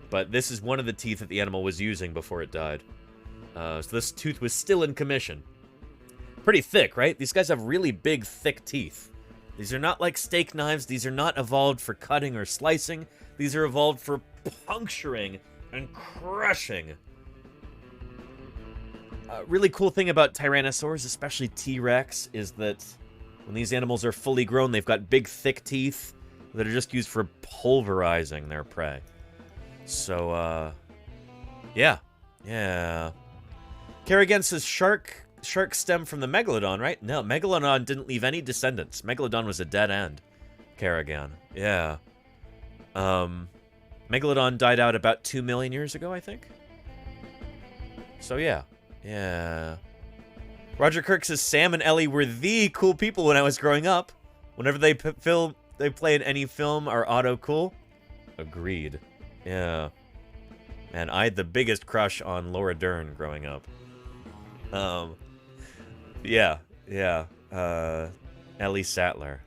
But this is one of the teeth that the animal was using before it died. So this tooth was still in commission. Pretty thick, right? These guys have really big, thick teeth. These are not like steak knives. These are not evolved for cutting or slicing. These are evolved for puncturing and crushing. A really cool thing about tyrannosaurs, especially T-Rex, is that when these animals are fully grown, they've got big, thick teeth that are just used for pulverizing their prey. So, yeah. Kerrigan says sharks stem from the Megalodon, right? No, Megalodon didn't leave any descendants. Megalodon was a dead end. Kerrigan. Yeah. Megalodon died out about 2 million years ago, I think. So, yeah. Yeah. Roger Kirk says Sam and Ellie were the cool people when I was growing up. Whenever they play in any film, are auto cool. Agreed. Yeah. Man, I had the biggest crush on Laura Dern growing up. Yeah. Ellie Sattler.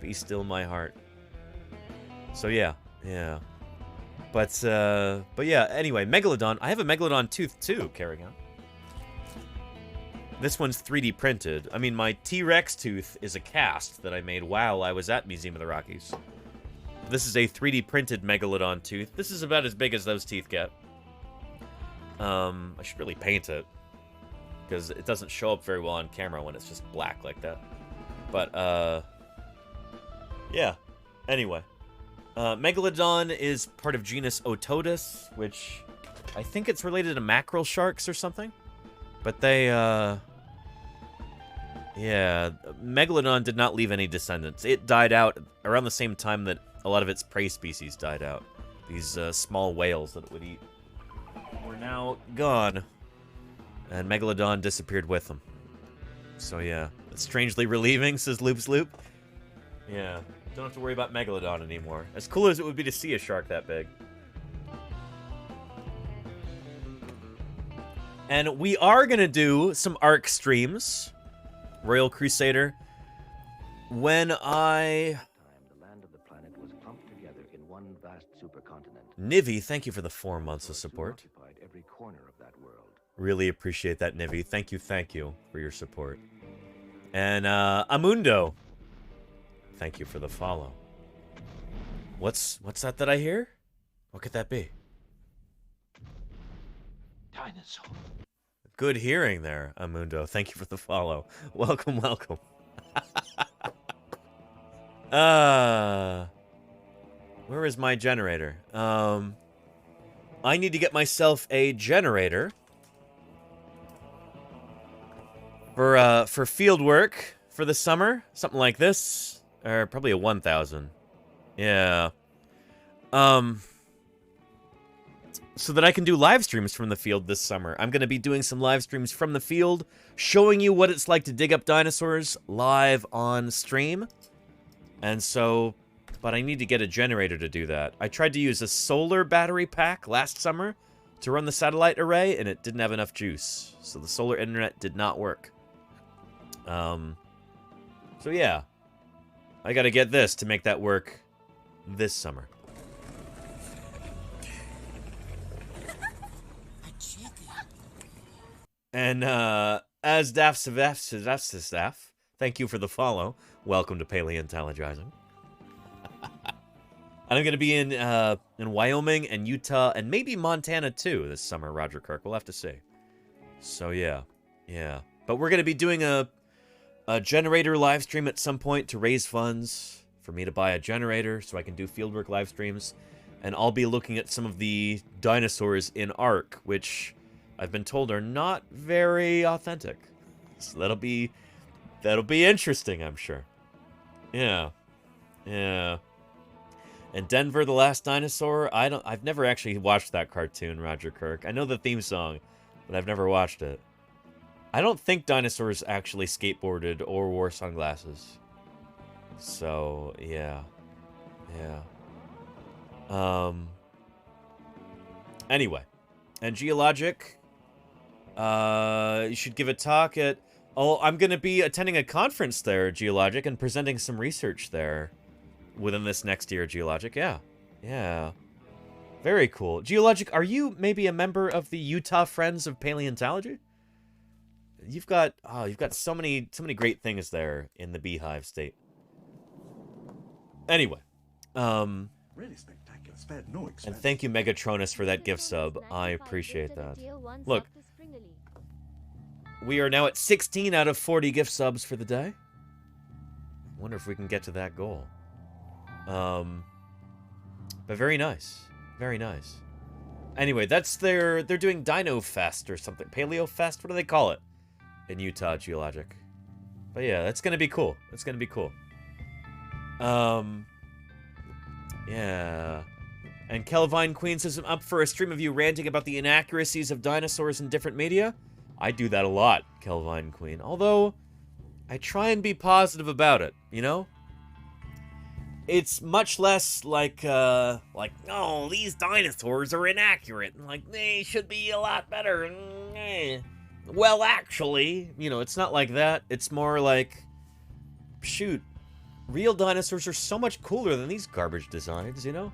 Be still my heart. So yeah. But yeah, anyway, Megalodon. I have a Megalodon tooth too, Kerrigan. This one's 3D printed. I mean, my T-Rex tooth is a cast that I made while I was at Museum of the Rockies. This is a 3D printed Megalodon tooth. This is about as big as those teeth get. I should really paint it, because it doesn't show up very well on camera when it's just black like that. But, yeah. Anyway. Megalodon is part of genus Otodus, which I think it's related to mackerel sharks or something. But they, yeah, Megalodon did not leave any descendants. It died out around the same time that a lot of its prey species died out. These small whales that it would eat were now gone. And Megalodon disappeared with them. So yeah, it's strangely relieving, says Loops Loop. Yeah, don't have to worry about Megalodon anymore. As cool as it would be to see a shark that big. And we are going to do some ARC streams, Royal Crusader, when I... Nivi, thank you for the 4 months of support. Really appreciate that, Nivi. Thank you for your support. And Amundo, thank you for the follow. What's that I hear? What could that be? Dinosaur. Good hearing there, Amundo. Thank you for the follow. Welcome. Where is my generator? I need to get myself a generator for field work for the summer. Something like this. Or probably a 1000. Yeah. So that I can do live streams from the field this summer. I'm going to be doing some live streams from the field, showing you what it's like to dig up dinosaurs live on stream. And so, but I need to get a generator to do that. I tried to use a solar battery pack last summer to run the satellite array, and it didn't have enough juice. So the solar internet did not work. So yeah, I got to get this to make that work this summer. And as Daft Staff, thank you for the follow. Welcome to Paleontologizing. And I'm going to be in Wyoming and Utah and maybe Montana too this summer, Roger Kirk. We'll have to see. So yeah. But we're going to be doing a generator live stream at some point to raise funds for me to buy a generator so I can do fieldwork live streams. And I'll be looking at some of the dinosaurs in ARC, which I've been told are not very authentic. So that'll be interesting, I'm sure. Yeah. And Denver the Last Dinosaur, I've never actually watched that cartoon, Roger Kirk. I know the theme song, but I've never watched it. I don't think dinosaurs actually skateboarded or wore sunglasses. So, yeah. Anyway, and Geologic, you should give a talk at... Oh, I'm going to be attending a conference there, Geologic, and presenting some research there within this next year, Geologic. Yeah. Very cool. Geologic, are you maybe a member of the Utah Friends of Paleontology? you've got so many great things there in the Beehive State. Anyway, Really spectacular. Spared no expense. and thank you Megatronus for that gift sub. I appreciate that. Look, we are now at 16 out of 40 gift subs for the day. Wonder if we can get to that goal. But very nice. Very nice. Anyway, that's they're doing Dino Fest or something. Paleo Fest? What do they call it? In Utah Geologic. But yeah, that's gonna be cool. That's gonna be cool. Yeah. And Kelvine Queen says, I'm up for a stream of you ranting about the inaccuracies of dinosaurs in different media. I do that a lot, Kelvine Queen. Although, I try and be positive about it, you know? It's much less like, oh, these dinosaurs are inaccurate. Like, they should be a lot better. Well, actually, you know, it's not like that. It's more like, shoot, real dinosaurs are so much cooler than these garbage designs, you know?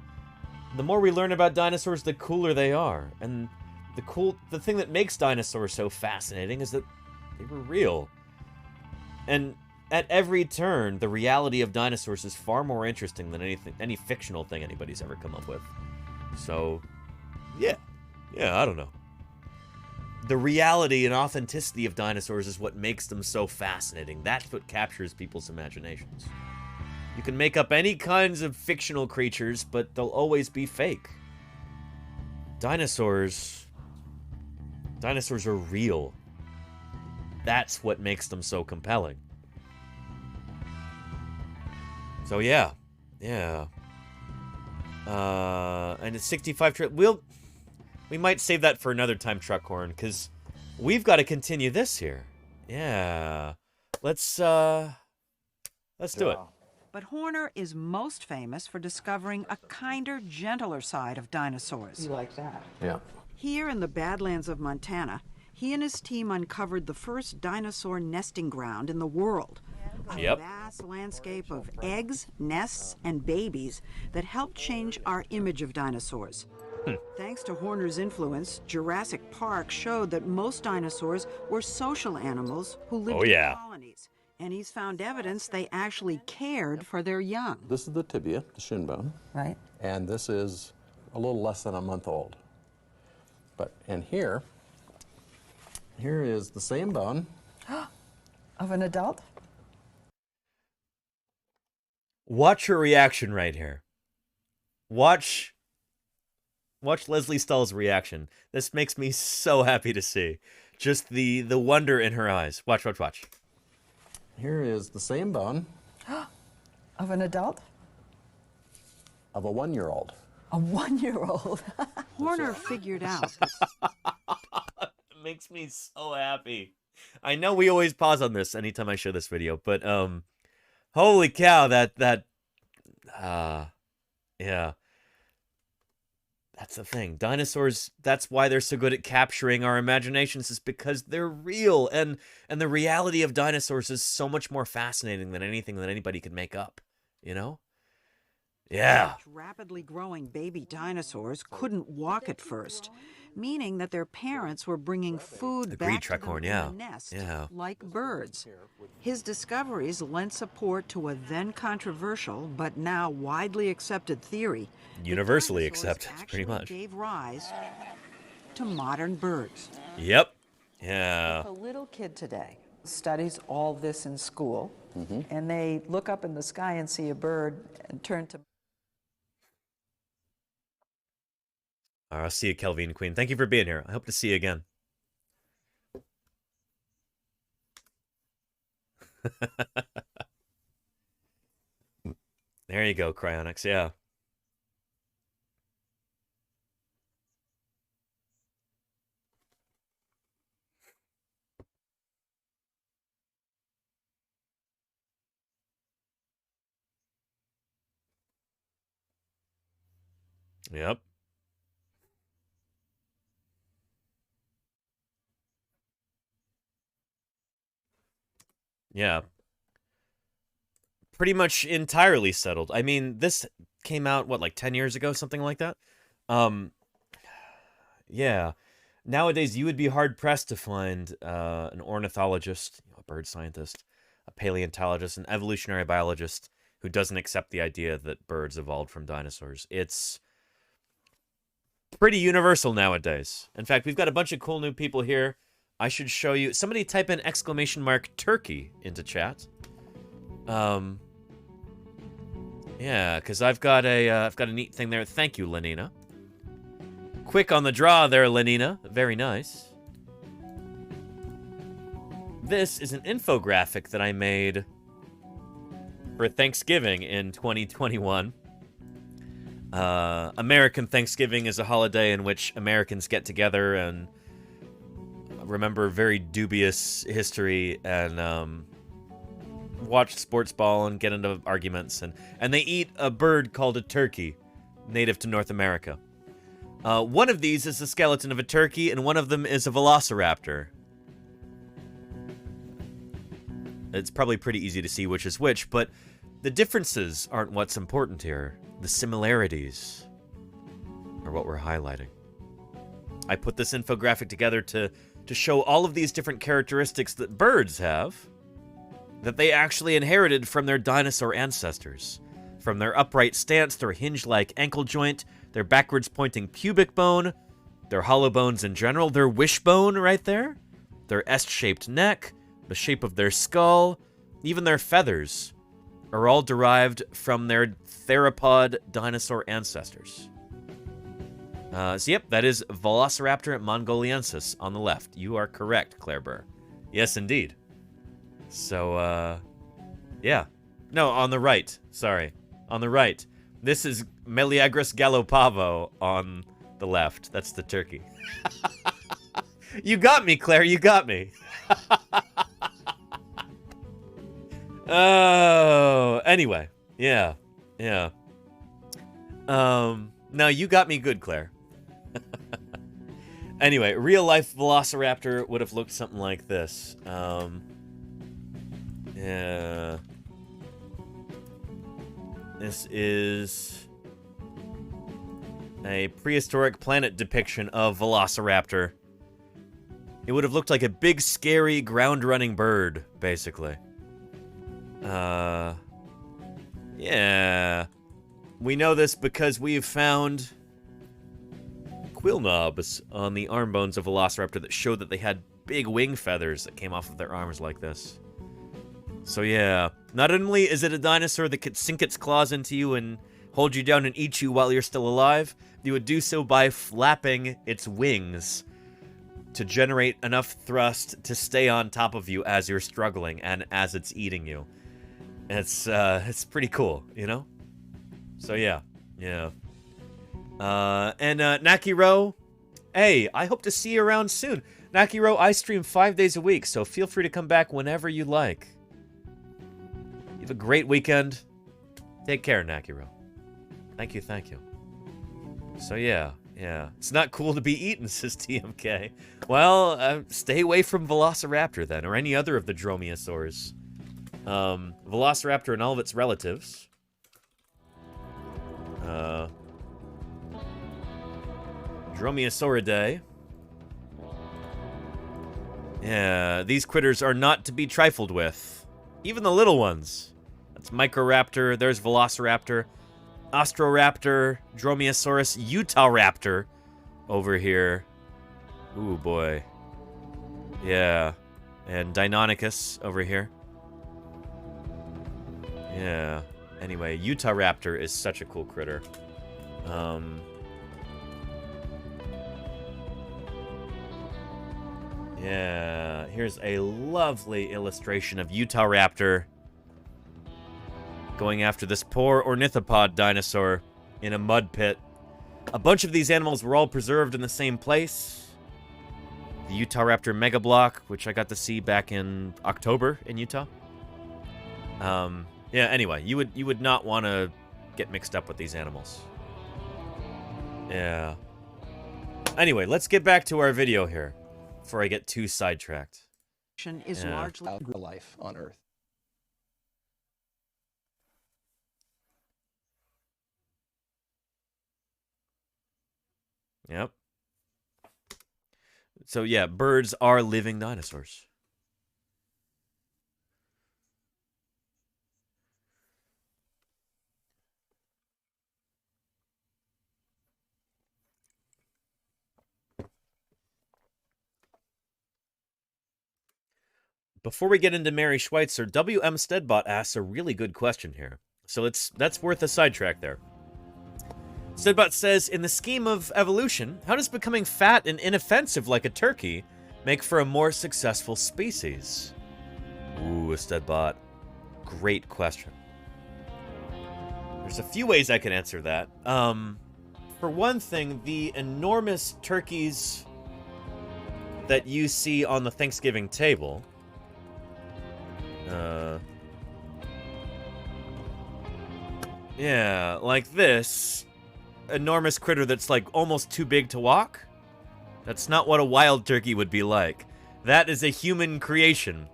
The more we learn about dinosaurs, the cooler they are. And the thing that makes dinosaurs so fascinating is that they were real. And at every turn, the reality of dinosaurs is far more interesting than any fictional thing anybody's ever come up with. So, yeah, I don't know. The reality and authenticity of dinosaurs is what makes them so fascinating. That's what captures people's imaginations. You can make up any kinds of fictional creatures, but they'll always be fake. Dinosaurs are real. That's what makes them so compelling. So yeah. And it's 65 trip. We might save that for another time, Truckhorn, because we've got to continue this here. Yeah. Let's do it. But Horner is most famous for discovering a kinder, gentler side of dinosaurs. You like that? Yeah. Here in the Badlands of Montana, he and his team uncovered the first dinosaur nesting ground in the world. A vast landscape of eggs, nests, and babies that helped change our image of dinosaurs. Thanks to Horner's influence, Jurassic Park showed that most dinosaurs were social animals who lived in colonies. And he's found evidence they actually cared for their young. This is the tibia, the shin bone. Right. And this is a little less than a month old. And here is the same bone. Of an adult? Watch her reaction right here. Watch Leslie Stahl's reaction. This makes me so happy to see. Just the wonder in her eyes. Watch. Here is the same bone. Of an adult? Of a 1-year-old. A 1-year-old? Horner figured out. It makes me so happy. I know we always pause on this anytime I show this video, but holy cow, yeah. That's the thing. Dinosaurs, that's why they're so good at capturing our imaginations, is because they're real. And the reality of dinosaurs is so much more fascinating than anything that anybody could make up, you know? Yeah. Rapidly growing baby dinosaurs couldn't walk at first, meaning that their parents were bringing food back to them in the nest, like birds. His discoveries lent support to a then controversial but now widely accepted theory. Universally accepted, pretty much. Gave rise to modern birds. Yep. Yeah. If a little kid today studies all this in school, and they look up in the sky and see a bird and turn to... All right, I'll see you, Kelvin Queen. Thank you for being here. I hope to see you again. There you go, Cryonics. Yeah. Yep. Yeah. Pretty much entirely settled. I mean, this came out, what, like 10 years ago, something like that? Yeah. Nowadays, you would be hard-pressed to find an ornithologist, a bird scientist, a paleontologist, an evolutionary biologist who doesn't accept the idea that birds evolved from dinosaurs. It's pretty universal nowadays. In fact, we've got a bunch of cool new people here. I should show you. Somebody type in !turkey into chat. Yeah, because I've got a neat thing there. Thank you, Lenina. Quick on the draw there, Lenina. Very nice. This is an infographic that I made for Thanksgiving in 2021. American Thanksgiving is a holiday in which Americans get together and remember very dubious history and watch sports ball and get into arguments. And they eat a bird called a turkey, native to North America. One of these is the skeleton of a turkey, and one of them is a velociraptor. It's probably pretty easy to see which is which, but the differences aren't what's important here. The similarities are what we're highlighting. I put this infographic together to show all of these different characteristics that birds have that they actually inherited from their dinosaur ancestors. From their upright stance, their hinge-like ankle joint, their backwards-pointing pubic bone, their hollow bones in general, their wishbone right there, their S-shaped neck, the shape of their skull, even their feathers, are all derived from their theropod dinosaur ancestors. So yep, that is Velociraptor mongoliensis on the left. You are correct, Claire Burr. Yes, indeed. So, yeah. No, on the right. Sorry. On the right. This is Meleagris gallopavo on the left. That's the turkey. You got me, Claire. You got me. Oh, anyway. Yeah. Yeah. No, you got me good, Claire. Anyway, real-life Velociraptor would have looked something like this. Yeah. This is a prehistoric planet depiction of Velociraptor. It would have looked like a big, scary, ground-running bird, basically. Yeah. We know this because we've found quill knobs on the arm bones of Velociraptor that show that they had big wing feathers that came off of their arms like this. So yeah, not only is it a dinosaur that could sink its claws into you and hold you down and eat you while you're still alive, you would do so by flapping its wings to generate enough thrust to stay on top of you as you're struggling and as it's eating you. It's pretty cool, you know? So yeah, yeah. Nakiro, hey, I hope to see you around soon. Nakiro, I stream 5 days a week, so feel free to come back whenever you like. You have a great weekend. Take care, Nakiro. Thank you, thank you. So yeah, yeah. It's not cool to be eaten, says TMK. Well, stay away from Velociraptor then, or any other of the dromaeosaurs. Velociraptor and all of its relatives. Dromaeosauridae. Yeah, these critters are not to be trifled with. Even the little ones. That's Microraptor, there's Velociraptor, Ostroraptor, Dromaeosaurus, Utahraptor over here. Ooh, boy. Yeah. And Deinonychus over here. Yeah. Anyway, Utahraptor is such a cool critter. Yeah, here's a lovely illustration of Utahraptor going after this poor ornithopod dinosaur in a mud pit. A bunch of these animals were all preserved in the same place. The Utahraptor Mega Block, which I got to see back in October in Utah. Yeah, anyway, you would not want to get mixed up with these animals. Yeah. Anyway, let's get back to our video here before I get too sidetracked. Is largely life on Earth. Yep. So yeah, birds are living dinosaurs. Before we get into Mary Schweitzer, W.M. Steadbot asks a really good question here. So that's worth a sidetrack there. Steadbot says, in the scheme of evolution, how does becoming fat and inoffensive like a turkey make for a more successful species? Ooh, Steadbot. Great question. There's a few ways I can answer that. For one thing, the enormous turkeys that you see on the Thanksgiving table... yeah, like this enormous critter that's like almost too big to walk. That's not what a wild turkey would be like. That is a human creation.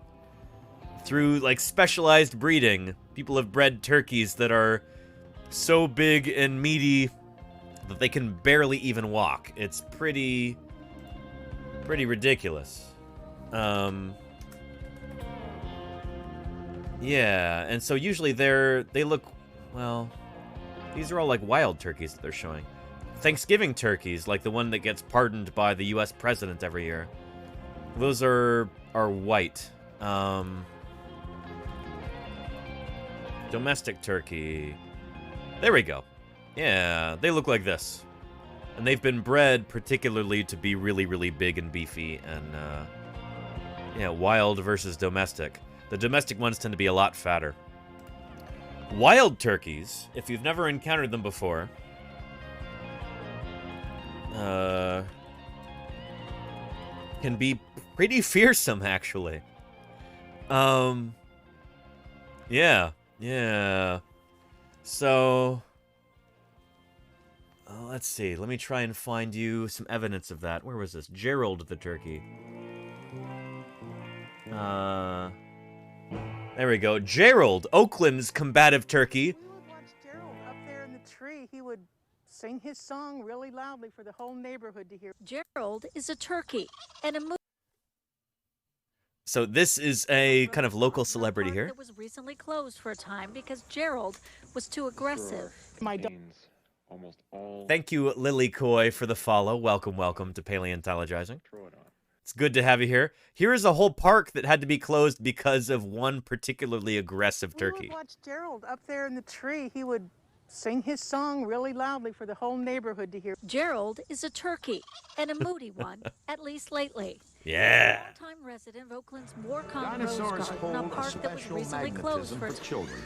Through like specialized breeding, people have bred turkeys that are so big and meaty that they can barely even walk. It's pretty ridiculous. Yeah, and so usually they look, well, these are all like wild turkeys that they're showing. Thanksgiving turkeys, like the one that gets pardoned by the US president every year. Those are white. Domestic turkey. There we go. Yeah, they look like this. And they've been bred particularly to be really, really big and beefy, and yeah, wild versus domestic. The domestic ones tend to be a lot fatter. Wild turkeys, if you've never encountered them before, can be pretty fearsome, actually. Yeah. So, let's see. Let me try and find you some evidence of that. Where was this? Gerald the turkey. There we go. Gerald, Oakland's combative turkey. We would watch Gerald up there in the tree. He would sing his song really loudly for the whole neighborhood to hear. Gerald is a turkey and a So this is a kind of local celebrity here. It was recently closed for a time because Gerald was too aggressive. Thank you, Lily Coy, for the follow. Welcome to Paleontologizing. It's good to have you here. Here is a whole park that had to be closed because of one particularly aggressive turkey. We would watch Gerald up there in the tree. He would sing his song really loudly for the whole neighborhood to hear. Gerald is a turkey and a moody one, at least lately. Yeah. Longtime resident of Oakland's Moorcock Rose Garden, a park that was recently closed for children.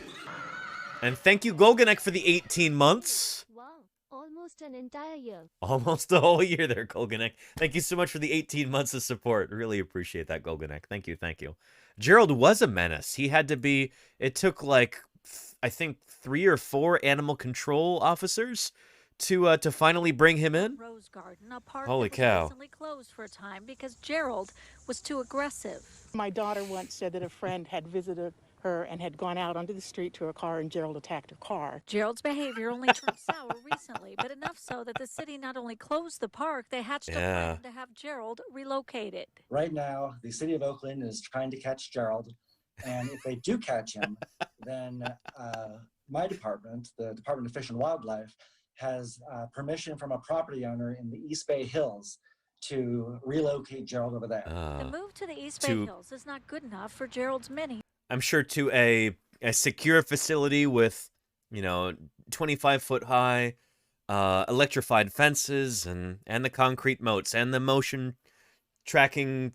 And thank you, Golganek, for the 18 months. Wow, almost an entire year. Almost a whole year there, Golganek. Thank you so much for the 18 months of support. Really appreciate that, Golganek. Thank you. Gerald was a menace. He had to be, it took like, I think 3 or 4 animal control officers to finally bring him in. Rose Garden, a park Holy that was cow. recently closed for a time because Gerald was too aggressive. My daughter once said that a friend had visited her and had gone out onto the street to her car, and Gerald attacked her car. Gerald's behavior only turned sour recently, but enough so that the city not only closed the park, they hatched a plan to have Gerald relocated. Right now, the city of Oakland is trying to catch Gerald, and if they do catch him, then my department, the Department of Fish and Wildlife, has permission from a property owner in the East Bay Hills to relocate Gerald over there. The move to the East Bay Hills is not good enough for Gerald's many. I'm sure to a secure facility with, 25-foot high electrified fences and the concrete moats and the motion tracking,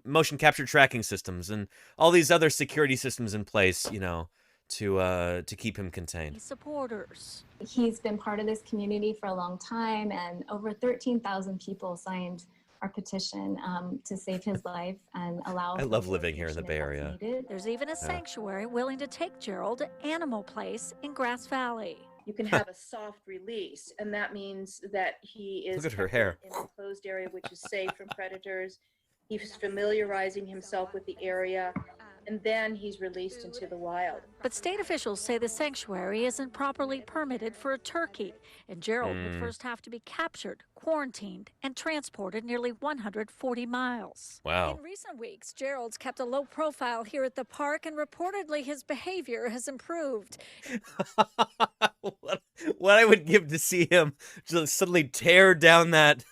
motion capture tracking systems and all these other security systems in place, to keep him contained. Supporters. He's been part of this community for a long time, and over 13,000 people signed our petition to save his life and allow. I love living here in the Bay Area. There's even a sanctuary willing to take Gerald to Animal Place in Grass Valley. You can have a soft release, and that means that he is Look at her hair. in an enclosed area which is safe from predators. He's familiarizing himself with the area. and then he's released into the wild. But state officials say the sanctuary isn't properly permitted for a turkey, and Gerald would first have to be captured, quarantined, and transported nearly 140 miles. Wow. In recent weeks, Gerald's kept a low profile here at the park, and reportedly his behavior has improved. What I would give to see him just suddenly tear down that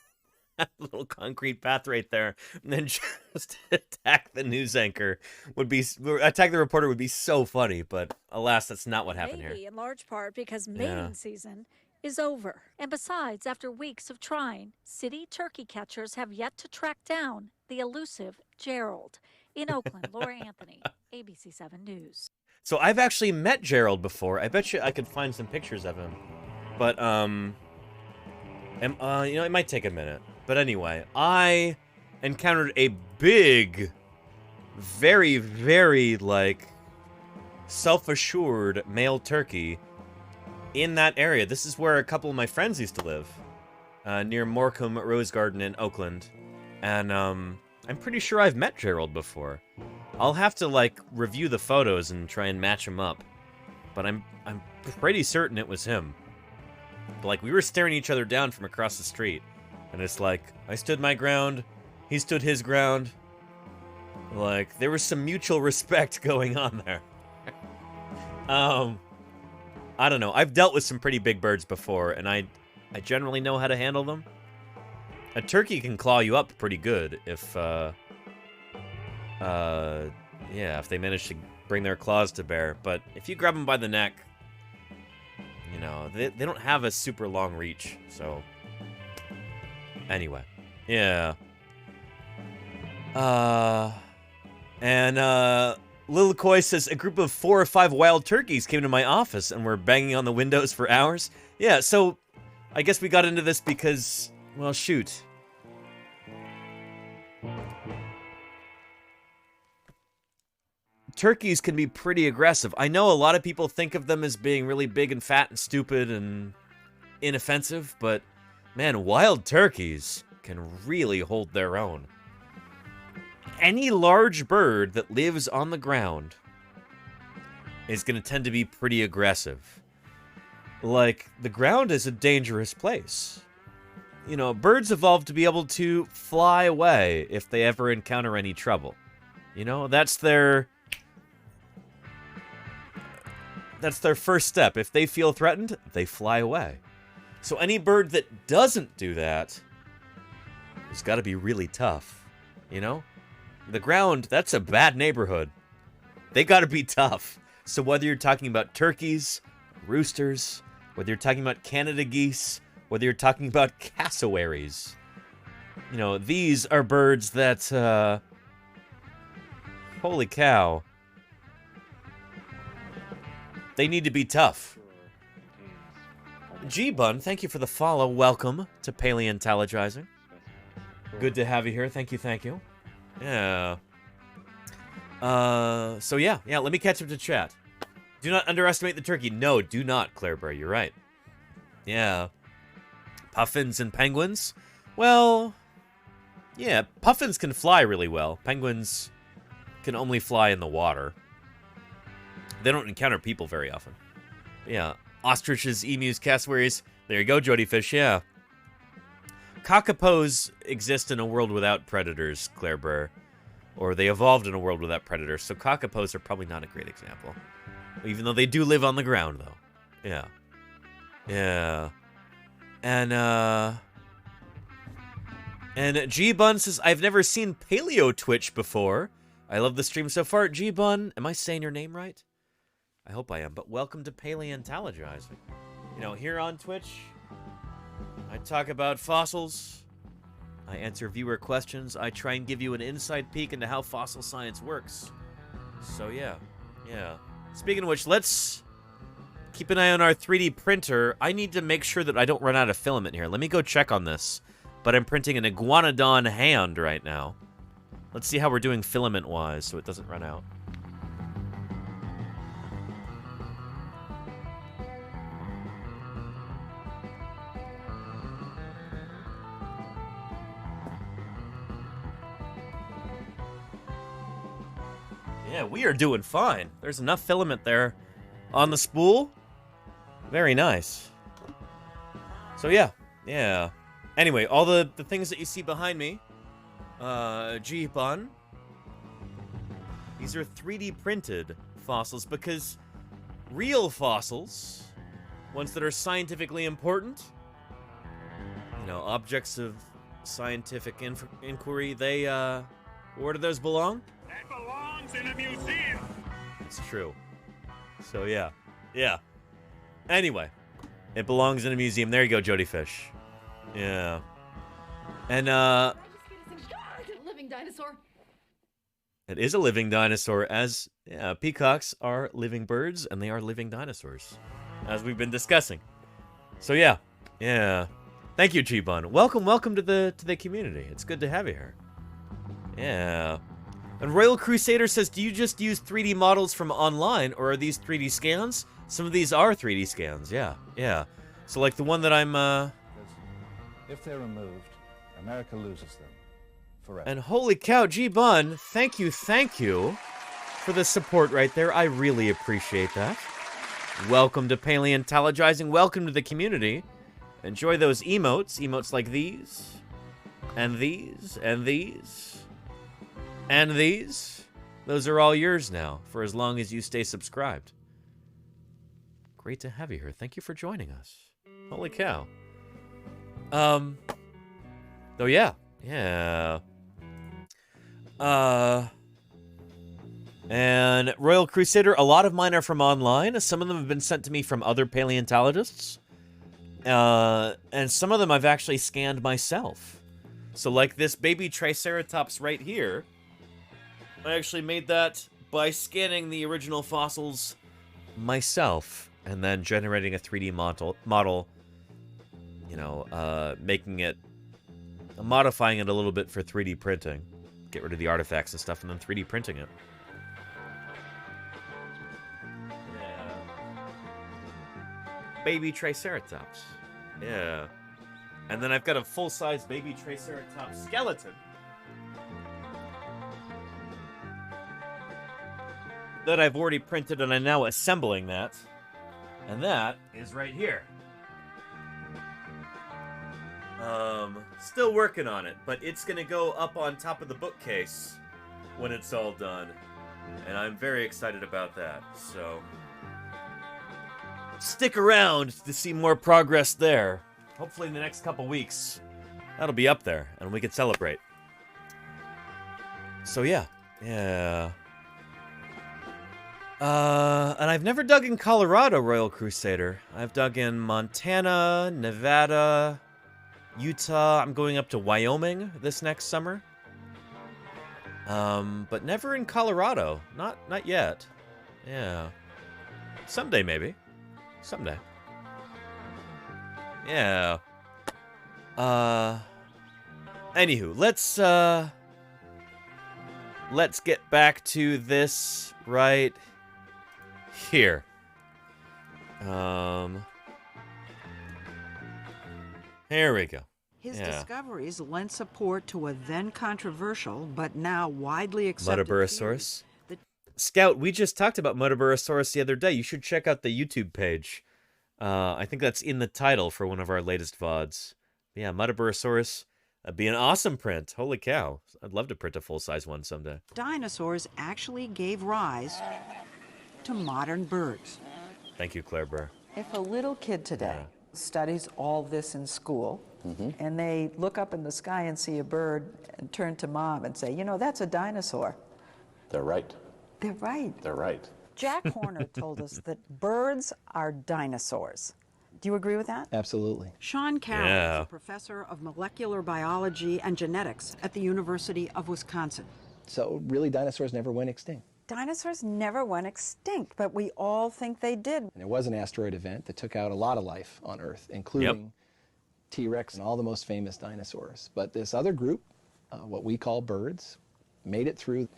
little concrete path right there, and then just attack the news anchor attack the reporter would be so funny, but alas, that's not what happened Maybe here. in large part because mating season is over. And besides, after weeks of trying, city turkey catchers have yet to track down the elusive Gerald. In Oakland, Laura Anthony, ABC 7 News. So I've actually met Gerald before. I bet you I could find some pictures of him, but it might take a minute. But anyway, I encountered a big, very, very, self-assured male turkey in that area. This is where a couple of my friends used to live, near Morecambe Rose Garden in Oakland. And, I'm pretty sure I've met Gerald before. I'll have to, review the photos and try and match him up. But I'm pretty certain it was him. But, we were staring each other down from across the street. And it's I stood my ground, he stood his ground. There was some mutual respect going on there. I don't know. I've dealt with some pretty big birds before, and I generally know how to handle them. A turkey can claw you up pretty good if they manage to bring their claws to bear. But if you grab them by the neck, they don't have a super long reach, so... Anyway, yeah. Lil Coy says, a group of 4 or 5 wild turkeys came to my office and were banging on the windows for hours. Yeah, so I guess we got into this because, well, shoot. Turkeys can be pretty aggressive. I know a lot of people think of them as being really big and fat and stupid and inoffensive, but... man, wild turkeys can really hold their own. Any large bird that lives on the ground is going to tend to be pretty aggressive. The ground is a dangerous place. Birds evolved to be able to fly away if they ever encounter any trouble. That's their first step. If they feel threatened, they fly away. So any bird that doesn't do that has got to be really tough, The ground, that's a bad neighborhood. They got to be tough. So whether you're talking about turkeys, roosters, whether you're talking about Canada geese, whether you're talking about cassowaries, these are birds that, holy cow, they need to be tough. G-Bun, thank you for the follow. Welcome to Paleontologizing. Good to have you here. Thank you. Yeah. So yeah, let me catch up to chat. Do not underestimate the turkey. No, do not, Claire Bray. You're right. Yeah. Puffins and penguins? Well, yeah, puffins can fly really well. Penguins can only fly in the water. They don't encounter people very often. But yeah. Ostriches, emus, cassowaries. There you go, Jody Fish, yeah. Cockapos exist in a world without predators, Claire Burr. Or they evolved in a world without predators, so cockapos are probably not a great example. Even though they do live on the ground, though. Yeah. Yeah. And G-Bun says, I've never seen Paleo Twitch before. I love the stream so far. G-Bun, am I saying your name right? I hope I am, but welcome to Paleontologizing. Here on Twitch, I talk about fossils, I answer viewer questions, I try and give you an inside peek into how fossil science works. So yeah. Speaking of which, let's keep an eye on our 3D printer. I need to make sure that I don't run out of filament here. Let me go check on this. But I'm printing an iguanodon hand right now. Let's see how we're doing filament-wise so it doesn't run out. Yeah, we are doing fine. There's enough filament there on the spool. Very nice. So yeah. Anyway, all the things that you see behind me, G-Bun, these are 3D printed fossils because real fossils, ones that are scientifically important, you know, objects of scientific inquiry, they, where do those belong? That belongs in a museum. It's true. So yeah. Anyway, it belongs in a museum. There you go, Jody Fish. Yeah. And, living dinosaur. it is a living dinosaur, as peacocks are living birds, and they are living dinosaurs, as we've been discussing. So yeah. Thank you, G-Bun. Welcome to the community. It's good to have you here. Yeah. And Royal Crusader says, do you just use 3D models from online, or are these 3D scans? Some of these are 3D scans, yeah. So like the one that I'm, If they're removed, America loses them forever. And holy cow, G-Bun, thank you for the support right there. I really appreciate that. Welcome to Paleontologizing. Welcome to the community. Enjoy those emotes like these, and these, and these, and these. Those are all yours now, for as long as you stay subscribed. Great to have you here. Thank you for joining us. Holy cow. Oh yeah. And Royal Crusader, a lot of mine are from online. Some of them have been sent to me from other paleontologists. And some of them I've actually scanned myself. So like this baby Triceratops right here, I actually made that by scanning the original fossils myself and then generating a 3D model, you know, modifying it a little bit for 3D printing. Get rid of the artifacts and stuff and then 3D printing it. Baby Triceratops. Yeah. And then I've got a full-size baby Triceratops skeleton that I've already printed, and I'm now assembling that. And that is right here. Still working on it, but it's gonna go up on top of the bookcase when it's all done. And I'm very excited about that, so stick around to see more progress there. Hopefully in the next couple weeks, that'll be up there, and we can celebrate. So yeah. And I've never dug in Colorado, Royal Crusader. I've dug in Montana, Nevada, Utah. I'm going up to Wyoming this next summer. But never in Colorado. Not yet. Yeah. Someday, maybe. Someday. Yeah. Anywho, let's get back to this right here. Here we go. His discoveries lent support to a then controversial but now widely accepted Muttaburrasaurus. Scout, we just talked about Muttaburrasaurus the other day. You should check out the YouTube page. I think that's in the title for one of our latest VODs. Yeah, Muttaburrasaurus. That'd be an awesome print. Holy cow. I'd love to print a full-size one someday. Dinosaurs actually gave rise to modern birds. Thank you, Claire Burr. If a little kid today studies all this in school, and they look up in the sky and see a bird and turn to mom and say, you know, that's a dinosaur. They're right. They're right. They're right. Jack Horner told us that birds are dinosaurs. Do you agree with that? Absolutely. Sean Carroll is a professor of molecular biology and genetics at the University of Wisconsin. So really, dinosaurs never went extinct. Dinosaurs never went extinct, but we all think they did. And there was an asteroid event that took out a lot of life on Earth, including T-Rex and all the most famous dinosaurs. But this other group, what we call birds, made it through.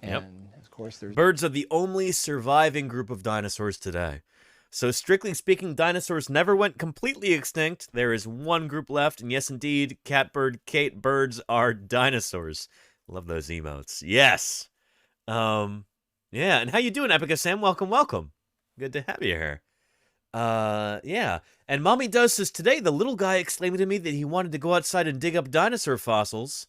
And of course, there's birds are the only surviving group of dinosaurs today. So strictly speaking, dinosaurs never went completely extinct. There is one group left, and yes, indeed, catbird, Kate, birds are dinosaurs. Love those emotes. Yes. Yeah, and how you doing, Epica Sam? Welcome, welcome. Good to have you here. Yeah. And Mommy Does says, today the little guy exclaimed to me that he wanted to go outside and dig up dinosaur fossils.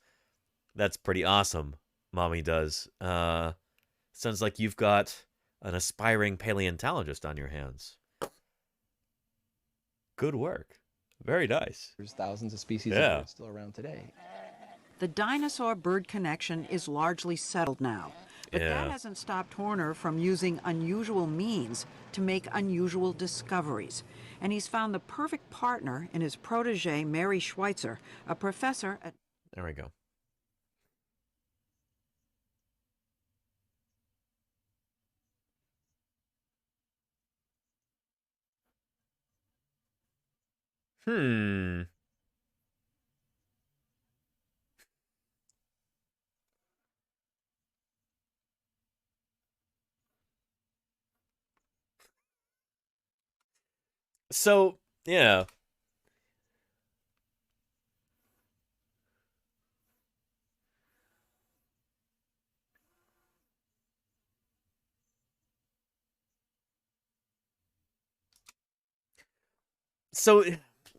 That's pretty awesome, Mommy Does. Sounds like you've got an aspiring paleontologist on your hands. Good work. Very nice. There's thousands of species of birds still around today. The dinosaur-bird connection is largely settled now, but that hasn't stopped Horner from using unusual means to make unusual discoveries. And he's found the perfect partner in his protege, Mary Schweitzer, a professor at... There we go. So, yeah. So,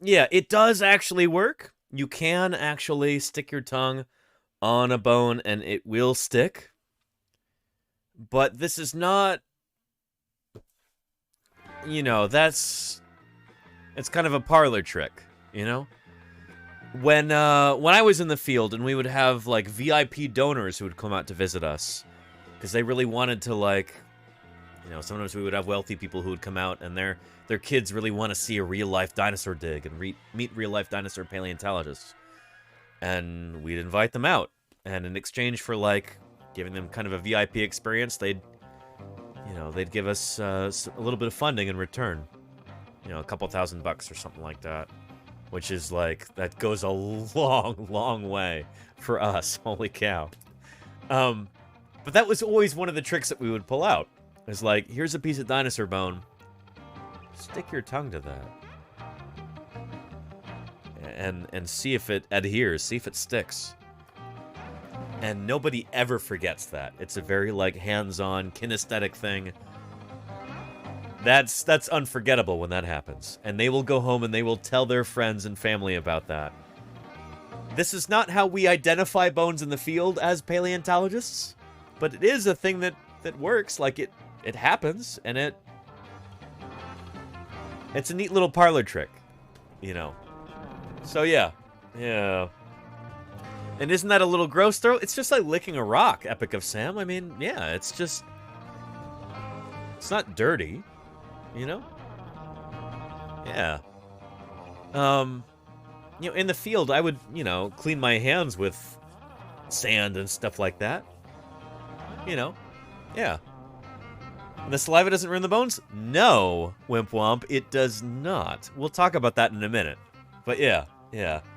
yeah, it does actually work. You can actually stick your tongue on a bone and it will stick. But this is not, you know, it's kind of a parlor trick, you know? When I was in the field and we would have, like, VIP donors who would come out to visit us, because they really wanted to, like, you know, sometimes we would have wealthy people who would come out and their kids really want to see a real-life dinosaur dig and meet real-life dinosaur paleontologists. And we'd invite them out. And in exchange for, like, giving them kind of a VIP experience, they'd give us a little bit of funding in return. You know, a couple $1,000 or something like that. Which is, like, that goes a long, long way for us. Holy cow. But that was always one of the tricks that we would pull out. It's like, here's a piece of dinosaur bone. Stick your tongue to that. And see if it adheres, see if it sticks. And nobody ever forgets that. It's a very, like, hands-on, kinesthetic thing. That's unforgettable when that happens. And they will go home and they will tell their friends and family about that. This is not how we identify bones in the field as paleontologists, but it is a thing that works. Like, it happens, and it's a neat little parlor trick, you know. So, yeah. Yeah. And isn't that a little gross, though? It's just like licking a rock, Epic of Sam. I mean, yeah, it's not dirty, you know? Yeah. You know, in the field, I would, you know, clean my hands with sand and stuff like that. You know? Yeah. And the saliva doesn't ruin the bones? No, Wimp Womp, it does not. We'll talk about that in a minute. But yeah.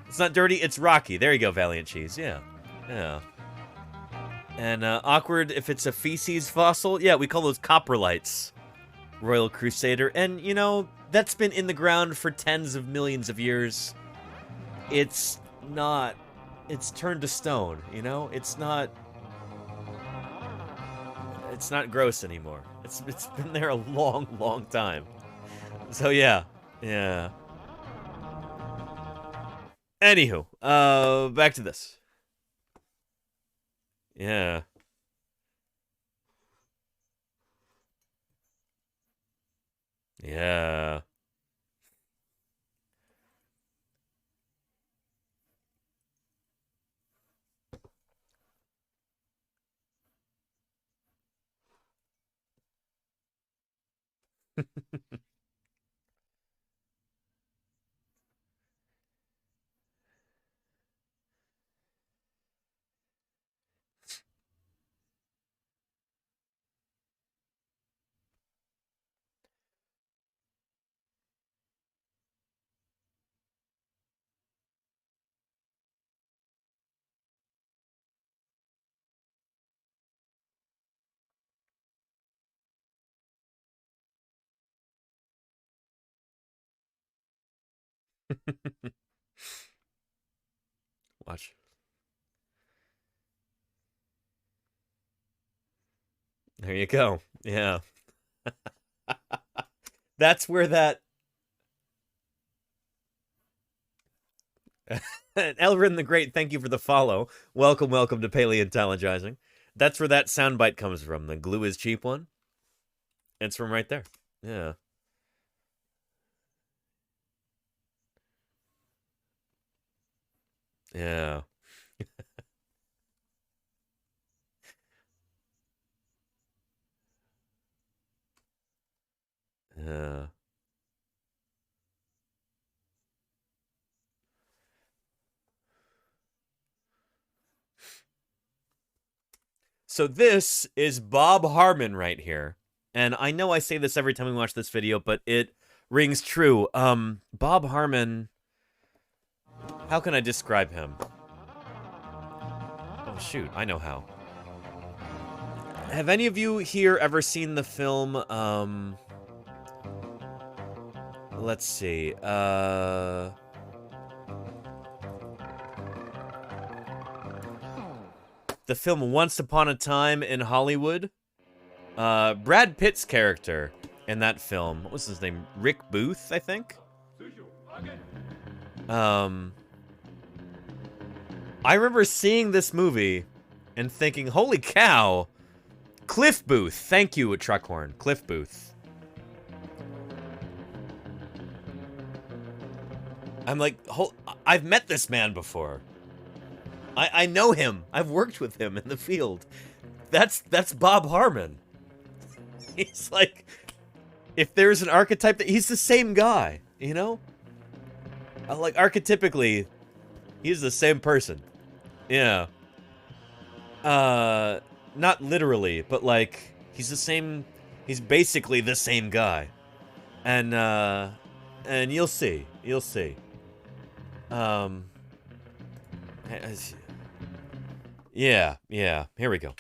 It's not dirty, it's rocky. There you go, Valiant Cheese. Yeah. And awkward if it's a feces fossil. Yeah, we call those coprolites, Royal Crusader. And, you know, that's been in the ground for tens of millions of years. It's turned to stone, you know? It's not gross anymore. It's been there a long, long time. So yeah. Anywho, back to this. Yeah. Yeah. Watch. There you go. Yeah. That's where that... Elrin the Great, thank you for the follow. Welcome, welcome to Paleontologizing. That's where that soundbite comes from. The glue is cheap one. It's from right there. Yeah. Yeah. Yeah. So this is Bob Harmon right here. And I know I say this every time we watch this video, but it rings true. Bob Harmon, how can I describe him? Oh, shoot, I know how. Have any of you here ever seen the film, let's see, the film Once Upon a Time in Hollywood? Brad Pitt's character in that film, what was his name? Rick Booth, I think? I remember seeing this movie and thinking, holy cow, Cliff Booth. Thank you, Truckhorn. Cliff Booth. I'm like, I've met this man before. I know him. I've worked with him in the field. That's Bob Harmon. He's like, if there's an archetype, that he's the same guy, you know? Like, archetypically, he's the same person. Yeah. Not literally, but like, he's the same, he's basically the same guy. And you'll see. You'll see. Yeah, here we go.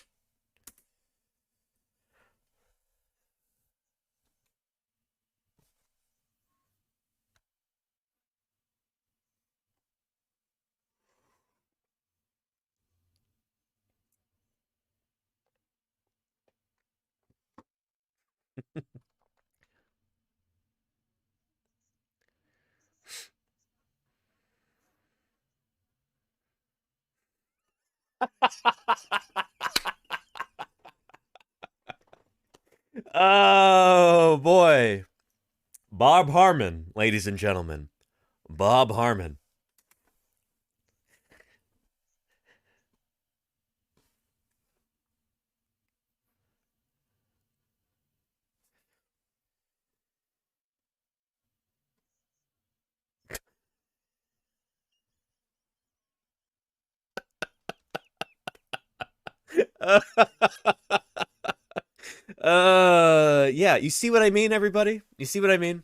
Oh, boy. Bob Harmon, ladies and gentlemen. Bob Harmon. Yeah, you see what I mean, everybody? You see what I mean?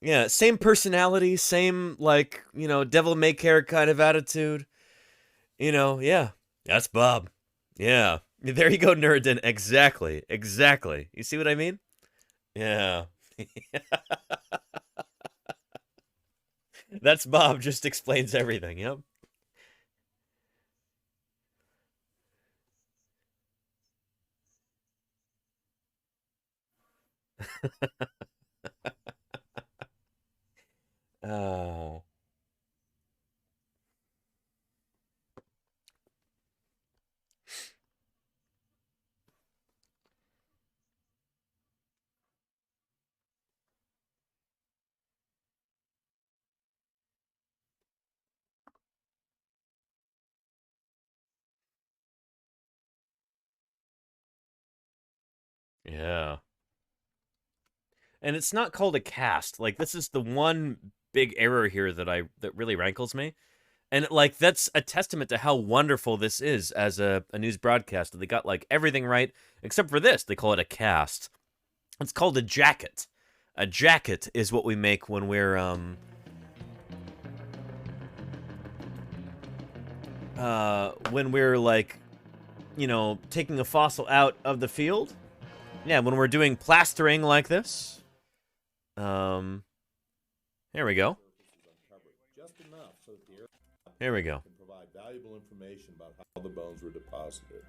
Yeah, same personality, same, like, you know, devil-may-care kind of attitude. You know, yeah, that's Bob. Yeah, there you go, Nerdin. Exactly, exactly. You see what I mean? Yeah. That's Bob, just explains everything, yep. Oh. Yeah. And it's not called a cast. Like, this is the one big error here that really rankles me. And, like, that's a testament to how wonderful this is as a news broadcast. They got, like, everything right, except for this. They call it a cast. It's called a jacket. A jacket is what we make when we're, like, you know, taking a fossil out of the field. Yeah, when we're doing plastering like this. Here we go. Here we go. Can provide valuable information about how the bones were deposited.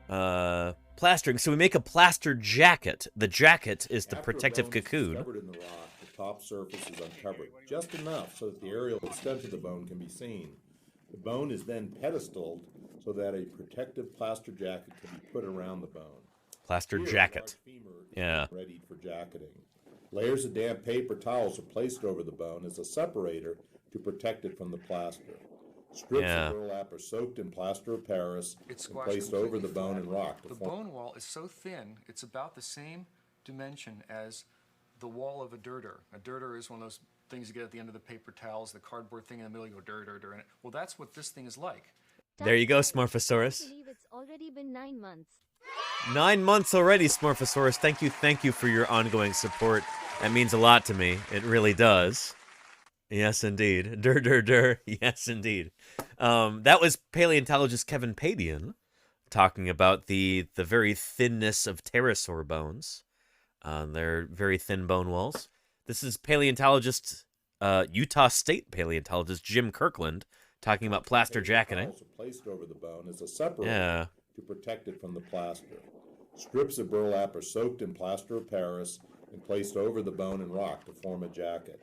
Plastering. So we make a plaster jacket. The jacket is the After protective a bone cocoon. is discovered in the rock, the top surface is uncovered, just enough so that the aerial extent of the bone can be seen. The bone is then pedestaled so that a protective plaster jacket can be put around the bone. Plaster Here, jacket. the large femur is Yeah. ready for jacketing. Layers of damp paper towels are placed over the bone as a separator to protect it from the plaster. Strips Yeah. of burlap are soaked in plaster of Paris It's and squashed placed over the completely bone flat. and rock. to The form- bone wall is so thin, it's about the same dimension as the wall of a dirter. A dirter is one of those things you get at the end of the paper towels, the cardboard thing in the middle, you go dir in it. Well, that's what this thing is like. There you go, Smurfosaurus. I believe it's already been 9 months. 9 months already, Smurfosaurus. Thank you for your ongoing support. That means a lot to me. It really does. Yes, indeed. Dur. Yes, indeed. That was paleontologist Kevin Padian talking about the very thinness of pterosaur bones. They're very thin bone walls. This is paleontologist, Utah State paleontologist Jim Kirkland talking about plaster jacketing. Towels are placed over the bone as a separator Yeah. to protect it from the plaster. Strips of burlap are soaked in plaster of Paris and placed over the bone and rock to form a jacket.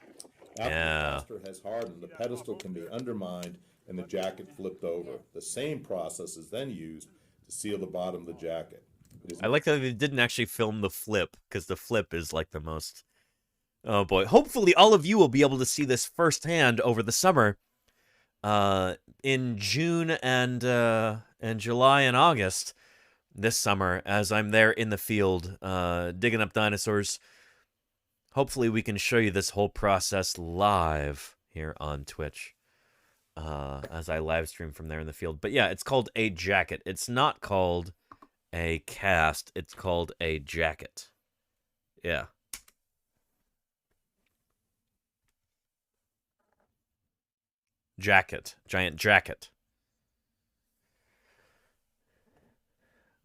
After Yeah. the plaster has hardened, the pedestal can be undermined and the jacket flipped over. The same process is then used to seal the bottom of the jacket. I like that they didn't actually film the flip, because the flip is like the most... Oh boy. Hopefully all of you will be able to see this firsthand over the summer. In June and July and August this summer, as I'm there in the field digging up dinosaurs. Hopefully we can show you this whole process live here on Twitch as I live stream from there in the field. But yeah, it's called a jacket. It's not called a cast. It's called a jacket. Yeah. Jacket. Giant jacket.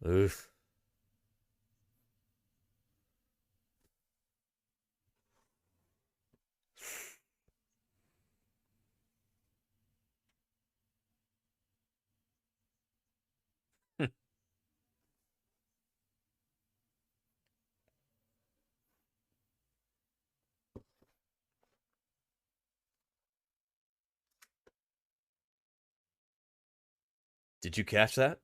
Oof. Did you catch that?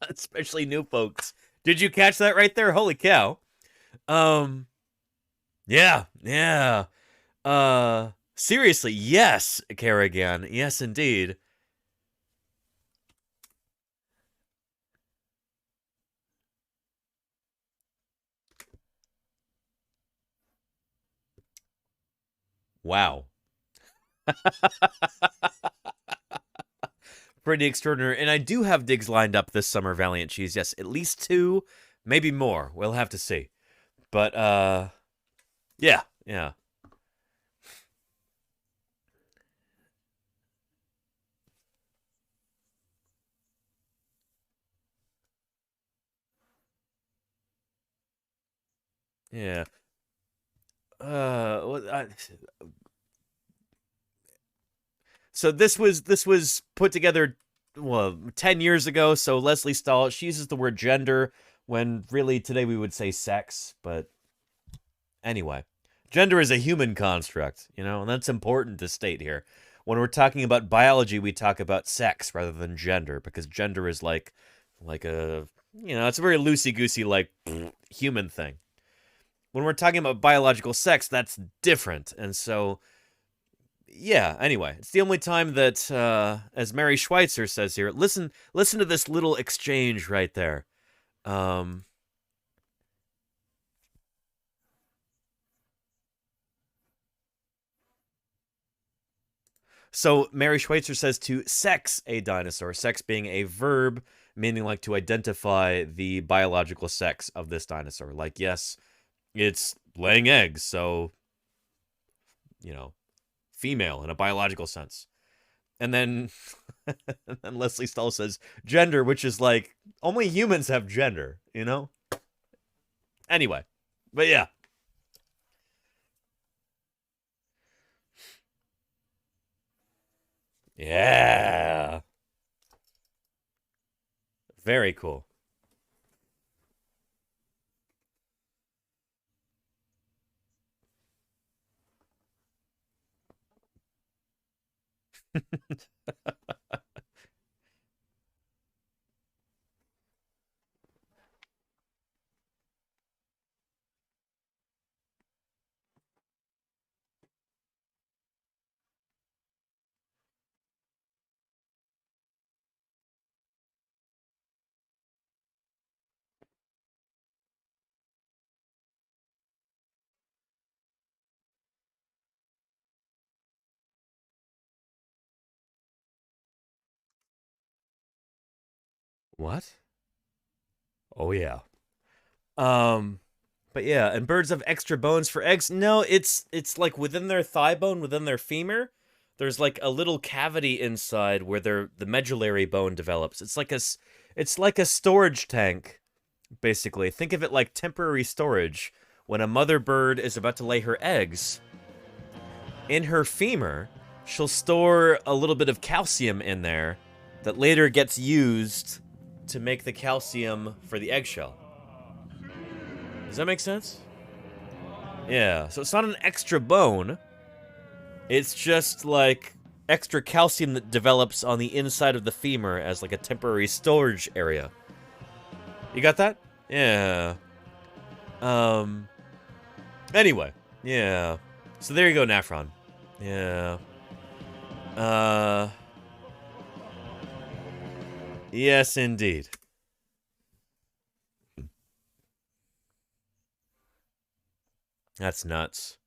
Especially new folks. Did you catch that right there? Holy cow. Yeah. Seriously, yes, Kerrigan. Yes, indeed. Wow. Pretty extraordinary. And I do have digs lined up this summer, Valiant Cheese. Yes, at least 2, maybe more. We'll have to see. But, yeah. Yeah. So this was put together, well, 10 years ago. So Leslie Stahl, she uses the word gender when really today we would say sex. But anyway, gender is a human construct, and that's important to state here. When we're talking about biology, we talk about sex rather than gender, because gender is like a, it's a very loosey-goosey, like, human thing. When we're talking about biological sex, that's different. And so, yeah, anyway, it's the only time that, as Mary Schweitzer says here, listen to this little exchange right there. So Mary Schweitzer says to sex a dinosaur, sex being a verb, meaning like to identify the biological sex of this dinosaur. Like, yes, it's laying eggs, so, female in a biological sense. And then, Leslie Stahl says gender, which is like, only humans have gender, Anyway, but yeah. Yeah. Very cool. What? Oh yeah. But yeah, and birds have extra bones for eggs. No, it's like within their thigh bone, within their femur, there's like a little cavity inside where the medullary bone develops. It's like a storage tank, basically. Think of it like temporary storage. When a mother bird is about to lay her eggs, in her femur, she'll store a little bit of calcium in there that later gets used to make the calcium for the eggshell. Does that make sense? Yeah, so it's not an extra bone. It's just like extra calcium that develops on the inside of the femur as like a temporary storage area. You got that? Yeah. Anyway, yeah. So there you go, Nafron. Yeah. Yes, indeed. That's nuts.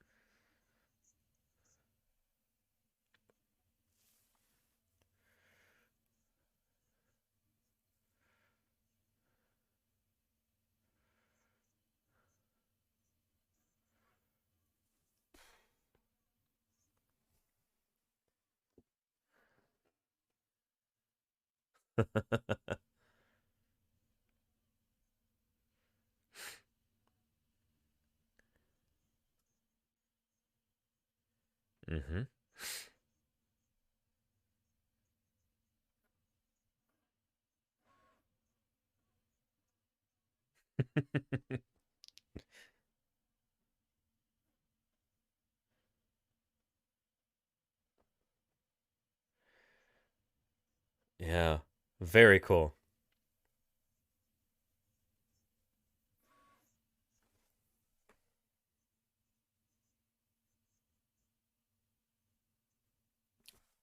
Mm-hmm. Yeah. Very cool.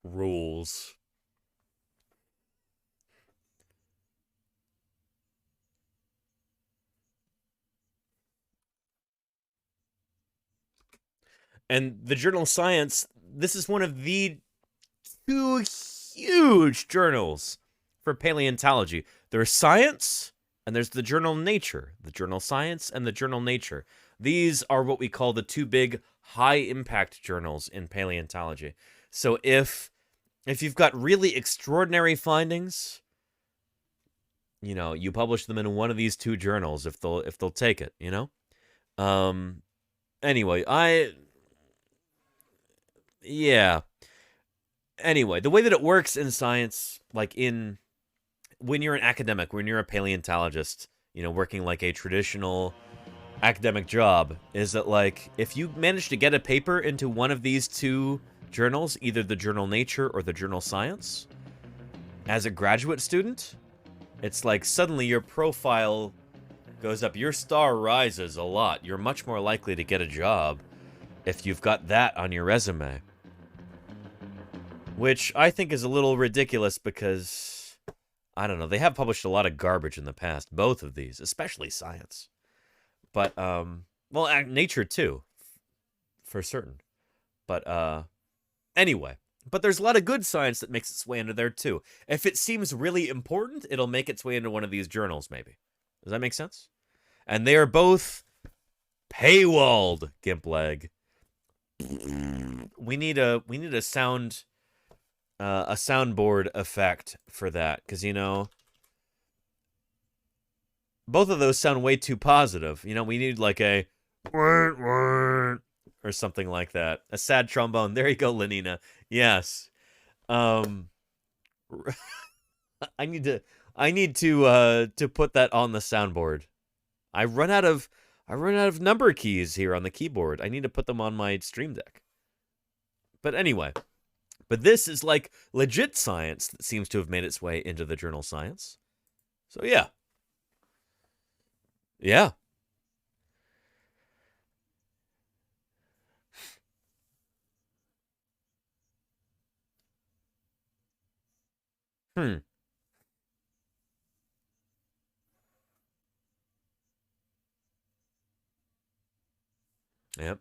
Rules. And the journal Science, this is one of the two huge journals for paleontology. There's Science, and there's the journal Nature. The journal Science and the journal Nature. These are what we call the two big high-impact journals in paleontology. So if you've got really extraordinary findings, you know, you publish them in one of these two journals if they'll take it, you know? Anyway, yeah. Anyway, the way that it works in science, like when you're an academic, when you're a paleontologist, you know, working like a traditional academic job, is that like if you manage to get a paper into one of these two journals, either the journal Nature or the journal Science, as a graduate student, it's like suddenly your profile goes up, your star rises a lot. You're much more likely to get a job if you've got that on your resume. Which I think is a little ridiculous because, I don't know, they have published a lot of garbage in the past, both of these, especially Science. But, well, Nature too, for certain. But, anyway. But there's a lot of good science that makes its way into there too. If it seems really important, it'll make its way into one of these journals, maybe. Does that make sense? And they are both paywalled, Gimpleg. We need a soundboard effect for that, because, you know, both of those sound way too positive. You know, we need like a or something like that. A sad trombone. There you go, Lenina. Yes. I need to I need to put that on the soundboard. I run out of number keys here on the keyboard. I need to put them on my Stream Deck. But anyway, this is like legit science that seems to have made its way into the journal Science. So yeah. Yeah. Yep.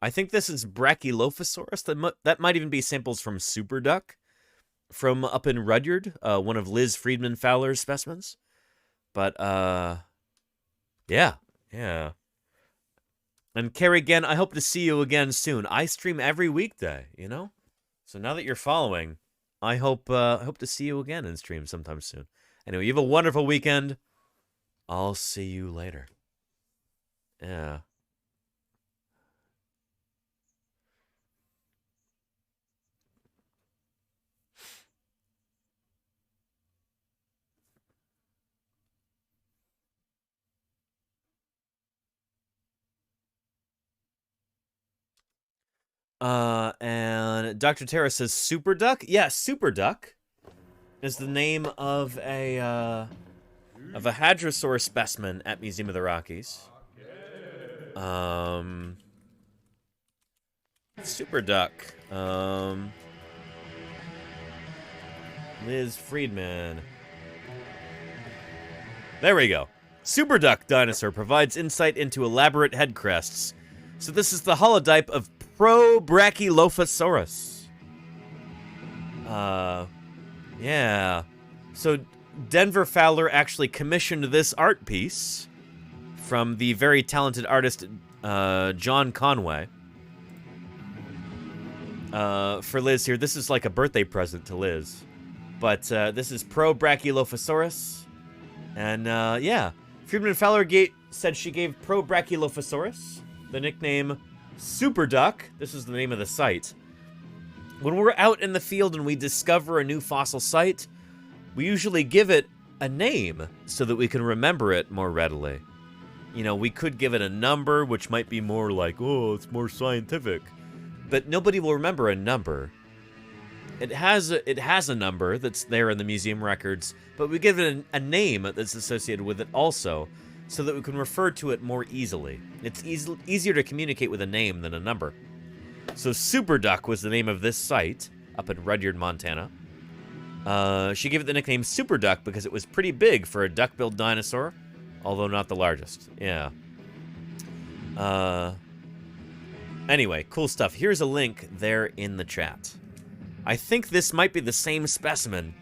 I think this is Brachylophosaurus. That might even be samples from Super Duck from up in Rudyard, one of Liz Friedman Fowler's specimens. But, yeah. And Carrie, again, I hope to see you again soon. I stream every weekday, you know? So now that you're following, I hope to see you again in stream sometime soon. Anyway, you have a wonderful weekend. I'll see you later. Yeah. And Dr. Terra says Super Duck? Yeah, Super Duck is the name of a hadrosaur specimen at Museum of the Rockies. Super Duck. Liz Friedman. There we go. Super Duck dinosaur provides insight into elaborate head crests. So this is the holotype of Brachylophosaurus. Yeah. So Denver Fowler actually commissioned this art piece from the very talented artist John Conway. For Liz here, this is like a birthday present to Liz. But this is Brachylophosaurus. And yeah, Friedman Fowler said she gave Brachylophosaurus the nickname Super Duck. This is the name of the site. When we're out in the field and we discover a new fossil site, we usually give it a name so that we can remember it more readily. You know, we could give it a number, which might be more like, oh, it's more scientific. But nobody will remember a number. It has a number that's there in the museum records, but we give it a name that's associated with it also, so that we can refer to it more easily. It's easier to communicate with a name than a number. So Super Duck was the name of this site up in Rudyard, Montana. She gave it the nickname Super Duck because it was pretty big for a duck-billed dinosaur, although not the largest. Yeah. Anyway, cool stuff. Here's a link there in the chat. I think this might be the same specimen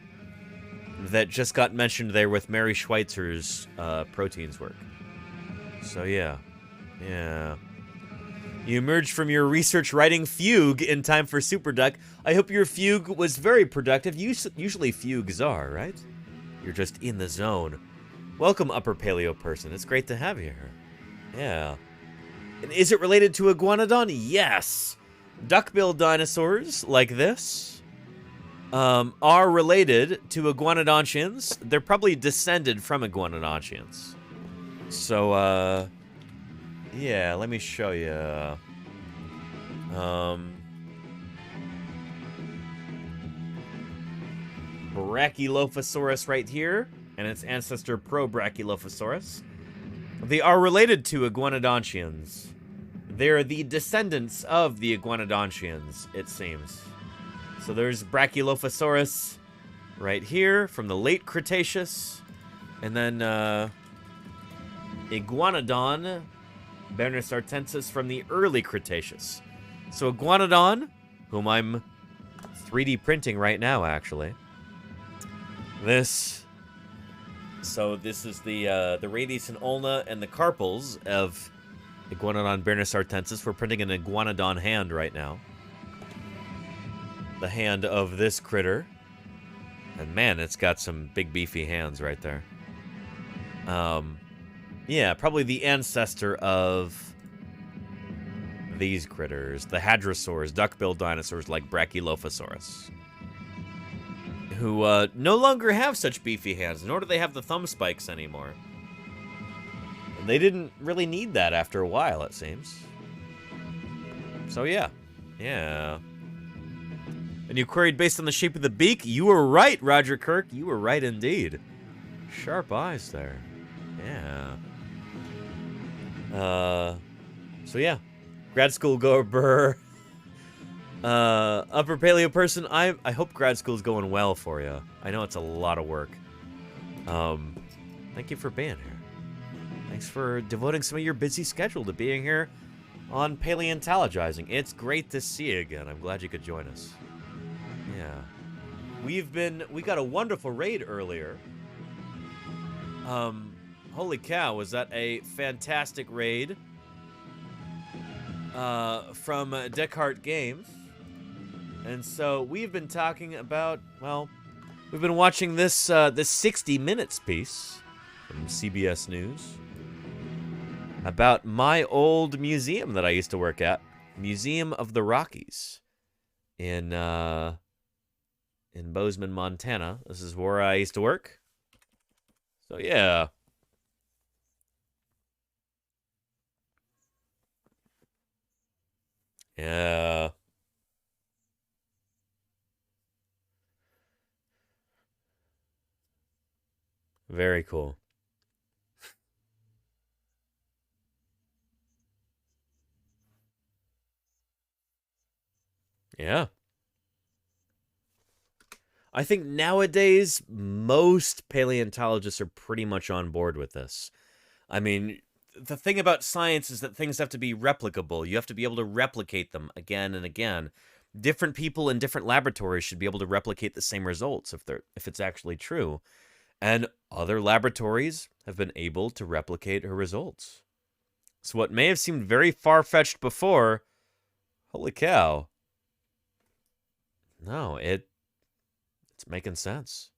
that just got mentioned there with Mary Schweitzer's proteins work. So yeah. You emerged from your research writing fugue in time for Super Duck. I hope your fugue was very productive. Usually fugues are, right? You're just in the zone. Welcome, Upper Paleo person. It's great to have you here. Yeah. And is it related to Iguanodon? Yes. Duck-billed dinosaurs like this are related to Iguanodontians. They're probably descended from Iguanodontians. So, yeah, let me show you. Brachylophosaurus right here, and its ancestor Brachylophosaurus. They are related to Iguanodontians. They're the descendants of the Iguanodontians, it seems. So there's Brachylophosaurus right here from the late Cretaceous. And then Iguanodon bernosartensis from the early Cretaceous. So Iguanodon, whom I'm 3D printing right now, actually. This is the radius and ulna and the carpals of Iguanodon bernosartensis. We're printing an Iguanodon hand right now. The hand of this critter. And man, it's got some big beefy hands right there. Yeah, probably the ancestor of these critters. The hadrosaurs, duck-billed dinosaurs like Brachylophosaurus. who no longer have such beefy hands, nor do they have the thumb spikes anymore. And they didn't really need that after a while, it seems. So yeah. Yeah. And you queried based on the shape of the beak? You were right, Roger Kirk. You were right indeed. Sharp eyes there. Yeah. So yeah. Grad school goer Burr. Upper paleo person, I hope grad school's going well for you. I know it's a lot of work. Thank you for being here. Thanks for devoting some of your busy schedule to being here on Paleontologizing. It's great to see you again. I'm glad you could join us. Yeah. We got a wonderful raid earlier. Holy cow, was that a fantastic raid from Descartes Games. And so we've been talking about, well, we've been watching this 60 Minutes piece from CBS News about my old museum that I used to work at, Museum of the Rockies in Bozeman, Montana. This is where I used to work. So yeah. Yeah. Very cool. Yeah. I think nowadays, most paleontologists are pretty much on board with this. I mean, the thing about science is that things have to be replicable. You have to be able to replicate them again and again. Different people in different laboratories should be able to replicate the same results if it's actually true. And other laboratories have been able to replicate her results. So what may have seemed very far-fetched before, holy cow. No, it's making sense.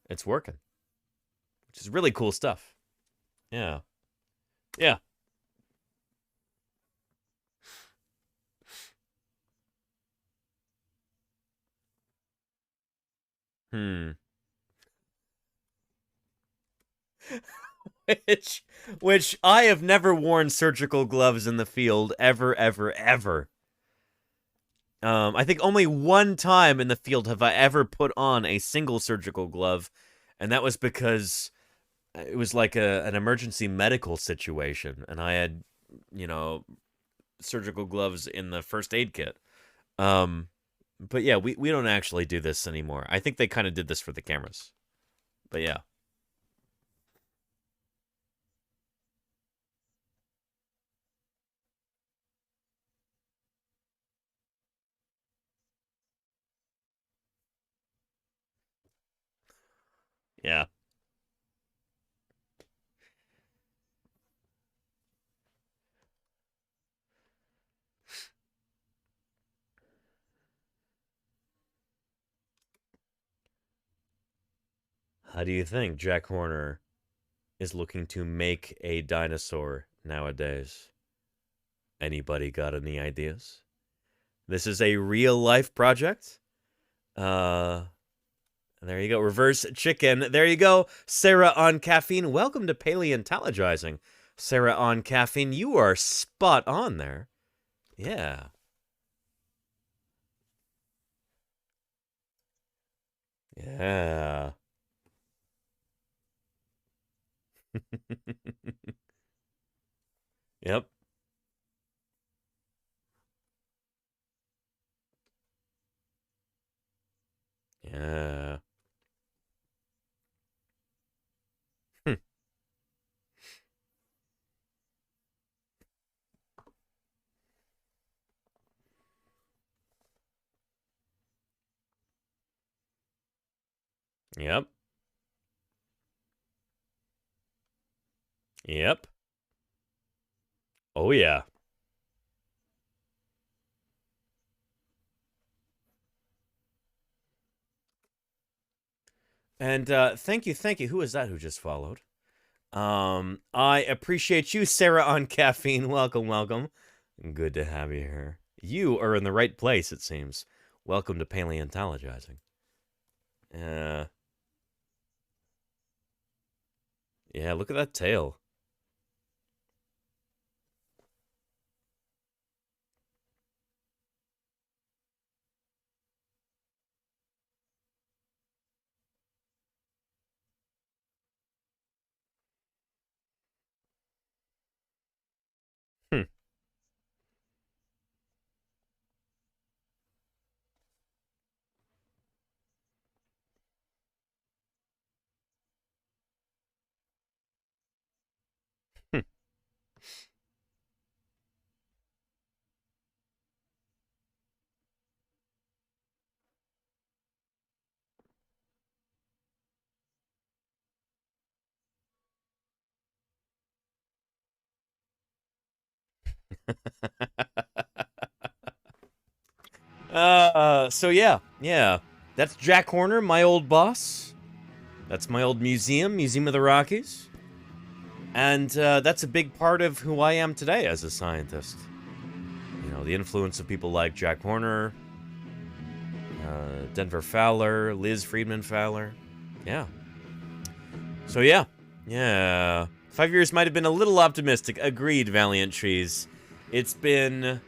It's working. Which is really cool stuff. Yeah. Yeah. Which I have never worn surgical gloves in the field ever, ever, ever. I think only one time in the field have I ever put on a single surgical glove, and that was because it was like an emergency medical situation, and I had, surgical gloves in the first aid kit. But yeah, we don't actually do this anymore. I think they kind of did this for the cameras. But yeah. Yeah. How do you think Jack Horner is looking to make a dinosaur nowadays? Anybody got any ideas? This is a real-life project. There you go. Reverse chicken. There you go. Sarah on caffeine. Welcome to Paleontologizing. Sarah on caffeine. You are spot on there. Yeah. Yeah. Yep. Yeah. Yep. Yep. Oh, yeah. And thank you. Who is that who just followed? I appreciate you, Sarah on caffeine. Welcome. Good to have you here. You are in the right place, it seems. Welcome to Paleontologizing. Yeah. Yeah, look at that tail. Hmm. So yeah. That's Jack Horner, my old boss. That's my old museum, Museum of the Rockies. And that's a big part of who I am today as a scientist. You know, the influence of people like Jack Horner, Denver Fowler, Liz Friedman Fowler. Yeah. So yeah. 5 years might have been a little optimistic. Agreed, Valiant Cheese. It's been...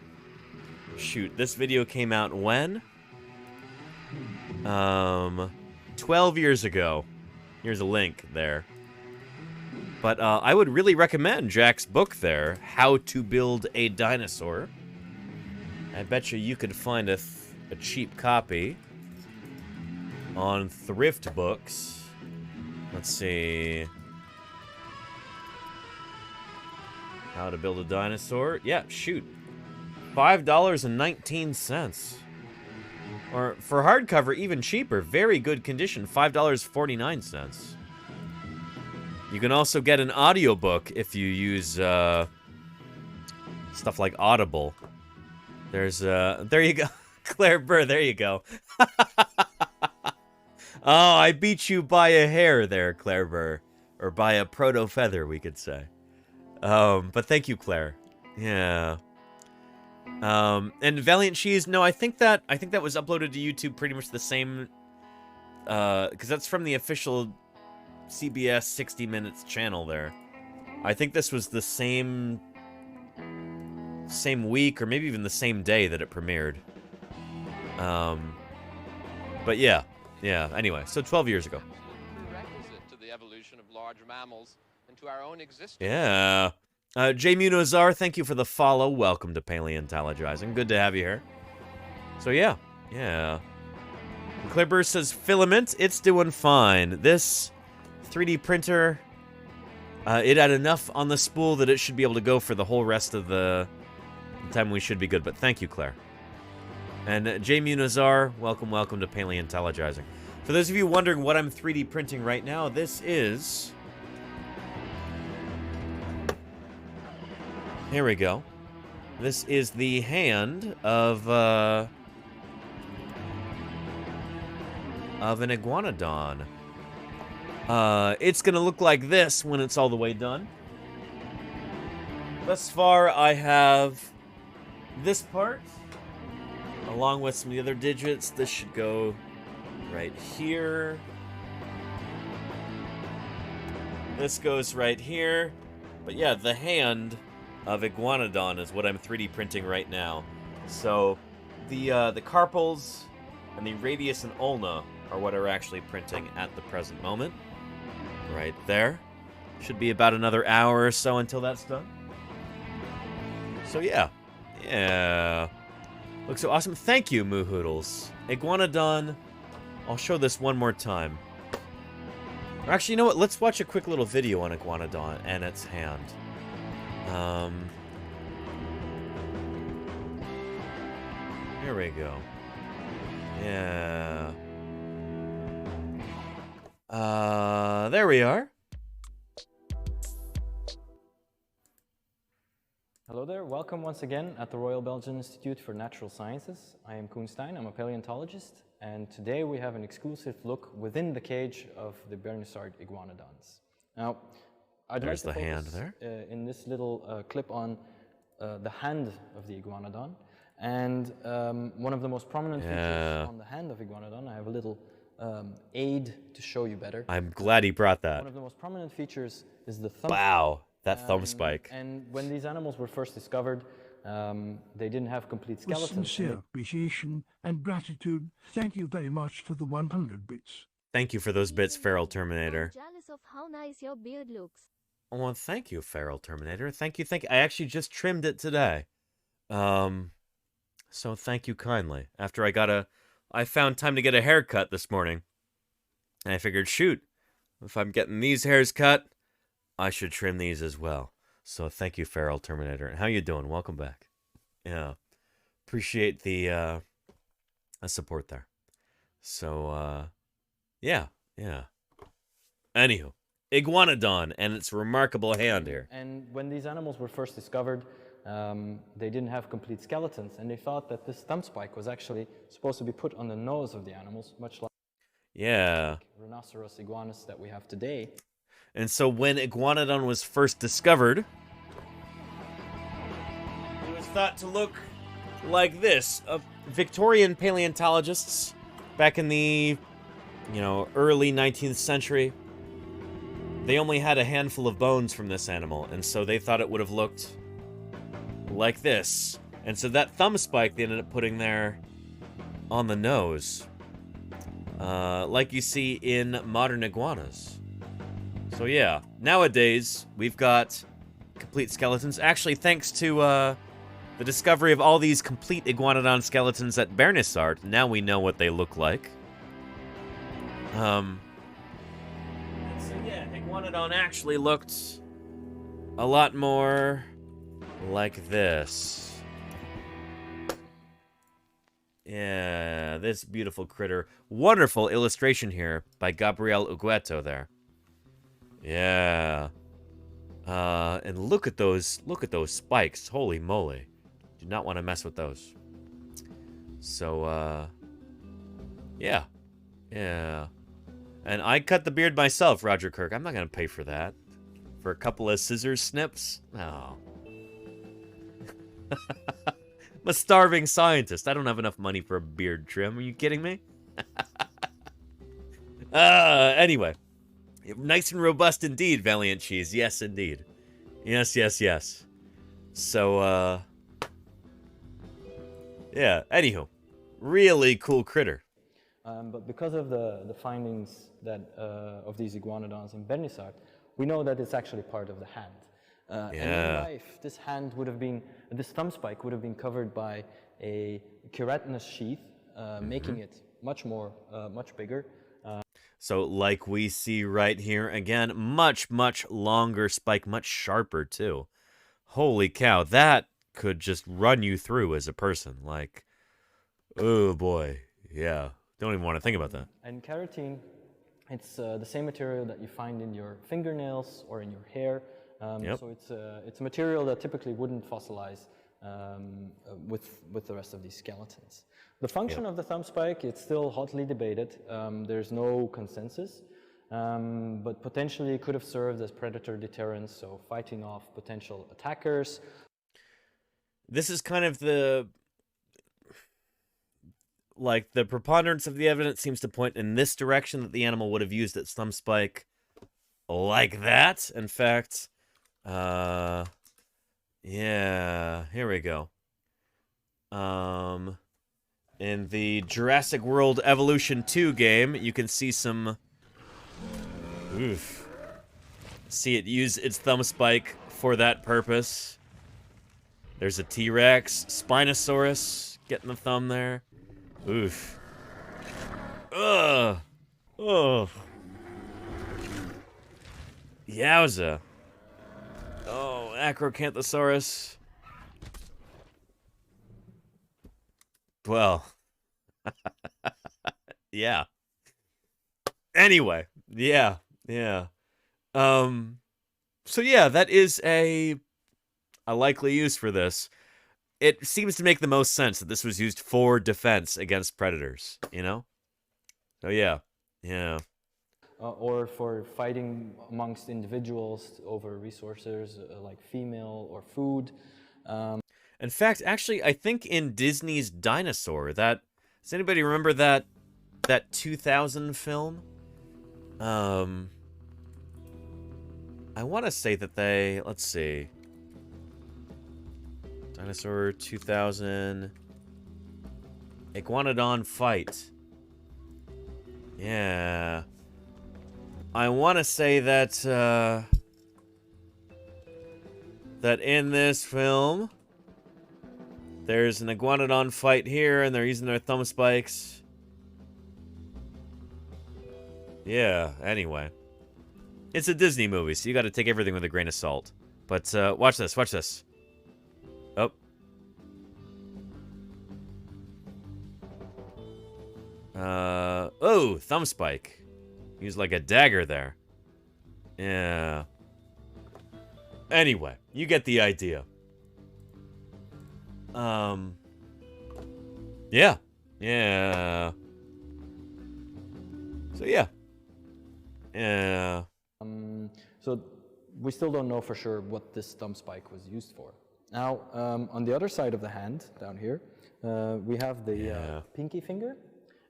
Shoot, this video came out when? 12 years ago. Here's a link there. But I would really recommend Jack's book there, How to Build a Dinosaur. I bet you could find a cheap copy on Thrift Books. Let's see. How to Build a Dinosaur. Yeah, shoot. $5.19. Or for hardcover, even cheaper. Very good condition. $5.49. You can also get an audiobook if you use stuff like Audible. There's there you go. Claire Burr, there you go. Oh, I beat you by a hair there, Claire Burr. Or by a proto-feather, we could say. But thank you, Claire. Yeah. And Valiant Cheese, no, I think that was uploaded to YouTube pretty much the same, because that's from the official CBS 60 Minutes channel there. I think this was the same week, or maybe even the same day that it premiered. But yeah, anyway, so 12 years ago. To the evolution of large mammals and to our own existence. Yeah. J. Munozar, thank you for the follow. Welcome to Paleontologizing. Good to have you here. So yeah. Clipper says, filament, it's doing fine. This 3D printer, it had enough on the spool that it should be able to go for the whole rest of the time. We should be good, but thank you, Claire. And J. Munozar, welcome to Paleontologizing. For those of you wondering what I'm 3D printing right now, this is... Here we go. This is the hand of an iguanodon. It's gonna look like this when it's all the way done. Thus far, I have this part, along with some of the other digits. This should go right here. This goes right here. But yeah, the hand of iguanodon is what I'm 3D printing right now. So the carpals and the radius and ulna are what are actually printing at the present moment. Right there. Should be about another hour or so until that's done. So yeah. Looks so awesome. Thank you, Moohoodles. Iguanodon. I'll show this one more time. Or actually, you know what? Let's watch a quick little video on iguanodon and its hand. Here we go. Yeah. There we are. Hello there, welcome once again at the Royal Belgian Institute for Natural Sciences. I am Koen Stein, I'm a paleontologist, and today we have an exclusive look within the cage of the Bernissard iguanodons. Now, I'd like to focus, hand there. In this little clip on the hand of the iguanodon, and one of the most prominent features on the hand of iguanodon, I have a little aid to show you better. I'm glad he brought that. One of the most prominent features is the thumb. Wow, that thumb spike. And when these animals were first discovered, they didn't have complete With skeletons. sincere appreciation and gratitude, thank you very much for the 100 bits. Thank you for those bits, Feral Terminator. Jealous of how nice your beard looks. Well, thank you, Feral Terminator. Thank you. I actually just trimmed it today. So thank you kindly. After I found time to get a haircut this morning. And I figured, shoot, if I'm getting these hairs cut, I should trim these as well. So thank you, Feral Terminator. And how you doing? Welcome back. Yeah. Appreciate the support there. So, yeah. Anywho, Iguanodon and its remarkable hand here. And when these animals were first discovered, they didn't have complete skeletons, and they thought that this thumb spike was actually supposed to be put on the nose of the animals, much like rhinoceros iguanas that we have today. And so when Iguanodon was first discovered, it was thought to look like this. Victorian paleontologists back in the, early 19th century, they only had a handful of bones from this animal, and so they thought it would have looked like this. And so that thumb spike they ended up putting there on the nose, like you see in modern iguanas. So yeah, nowadays we've got complete skeletons. Actually, thanks to the discovery of all these complete iguanodon skeletons at Bernissart, now we know what they look like. So yeah, Iguanodon actually looked a lot more like this. Yeah, this beautiful critter. Wonderful illustration here by Gabriel Ugueto there. Yeah. And look at those spikes. Holy moly. Do not want to mess with those. So, yeah. And I cut the beard myself, Roger Kirk. I'm not going to pay for that. For a couple of scissors snips? No. I'm a starving scientist. I don't have enough money for a beard trim. Are you kidding me? Anyway. Nice and robust indeed, Valiant Cheese. Yes, indeed. Yes. So, yeah. Anywho. Really cool critter. But because of the findings that of these iguanodons in Bernissart, we know that it's actually part of the hand. And in life, this thumb spike would have been covered by a keratinous sheath, making it much bigger. So like we see right here, again, much longer spike, much sharper too. Holy cow, that could just run you through as a person. Like, oh boy, yeah. Don't even want to think about that. And keratin, it's the same material that you find in your fingernails or in your hair. So it's a material that typically wouldn't fossilize with the rest of these skeletons. The function of the thumb spike, it's still hotly debated. There's no consensus, but potentially it could have served as predator deterrence, so fighting off potential attackers. This is kind of the preponderance of the evidence seems to point in this direction, that the animal would have used its thumb spike like that. In fact, yeah, here we go. In the Jurassic World Evolution 2 game, you can see some... See it use its thumb spike for that purpose. There's a T-Rex, Spinosaurus, getting the thumb there. Oof. Ugh. Oh. Yowza. Oh, Acrocanthosaurus. Well. Yeah. Anyway. Yeah. So yeah, that is a likely use for this. It seems to make the most sense that this was used for defense against predators, So yeah. Or for fighting amongst individuals over resources like female or food. In fact, actually, I think in Disney's Dinosaur, does anybody remember that that 2000 film. I want to say that they, let's see. Dinosaur 2000 Iguanodon fight. Yeah. I want to say that that in this film there's an Iguanodon fight here and they're using their thumb spikes. Yeah, anyway. It's a Disney movie, so you got to take everything with a grain of salt. But watch this, watch this. Oh. Oh, thumb spike. Use like a dagger there. Yeah. Anyway, you get the idea. Yeah. Yeah. So yeah. Yeah. So we still don't know for sure what this thumb spike was used for. Now, on the other side of the hand, down here, we have the pinky finger.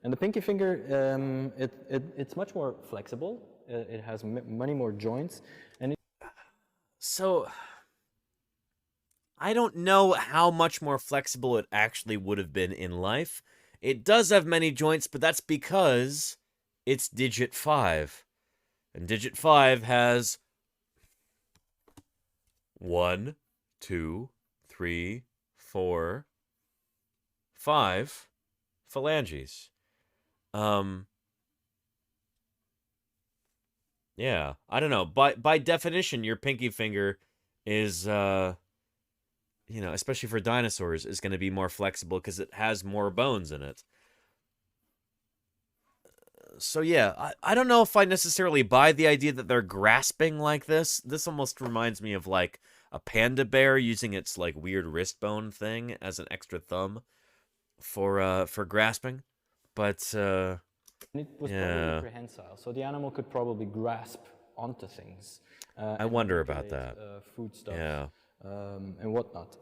And the pinky finger, it's much more flexible. It has many more joints. And so, I don't know how much more flexible it actually would have been in life. It does have many joints, but that's because it's digit 5. And digit 5 has 1, 2, 3, 4, 5 phalanges. Yeah, I don't know. By definition, your pinky finger is, you know, especially for dinosaurs, is going to be more flexible because it has more bones in it. So yeah, I don't know if I necessarily buy the idea that they're grasping like this. This almost reminds me of like a panda bear using its like weird wrist bone thing as an extra thumb for grasping. But it was probably prehensile, so the animal could probably grasp onto things. I wonder about that. Food stuff, yeah, and whatnot.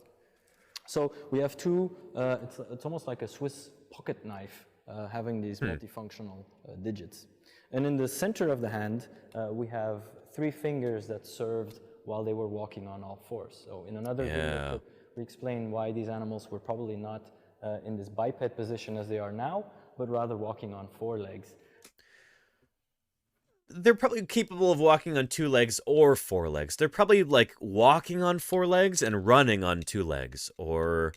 So we have two. It's almost like a Swiss pocket knife, having these multifunctional digits. And in the center of the hand, we have 3 fingers that served while they were walking on all fours. So in another video, we explain why these animals were probably not in this biped position as they are now, but rather walking on 4 legs. They're probably capable of walking on 2 legs or 4 legs. They're probably like walking on 4 legs and running on 2 legs, or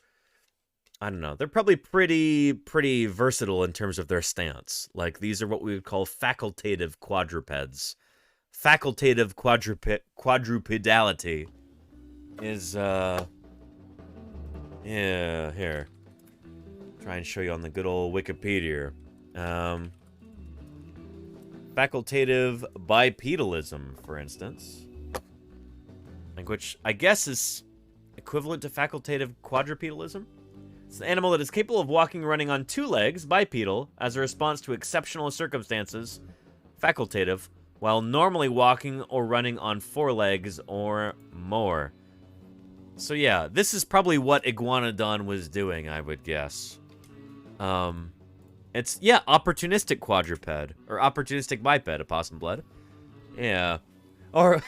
I don't know. They're probably pretty versatile in terms of their stance. Like these are what we would call facultative quadrupeds. Facultative quadrupedality is yeah, here. Try and show you on the good old Wikipedia. Facultative bipedalism, for instance. Like, which I guess is equivalent to facultative quadrupedalism. It's an animal that is capable of walking and running on 2 legs, bipedal, as a response to exceptional circumstances, facultative, while normally walking or running on 4 legs or more. So yeah, this is probably what Iguanodon was doing, I would guess. It's, yeah, opportunistic quadruped, or opportunistic biped, opossum blood. Yeah. Or,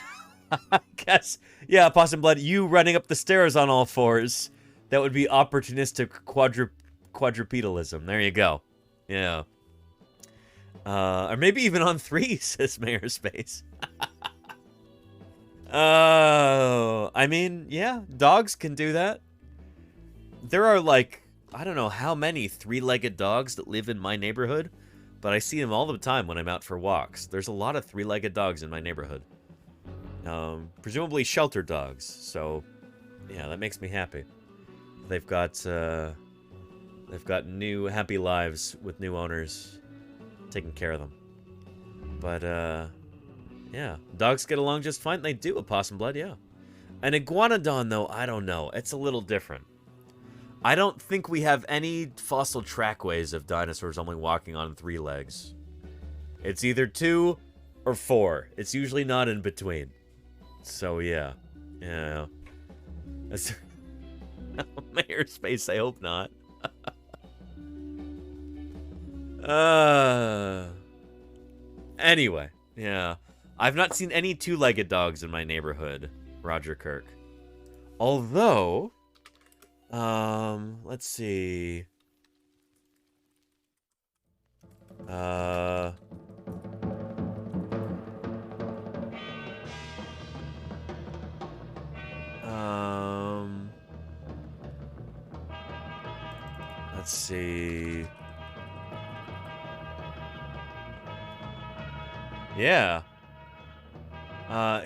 I guess, yeah, opossum blood, you running up the stairs on all 4s. That would be opportunistic quadrupedalism. There you go. Yeah. Or maybe even on 3, says Mayor Space. Oh, I mean, yeah, dogs can do that. There are like, I don't know how many 3-legged dogs that live in my neighborhood, but I see them all the time when I'm out for walks. There's a lot of 3-legged dogs in my neighborhood. Presumably shelter dogs, so yeah, that makes me happy. They've got new happy lives with new owners taking care of them. But yeah, dogs get along just fine. They do, opossum blood, yeah. An iguanodon, though, I don't know. It's a little different. I don't think we have any fossil trackways of dinosaurs only walking on 3 legs. It's either 2 or 4. It's usually not in between. So, yeah. Yeah. Mayor Space, I hope not. Anyway, yeah. I've not seen any two-legged dogs in my neighborhood, Roger Kirk. Although, let's see. Let's see. Yeah.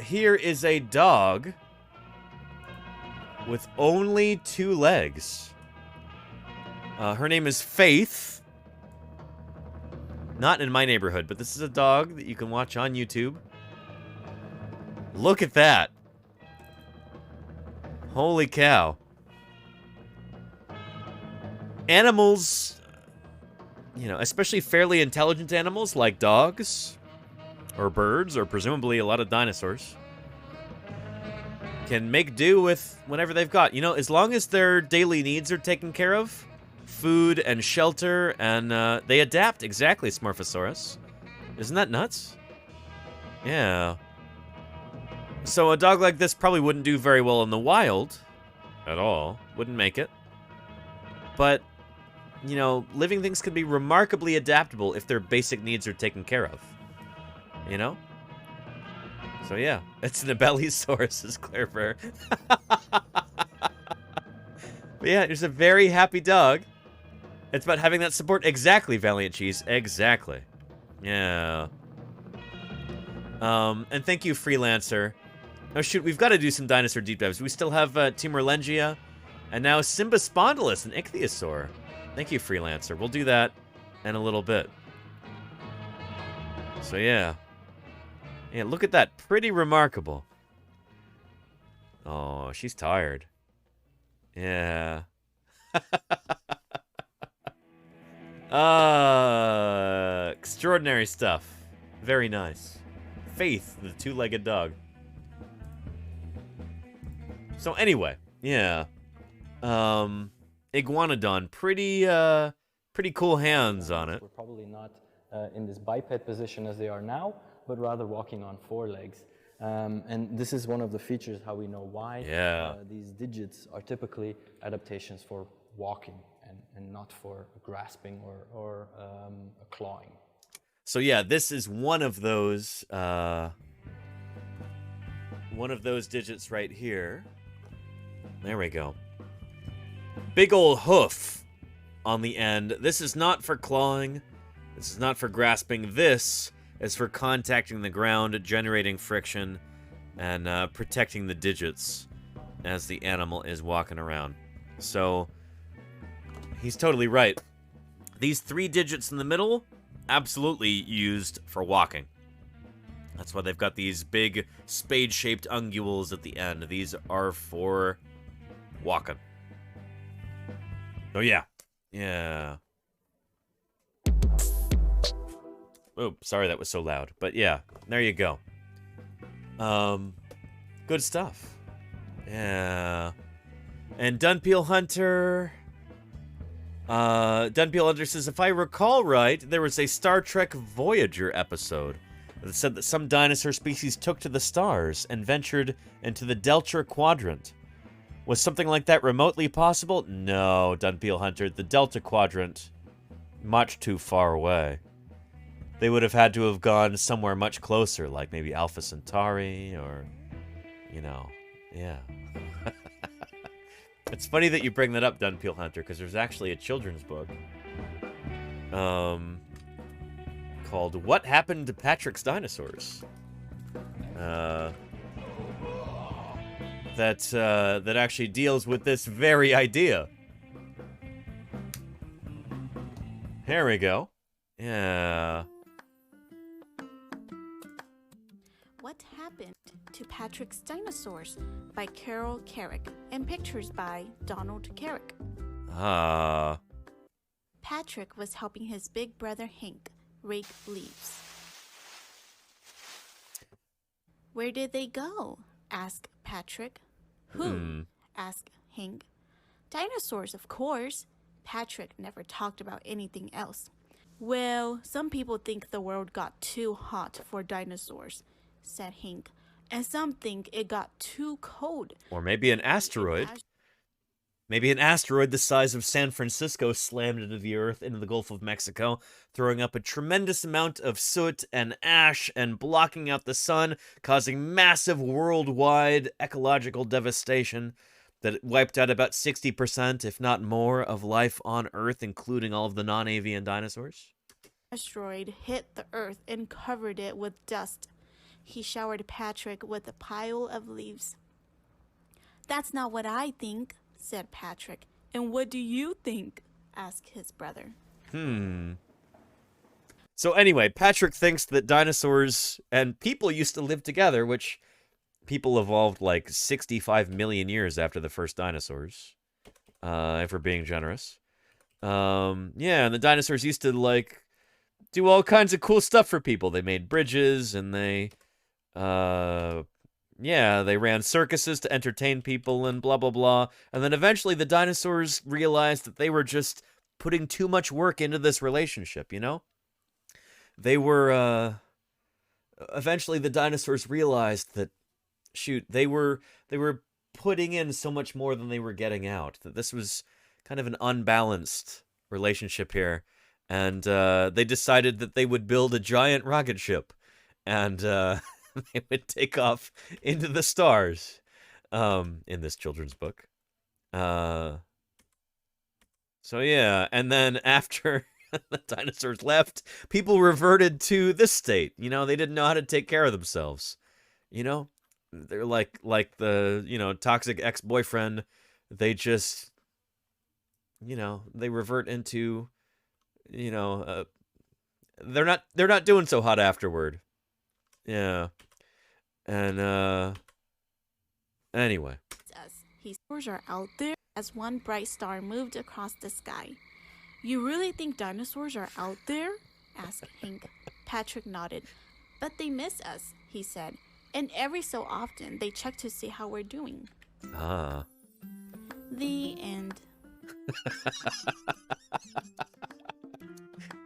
Here is a dog with only 2 legs. Her name is Faith. Not in my neighborhood, but this is a dog that you can watch on YouTube. Look at that. Holy cow. Animals, you know, especially fairly intelligent animals like dogs or birds or presumably a lot of dinosaurs, can make do with whatever they've got. You know, as long as their daily needs are taken care of, food and shelter, and they adapt. Exactly, Smurfosaurus. Isn't that nuts? Yeah. So a dog like this probably wouldn't do very well in the wild at all. Wouldn't make it. But, you know, living things can be remarkably adaptable if their basic needs are taken care of. You know? So yeah, it's an Abelisaurus, says Claire Bear. But yeah, there's a very happy dog. It's about having that support. Exactly, Valiant Cheese. Exactly. Yeah. And thank you, Freelancer. Oh shoot, we've got to do some dinosaur deep dives. We still have Timorlengia, and now Cymbospondylus, an ichthyosaur. Thank you, Freelancer. We'll do that in a little bit. So yeah. Yeah, look at that. Pretty remarkable. Oh, she's tired. Yeah. Extraordinary stuff. Very nice. Faith, the 2-legged dog. So anyway, yeah. Iguanodon, pretty cool hands on it. We're probably not in this biped position as they are now, but rather walking on 4 legs. And this is one of the features how we know why these digits are typically adaptations for walking and not for grasping or clawing. So yeah, this is one of those digits right here. There we go. Big old hoof on the end. This is not for clawing. This is not for grasping. This is for contacting the ground, generating friction, and protecting the digits as the animal is walking around. So, he's totally right. These 3 digits in the middle, absolutely used for walking. That's why they've got these big spade-shaped unguals at the end. These are for walking. Oh, yeah. Yeah. Oh, sorry that was so loud. But yeah, there you go. Good stuff. Yeah. And Dunpeel Hunter... Dunpeel Hunter says, if I recall right, there was a Star Trek Voyager episode that said that some dinosaur species took to the stars and ventured into the Delta Quadrant. Was something like that remotely possible? No, Dunpeel Hunter. The Delta Quadrant, much too far away. They would have had to have gone somewhere much closer, like maybe Alpha Centauri or, you know, yeah. It's funny that you bring that up, Dunpeel Hunter, because there's actually a children's book called What Happened to Patrick's Dinosaurs? That actually deals with this very idea. Here we go. Yeah. What Happened to Patrick's Dinosaurs by Carol Carrick and pictures by Donald Carrick. Patrick was helping his big brother Hank rake leaves. Where did they go? Asked Patrick. Who? Asked Hank. Dinosaurs, of course. Patrick never talked about anything else. Well, some people think the world got too hot for dinosaurs, said Hank. And some think it got too cold. Or maybe an asteroid. Maybe an asteroid the size of San Francisco slammed into the Earth, into the Gulf of Mexico, throwing up a tremendous amount of soot and ash and blocking out the sun, causing massive worldwide ecological devastation that wiped out about 60%, if not more, of life on Earth, including all of the non-avian dinosaurs. Asteroid hit the Earth and covered it with dust. He showered Patrick with a pile of leaves. That's not what I think, said Patrick. And what do you think? Asked his brother. So anyway, Patrick thinks that dinosaurs and people used to live together, which people evolved like 65 million years after the first dinosaurs, if we're being generous. Yeah, and the dinosaurs used to, like, do all kinds of cool stuff for people. They made bridges, and they ran circuses to entertain people and blah, blah, blah. And then eventually the dinosaurs realized that they were just putting too much work into this relationship, you know? They were, eventually the dinosaurs realized that, shoot, they were putting in so much more than they were getting out, that this was kind of an unbalanced relationship here. And they decided that they would build a giant rocket ship, and they would take off into the stars in this children's book. So yeah, and then after the dinosaurs left, people reverted to this state. You know, they didn't know how to take care of themselves. You know, they're like the, you know, toxic ex-boyfriend. They just, you know, they revert into, you know, they're not doing so hot afterward. Yeah. And anyway. Dinosaurs are out there as one bright star moved across the sky. You really think dinosaurs are out there? Asked Hank. Patrick nodded. But they miss us, he said. And every so often they check to see how we're doing. Ah. The end.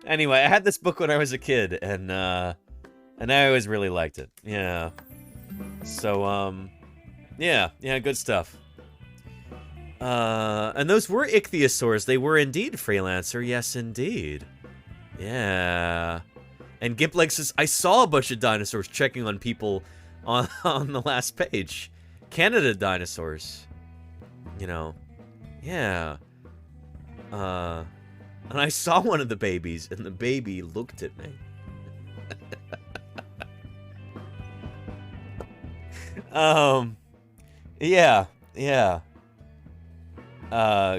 Anyway, I had this book when I was a kid, and I always really liked it. Yeah. So, yeah, good stuff. And those were ichthyosaurs. They were indeed, Freelancer. Yes, indeed. Yeah. And Gimpleg says, I saw a bunch of dinosaurs checking on people on the last page. Canada dinosaurs. You know. Yeah. And I saw one of the babies, and the baby looked at me. Yeah.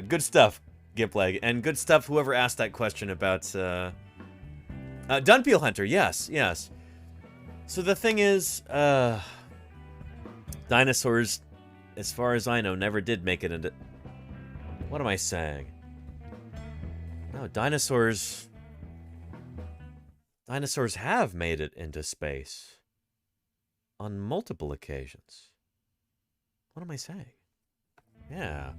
Good stuff, Gimpleg. And good stuff, whoever asked that question about, Dunpeel Hunter, yes. So the thing is, dinosaurs, as far as I know, never did make it into... What am I saying? No, dinosaurs have made it into space on multiple occasions. What am I saying? Yeah.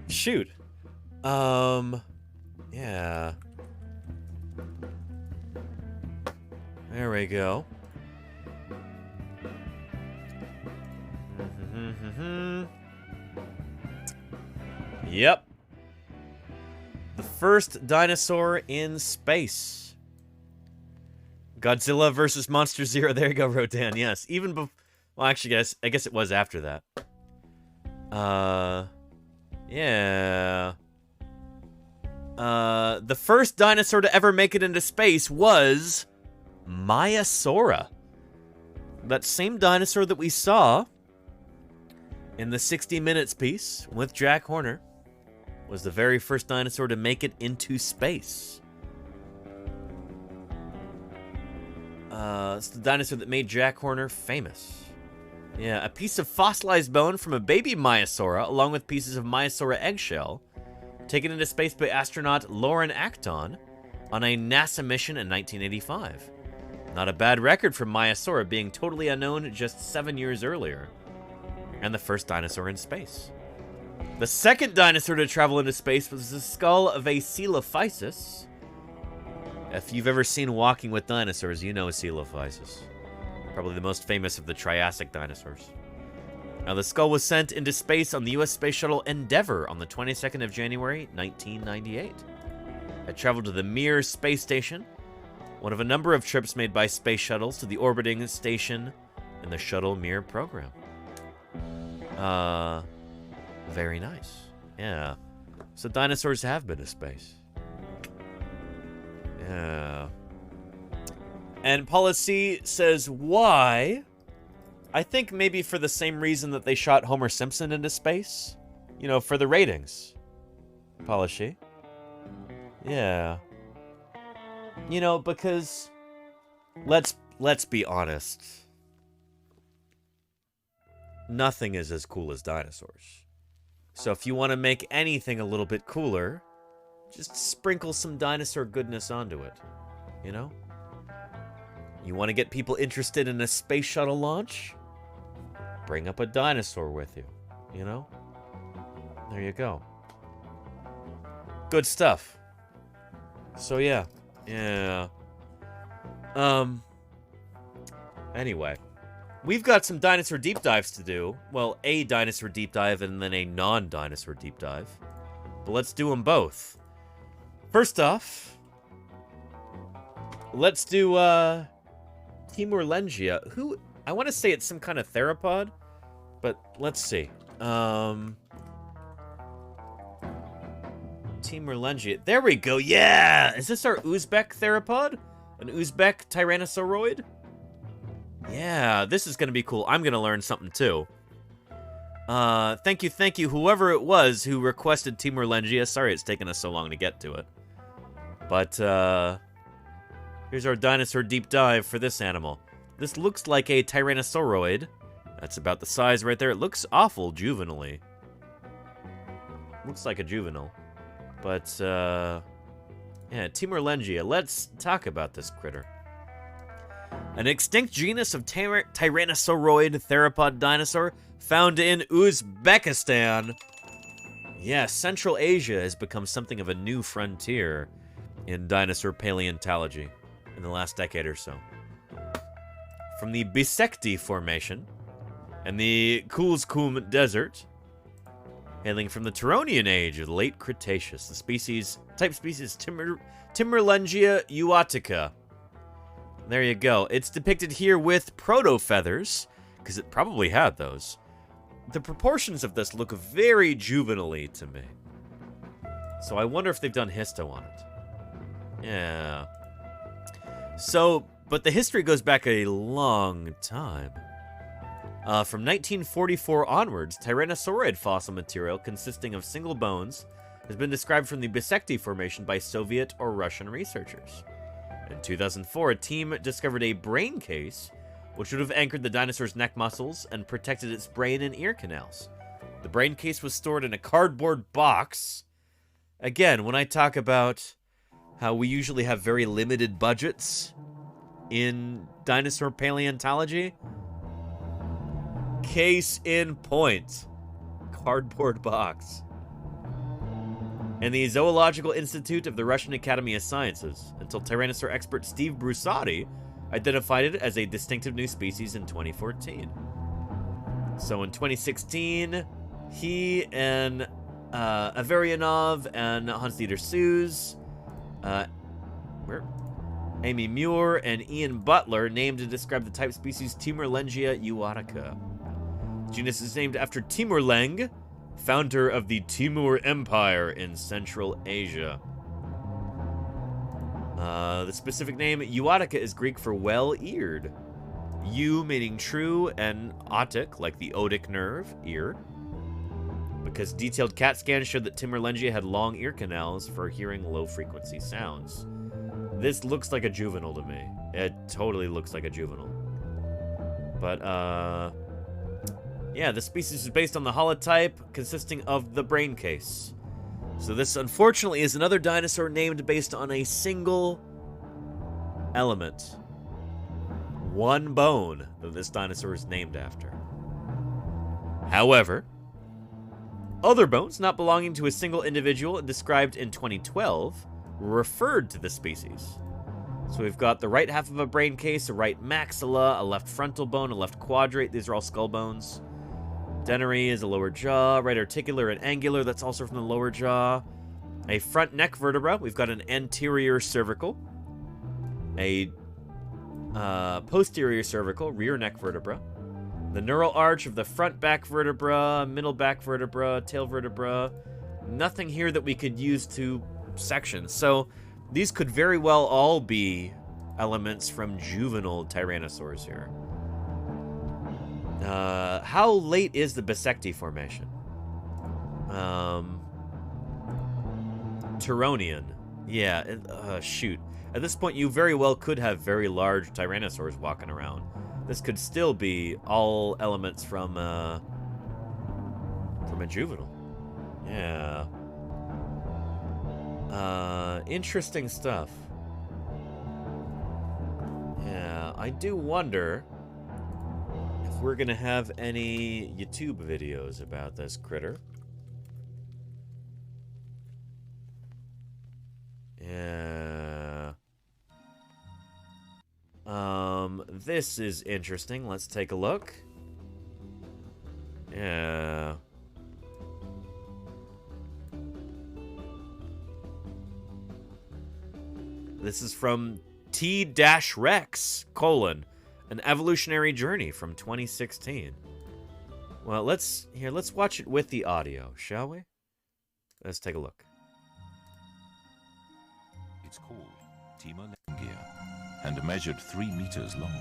Shoot. Yeah. There we go. Yep. The first dinosaur in space. Godzilla versus Monster Zero. There you go, Rodan. Yes. Even before... Well, actually, I guess it was after that. Yeah. The first dinosaur to ever make it into space was Maiasaura. That same dinosaur that we saw in the 60 Minutes piece with Jack Horner was the very first dinosaur to make it into space. It's the dinosaur that made Jack Horner famous. Yeah, a piece of fossilized bone from a baby Maiasaura, along with pieces of Maiasaura eggshell, taken into space by astronaut Lauren Acton on a NASA mission in 1985. Not a bad record for Maiasaura, being totally unknown just 7 years earlier. And the first dinosaur in space. The second dinosaur to travel into space was the skull of a Coelophysis, If you've ever seen Walking with Dinosaurs, you know Coelophysis. Probably the most famous of the Triassic dinosaurs. Now, the skull was sent into space on the U.S. Space Shuttle Endeavour on the 22nd of January, 1998. It traveled to the Mir space station, one of a number of trips made by space shuttles to the orbiting station in the Shuttle Mir program. Very nice. Yeah. So dinosaurs have been to space. Yeah. And Policy says, why? I think maybe for the same reason that they shot Homer Simpson into space. You know, for the ratings. Policy. Yeah. You know, because let's be honest. Nothing is as cool as dinosaurs. So if you want to make anything a little bit cooler, just sprinkle some dinosaur goodness onto it. You know? You want to get people interested in a space shuttle launch? Bring up a dinosaur with you. You know? There you go. Good stuff. So yeah. Yeah. Anyway. We've got some dinosaur deep dives to do. Well, a dinosaur deep dive and then a non-dinosaur deep dive. But let's do them both. First off, let's do Timurlengia. Who, I want to say it's some kind of theropod, but let's see. Timurlengia. There we go. Yeah! Is this our Uzbek theropod? An Uzbek Tyrannosauroid? Yeah, this is going to be cool. I'm going to learn something too. Thank you, whoever it was who requested Timurlengia. Sorry it's taken us so long to get to it. But, here's our dinosaur deep dive for this animal. This looks like a Tyrannosauroid. That's about the size right there. It looks awful juvenile-y. Looks like a juvenile. But, yeah, Timurlengia. Let's talk about this critter. An extinct genus of Tyrannosauroid theropod dinosaur found in Uzbekistan. Yeah, Central Asia has become something of a new frontier in dinosaur paleontology in the last decade or so. From the Bisekti Formation and the Kulskum Desert, hailing from the Turonian Age of the late Cretaceous, the type species Timurlengia uatica. There you go. It's depicted here with proto-feathers, because it probably had those. The proportions of this look very juvenile-y to me. So I wonder if they've done histo on it. Yeah. So, but the history goes back a long time. From 1944 onwards, Tyrannosauroid fossil material consisting of single bones has been described from the Bisekti Formation by Soviet or Russian researchers. In 2004, a team discovered a brain case which would have anchored the dinosaur's neck muscles and protected its brain and ear canals. The brain case was stored in a cardboard box. Again, when I talk about how we usually have very limited budgets in dinosaur paleontology, case in point. Cardboard box. And the Zoological Institute of the Russian Academy of Sciences, until Tyrannosaur expert Steve Brusati identified it as a distinctive new species in 2014. So in 2016, he and Averianov and Hans-Dieter Sues, Amy Muir and Ian Butler named and described the type species Timurlengia uatica. The genus is named after Timur-Lenk, founder of the Timur Empire in Central Asia. The specific name, uatica, is Greek for well-eared. U meaning true, and otic, like the otic nerve, ear. Because detailed CAT scans showed that Timurlengia had long ear canals for hearing low-frequency sounds. This looks like a juvenile to me. It totally looks like a juvenile. But, yeah, the species is based on the holotype consisting of the brain case. So this, unfortunately, is another dinosaur named based on a single element. One bone that this dinosaur is named after. However, other bones not belonging to a single individual and described in 2012 were referred to the species. So we've got the right half of a brain case, a right maxilla, a left frontal bone, a left quadrate. These are all skull bones. Dennary is a lower jaw, right articular and angular. That's also from the lower jaw. A front neck vertebra. We've got an anterior cervical. A posterior cervical, rear neck vertebra. The neural arch of the front back vertebra, middle back vertebra, tail vertebra. Nothing here that we could use to section. So these could very well all be elements from juvenile tyrannosaurs here. How late is the Bisecti formation? Turonian. Yeah, shoot. At this point, you very well could have very large tyrannosaurs walking around. This could still be all elements from a juvenile. Yeah. Interesting stuff. Yeah, I do wonder if we're gonna have any YouTube videos about this critter. Yeah. This is interesting. Let's take a look. Yeah. This is from T-Rex, an evolutionary journey from 2016. Well, let's watch it with the audio, shall we? Let's take a look. It's called Timolengia and measured 3 meters long.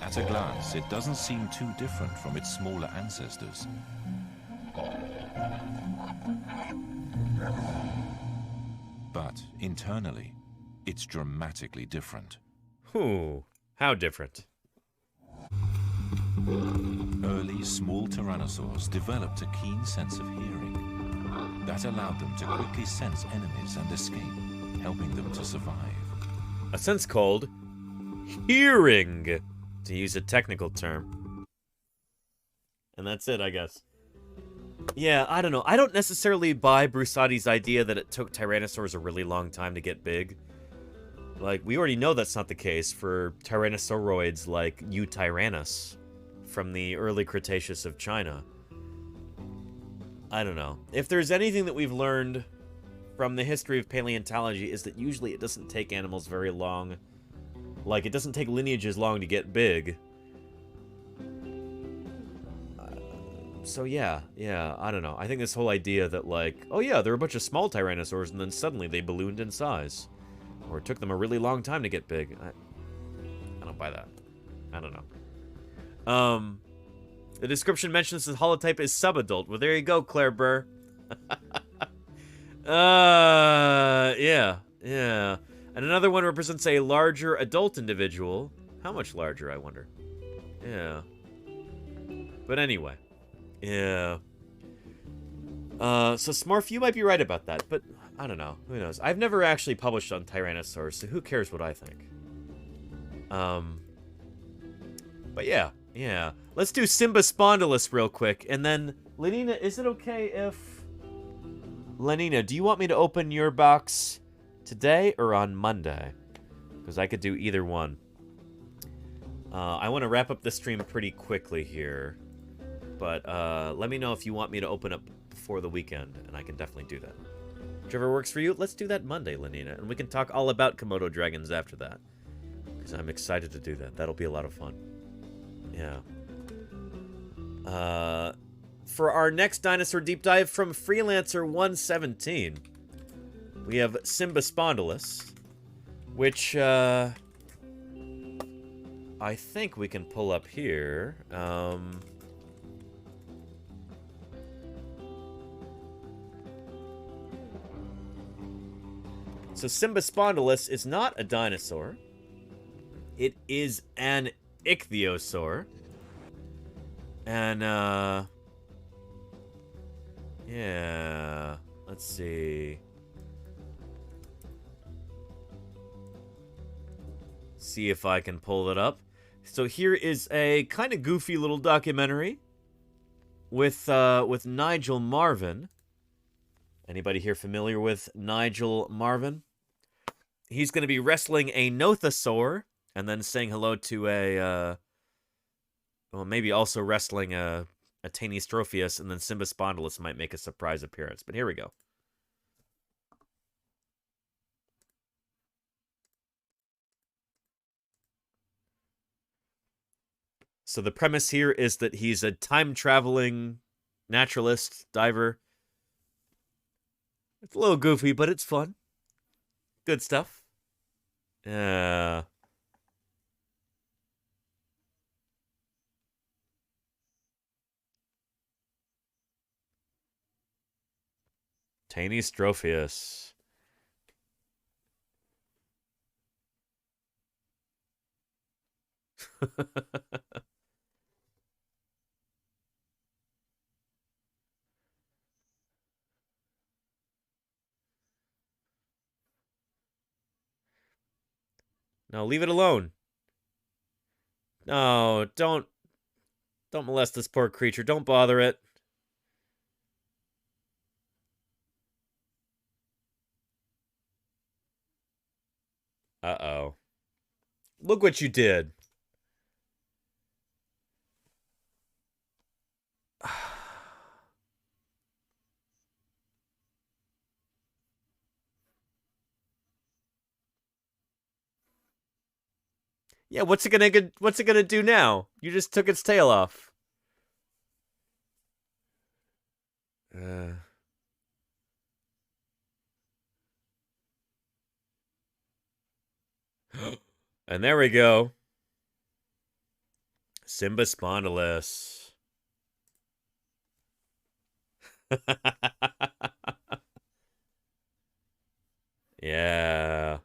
At a glance, it doesn't seem too different from its smaller ancestors. But internally, it's dramatically different. How different? Early small tyrannosaurs developed a keen sense of hearing that allowed them to quickly sense enemies and escape, helping them to survive. A sense called hearing, to use a technical term. And that's it, I guess. Yeah, I don't know. I don't necessarily buy Brusati's idea that it took tyrannosaurs a really long time to get big. Like, we already know that's not the case for tyrannosauroids like Eutyrannus from the early Cretaceous of China. I don't know. If there's anything that we've learned from the history of paleontology is that usually it doesn't take animals very long. Like, it doesn't take lineages long to get big. So yeah, I don't know. I think this whole idea that like, oh yeah, there were a bunch of small tyrannosaurs and then suddenly they ballooned in size. Or it took them a really long time to get big. I don't buy that. I don't know. The description mentions the holotype is subadult. Well, there you go, Claire Burr. Yeah. And another one represents a larger adult individual. How much larger, I wonder? Yeah. But anyway. Yeah. So Smurf, you might be right about that, but I don't know. Who knows? I've never actually published on Tyrannosaurs, so who cares what I think? But yeah. Let's do Cymbospondylus real quick, and then Lenina, is it okay if... Lenina, do you want me to open your box today or on Monday? Because I could do either one. I want to wrap up the stream pretty quickly here. But let me know if you want me to open up before the weekend, and I can definitely do that. Whichever works for you, let's do that Monday, Lenina, and we can talk all about Komodo dragons after that. Because I'm excited to do that. That'll be a lot of fun. Yeah. For our next dinosaur deep dive from Freelancer 117, we have Cymbospondylus, which I think we can pull up here. So Cymbospondylus is not a dinosaur. It is an ichthyosaur. And, yeah, let's see. See if I can pull it up. So here is a kind of goofy little documentary with Nigel Marvin. Anybody here familiar with Nigel Marvin? he's going to be wrestling a Nothosaur and then saying hello to a, well, maybe also wrestling a Tanistropheus, and then Cymbospondylus might make a surprise appearance. But here we go. So the premise here is that he's a time-traveling naturalist, diver. It's a little goofy, but it's fun. Good stuff. Yeah. Tanistropheus. No, leave it alone. No, don't molest this poor creature. Don't bother it. Uh-oh. Look what you did. Yeah, what's it gonna do now? You just took its tail off. And there we go. Cymbospondylus. Yeah.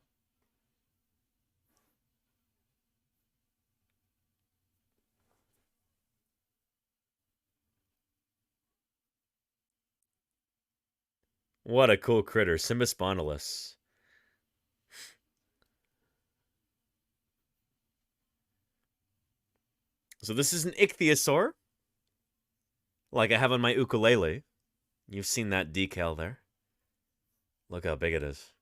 What a cool critter, Cymbospondylus. So this is an ichthyosaur, like I have on my ukulele. You've seen that decal there. Look how big it is.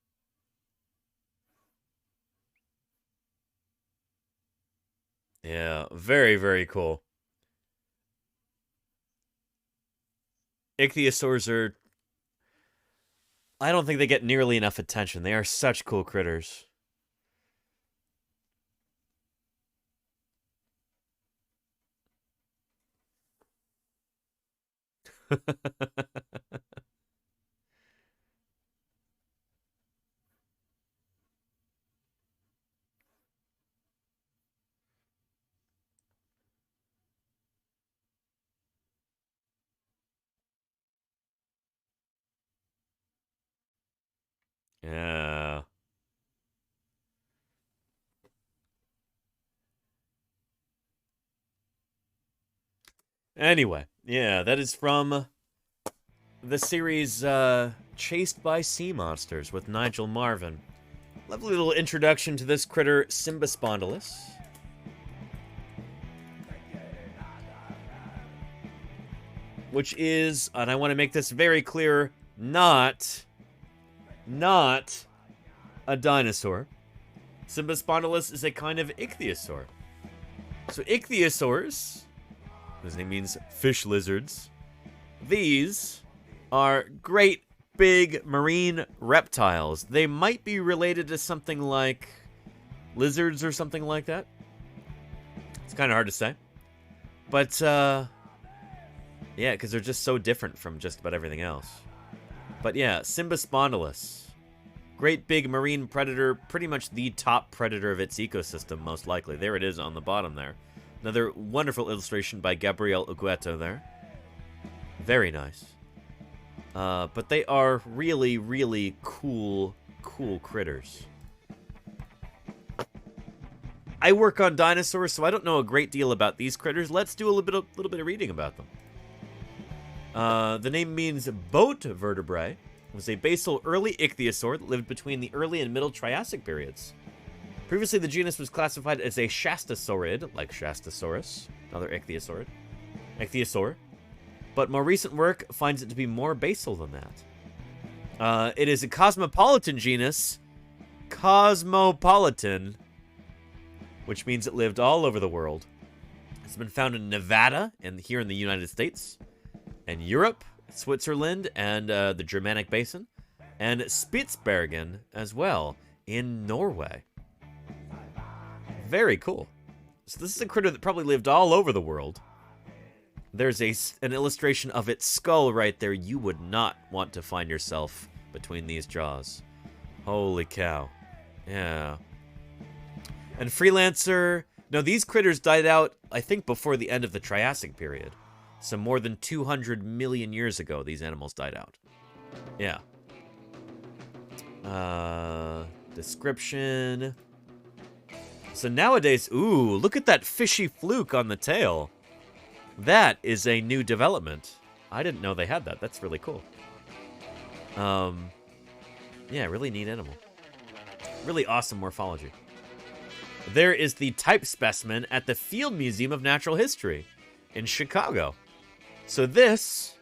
Yeah, very, very cool. Ichthyosaurs are... I don't think they get nearly enough attention. They are such cool critters. Yeah. Anyway, yeah, that is from the series Chased by Sea Monsters with Nigel Marvin. Lovely little introduction to this critter, Cymbospondylus. Which is, and I want to make this very clear, not a dinosaur. Cymbospondylus is a kind of ichthyosaur. So ichthyosaurs, whose name means fish lizards, these are great big marine reptiles. They might be related to something like lizards or something like that. It's kind of hard to say. But, yeah, because they're just so different from just about everything else. But yeah, Cymbospondylus. Great big marine predator, pretty much the top predator of its ecosystem, most likely. There it is on the bottom there. Another wonderful illustration by Gabriel Ugueto there. Very nice. But they are really, really cool critters. I work on dinosaurs, so I don't know a great deal about these critters. Let's do a little bit of reading about them. The name means boat vertebrae. It was a basal early ichthyosaur that lived between the early and middle Triassic periods. Previously, the genus was classified as a Shastasaurid, like Shastasaurus, another ichthyosaur. But more recent work finds it to be more basal than that. It is a cosmopolitan genus cosmopolitan, which means it lived all over the world. It's been found in Nevada and here in the United States, and Europe, Switzerland, and the Germanic Basin, and Spitsbergen as well in Norway. Very cool. So this is a critter that probably lived all over the world. There's an illustration of its skull right there. You would not want to find yourself between these jaws. Holy cow. Yeah. And Freelancer... No, these critters died out, I think, before the end of the Triassic period. So more than 200 million years ago, these animals died out. Yeah. Description. So nowadays, ooh, look at that fishy fluke on the tail. That is a new development. I didn't know they had that. That's really cool. Yeah, really neat animal. Really awesome morphology. There is the type specimen at the Field Museum of Natural History in Chicago. So this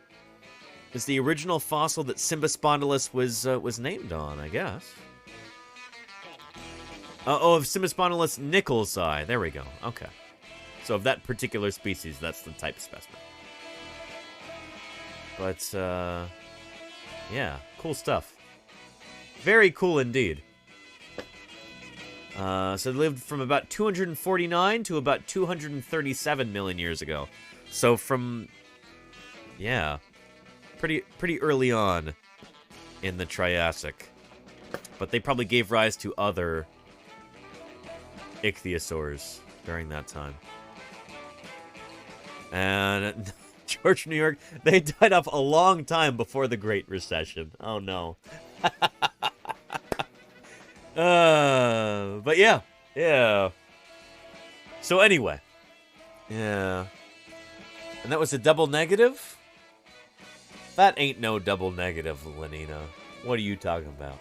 is the original fossil that Cymbospondylus was named on, I guess. Of Cymbospondylus nicholsi. There we go. Okay. So of that particular species, that's the type specimen. But, yeah, cool stuff. Very cool indeed. So they lived from about 249 to about 237 million years ago. So from, yeah, pretty early on in the Triassic. But they probably gave rise to other ichthyosaurs during that time. And George, New York, they died off a long time before the Great Recession. Oh, no. But yeah. So anyway. Yeah. And that was a double negative? That ain't no double negative, Lenina. What are you talking about?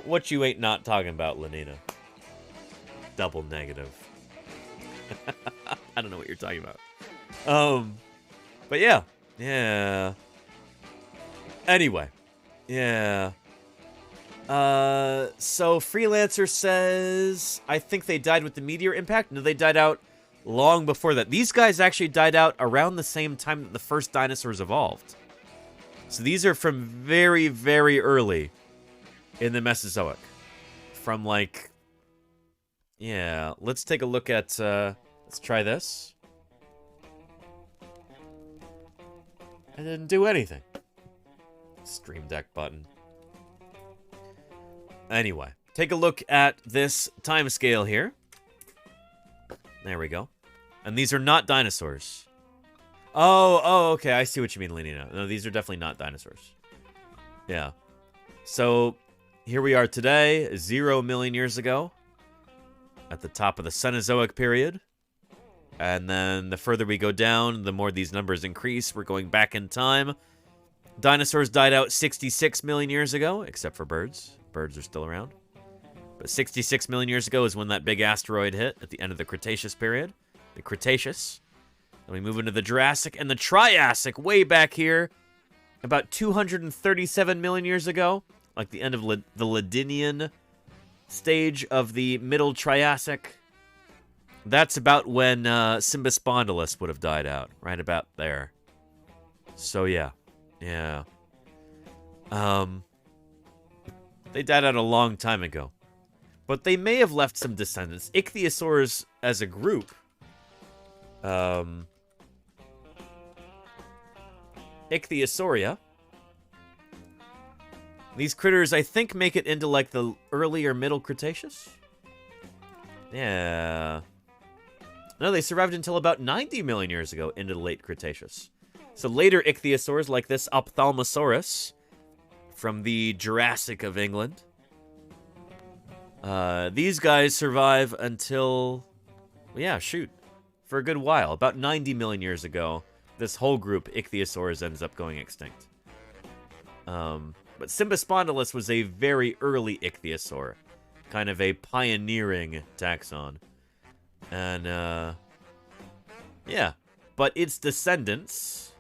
What you ain't not talking about, Lenina? Double negative. I don't know what you're talking about. But yeah. Yeah. Anyway. Yeah. So Freelancer says, I think they died with the meteor impact. No, they died out long before that. These guys actually died out around the same time that the first dinosaurs evolved. So these are from very, very early in the Mesozoic. From like, yeah, let's take a look at, let's try this. I didn't do anything. Stream Deck button. Anyway, take a look at this time scale here. There we go. And these are not dinosaurs. Oh, okay. I see what you mean, Lenina. No, these are definitely not dinosaurs. Yeah. So, here we are today, 0 million years ago. At the top of the Cenozoic period. And then the further we go down, the more these numbers increase. We're going back in time. Dinosaurs died out 66 million years ago, except for birds. Birds are still around. But 66 million years ago is when that big asteroid hit at the end of the Cretaceous period. The Cretaceous. Then we move into the Jurassic and the Triassic way back here. About 237 million years ago. Like the end of the Ladinian stage of the Middle Triassic. That's about when Cymbospondylus would have died out. Right about there. So yeah. Yeah. They died out a long time ago. But they may have left some descendants. Ichthyosaurs as a group. Ichthyosauria. These critters, I think, make it into like the early or middle Cretaceous. Yeah. No, they survived until about 90 million years ago into the late Cretaceous. So later ichthyosaurs like this Ophthalmosaurus from the Jurassic of England. These guys survive until, well, yeah, shoot, for a good while. About 90 million years ago, this whole group, ichthyosaurs, ends up going extinct. But Cymbospondylus was a very early ichthyosaur. Kind of a pioneering taxon. And, yeah. But its descendants...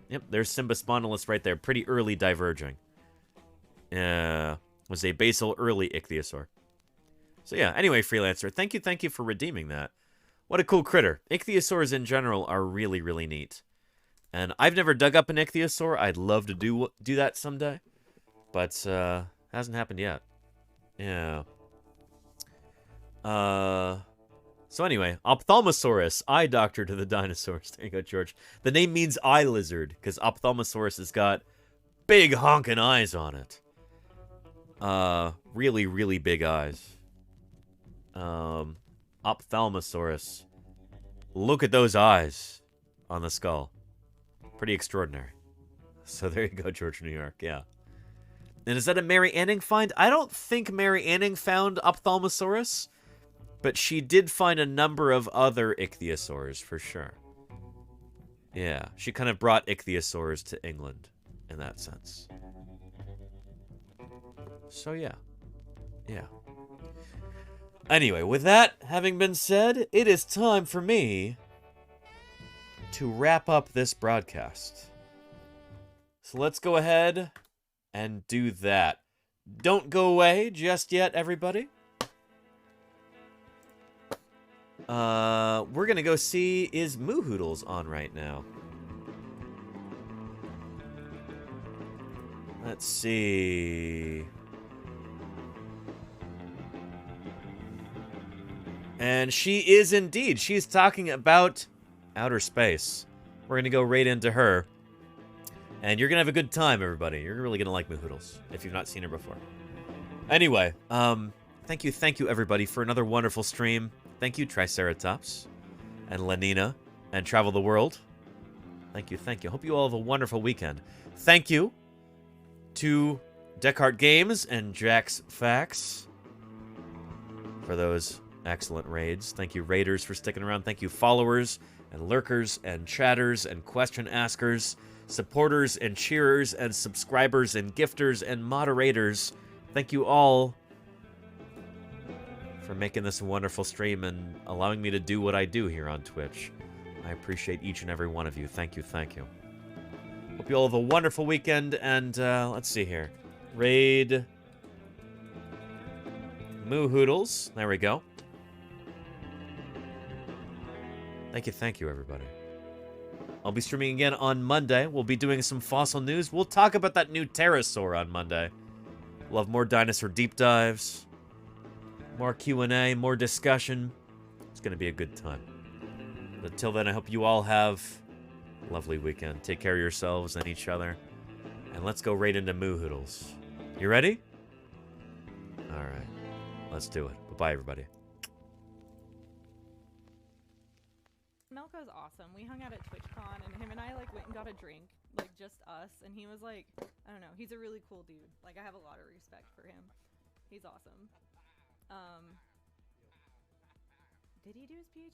Yep, there's Cymbospondylus right there. Pretty early diverging. was a basal early ichthyosaur. So yeah, anyway, Freelancer, thank you for redeeming that. What a cool critter. Ichthyosaurs in general are really, really neat. And I've never dug up an ichthyosaur. I'd love to do that someday. But hasn't happened yet. Yeah. So anyway, Ophthalmosaurus, eye doctor to the dinosaurs. There you go, George. The name means eye lizard, because Ophthalmosaurus has got big honking eyes on it. Really, really big eyes. Ophthalmosaurus. Look at those eyes on the skull. Pretty extraordinary. So there you go, George, New York, yeah. And is that a Mary Anning find? I don't think Mary Anning found Ophthalmosaurus, but she did find a number of other ichthyosaurs, for sure. Yeah, she kind of brought ichthyosaurs to England, in that sense. So yeah. Yeah. Anyway, with that having been said, it is time for me to wrap up this broadcast. So let's go ahead and do that. Don't go away just yet, everybody. We're gonna go see, is Moo Hoodles on right now? Let's see. And she is indeed. She's talking about outer space. We're going to go right into her. And you're going to have a good time, everybody. You're really going to like Moo Hoodles if you've not seen her before. Anyway, thank you, everybody, for another wonderful stream. Thank you, Triceratops and Lenina and Travel the World. Thank you. Hope you all have a wonderful weekend. Thank you to Descartes Games and Jack's Facts for those excellent raids. Thank you, raiders, for sticking around. Thank you, followers and lurkers and chatters and question askers, supporters and cheerers and subscribers and gifters and moderators. Thank you all for making this a wonderful stream and allowing me to do what I do here on Twitch. I appreciate each and every one of you. Thank you. Hope you all have a wonderful weekend, and let's see here. Raid Moo Hoodles. There we go. Thank you, everybody. I'll be streaming again on Monday. We'll be doing some fossil news. We'll talk about that new pterosaur on Monday. We'll have more dinosaur deep dives, more Q&A, more discussion. It's going to be a good time. But until then, I hope you all have a lovely weekend. Take care of yourselves and each other. And let's go right into Moo Hoodles. You ready? All right. Let's do it. Bye-bye, everybody. Melko's awesome. We hung out at TwitchCon, and him and I, like, went and got a drink, like, just us, and he was, like, I don't know, he's a really cool dude. Like, I have a lot of respect for him. He's awesome. Did he do his PhD?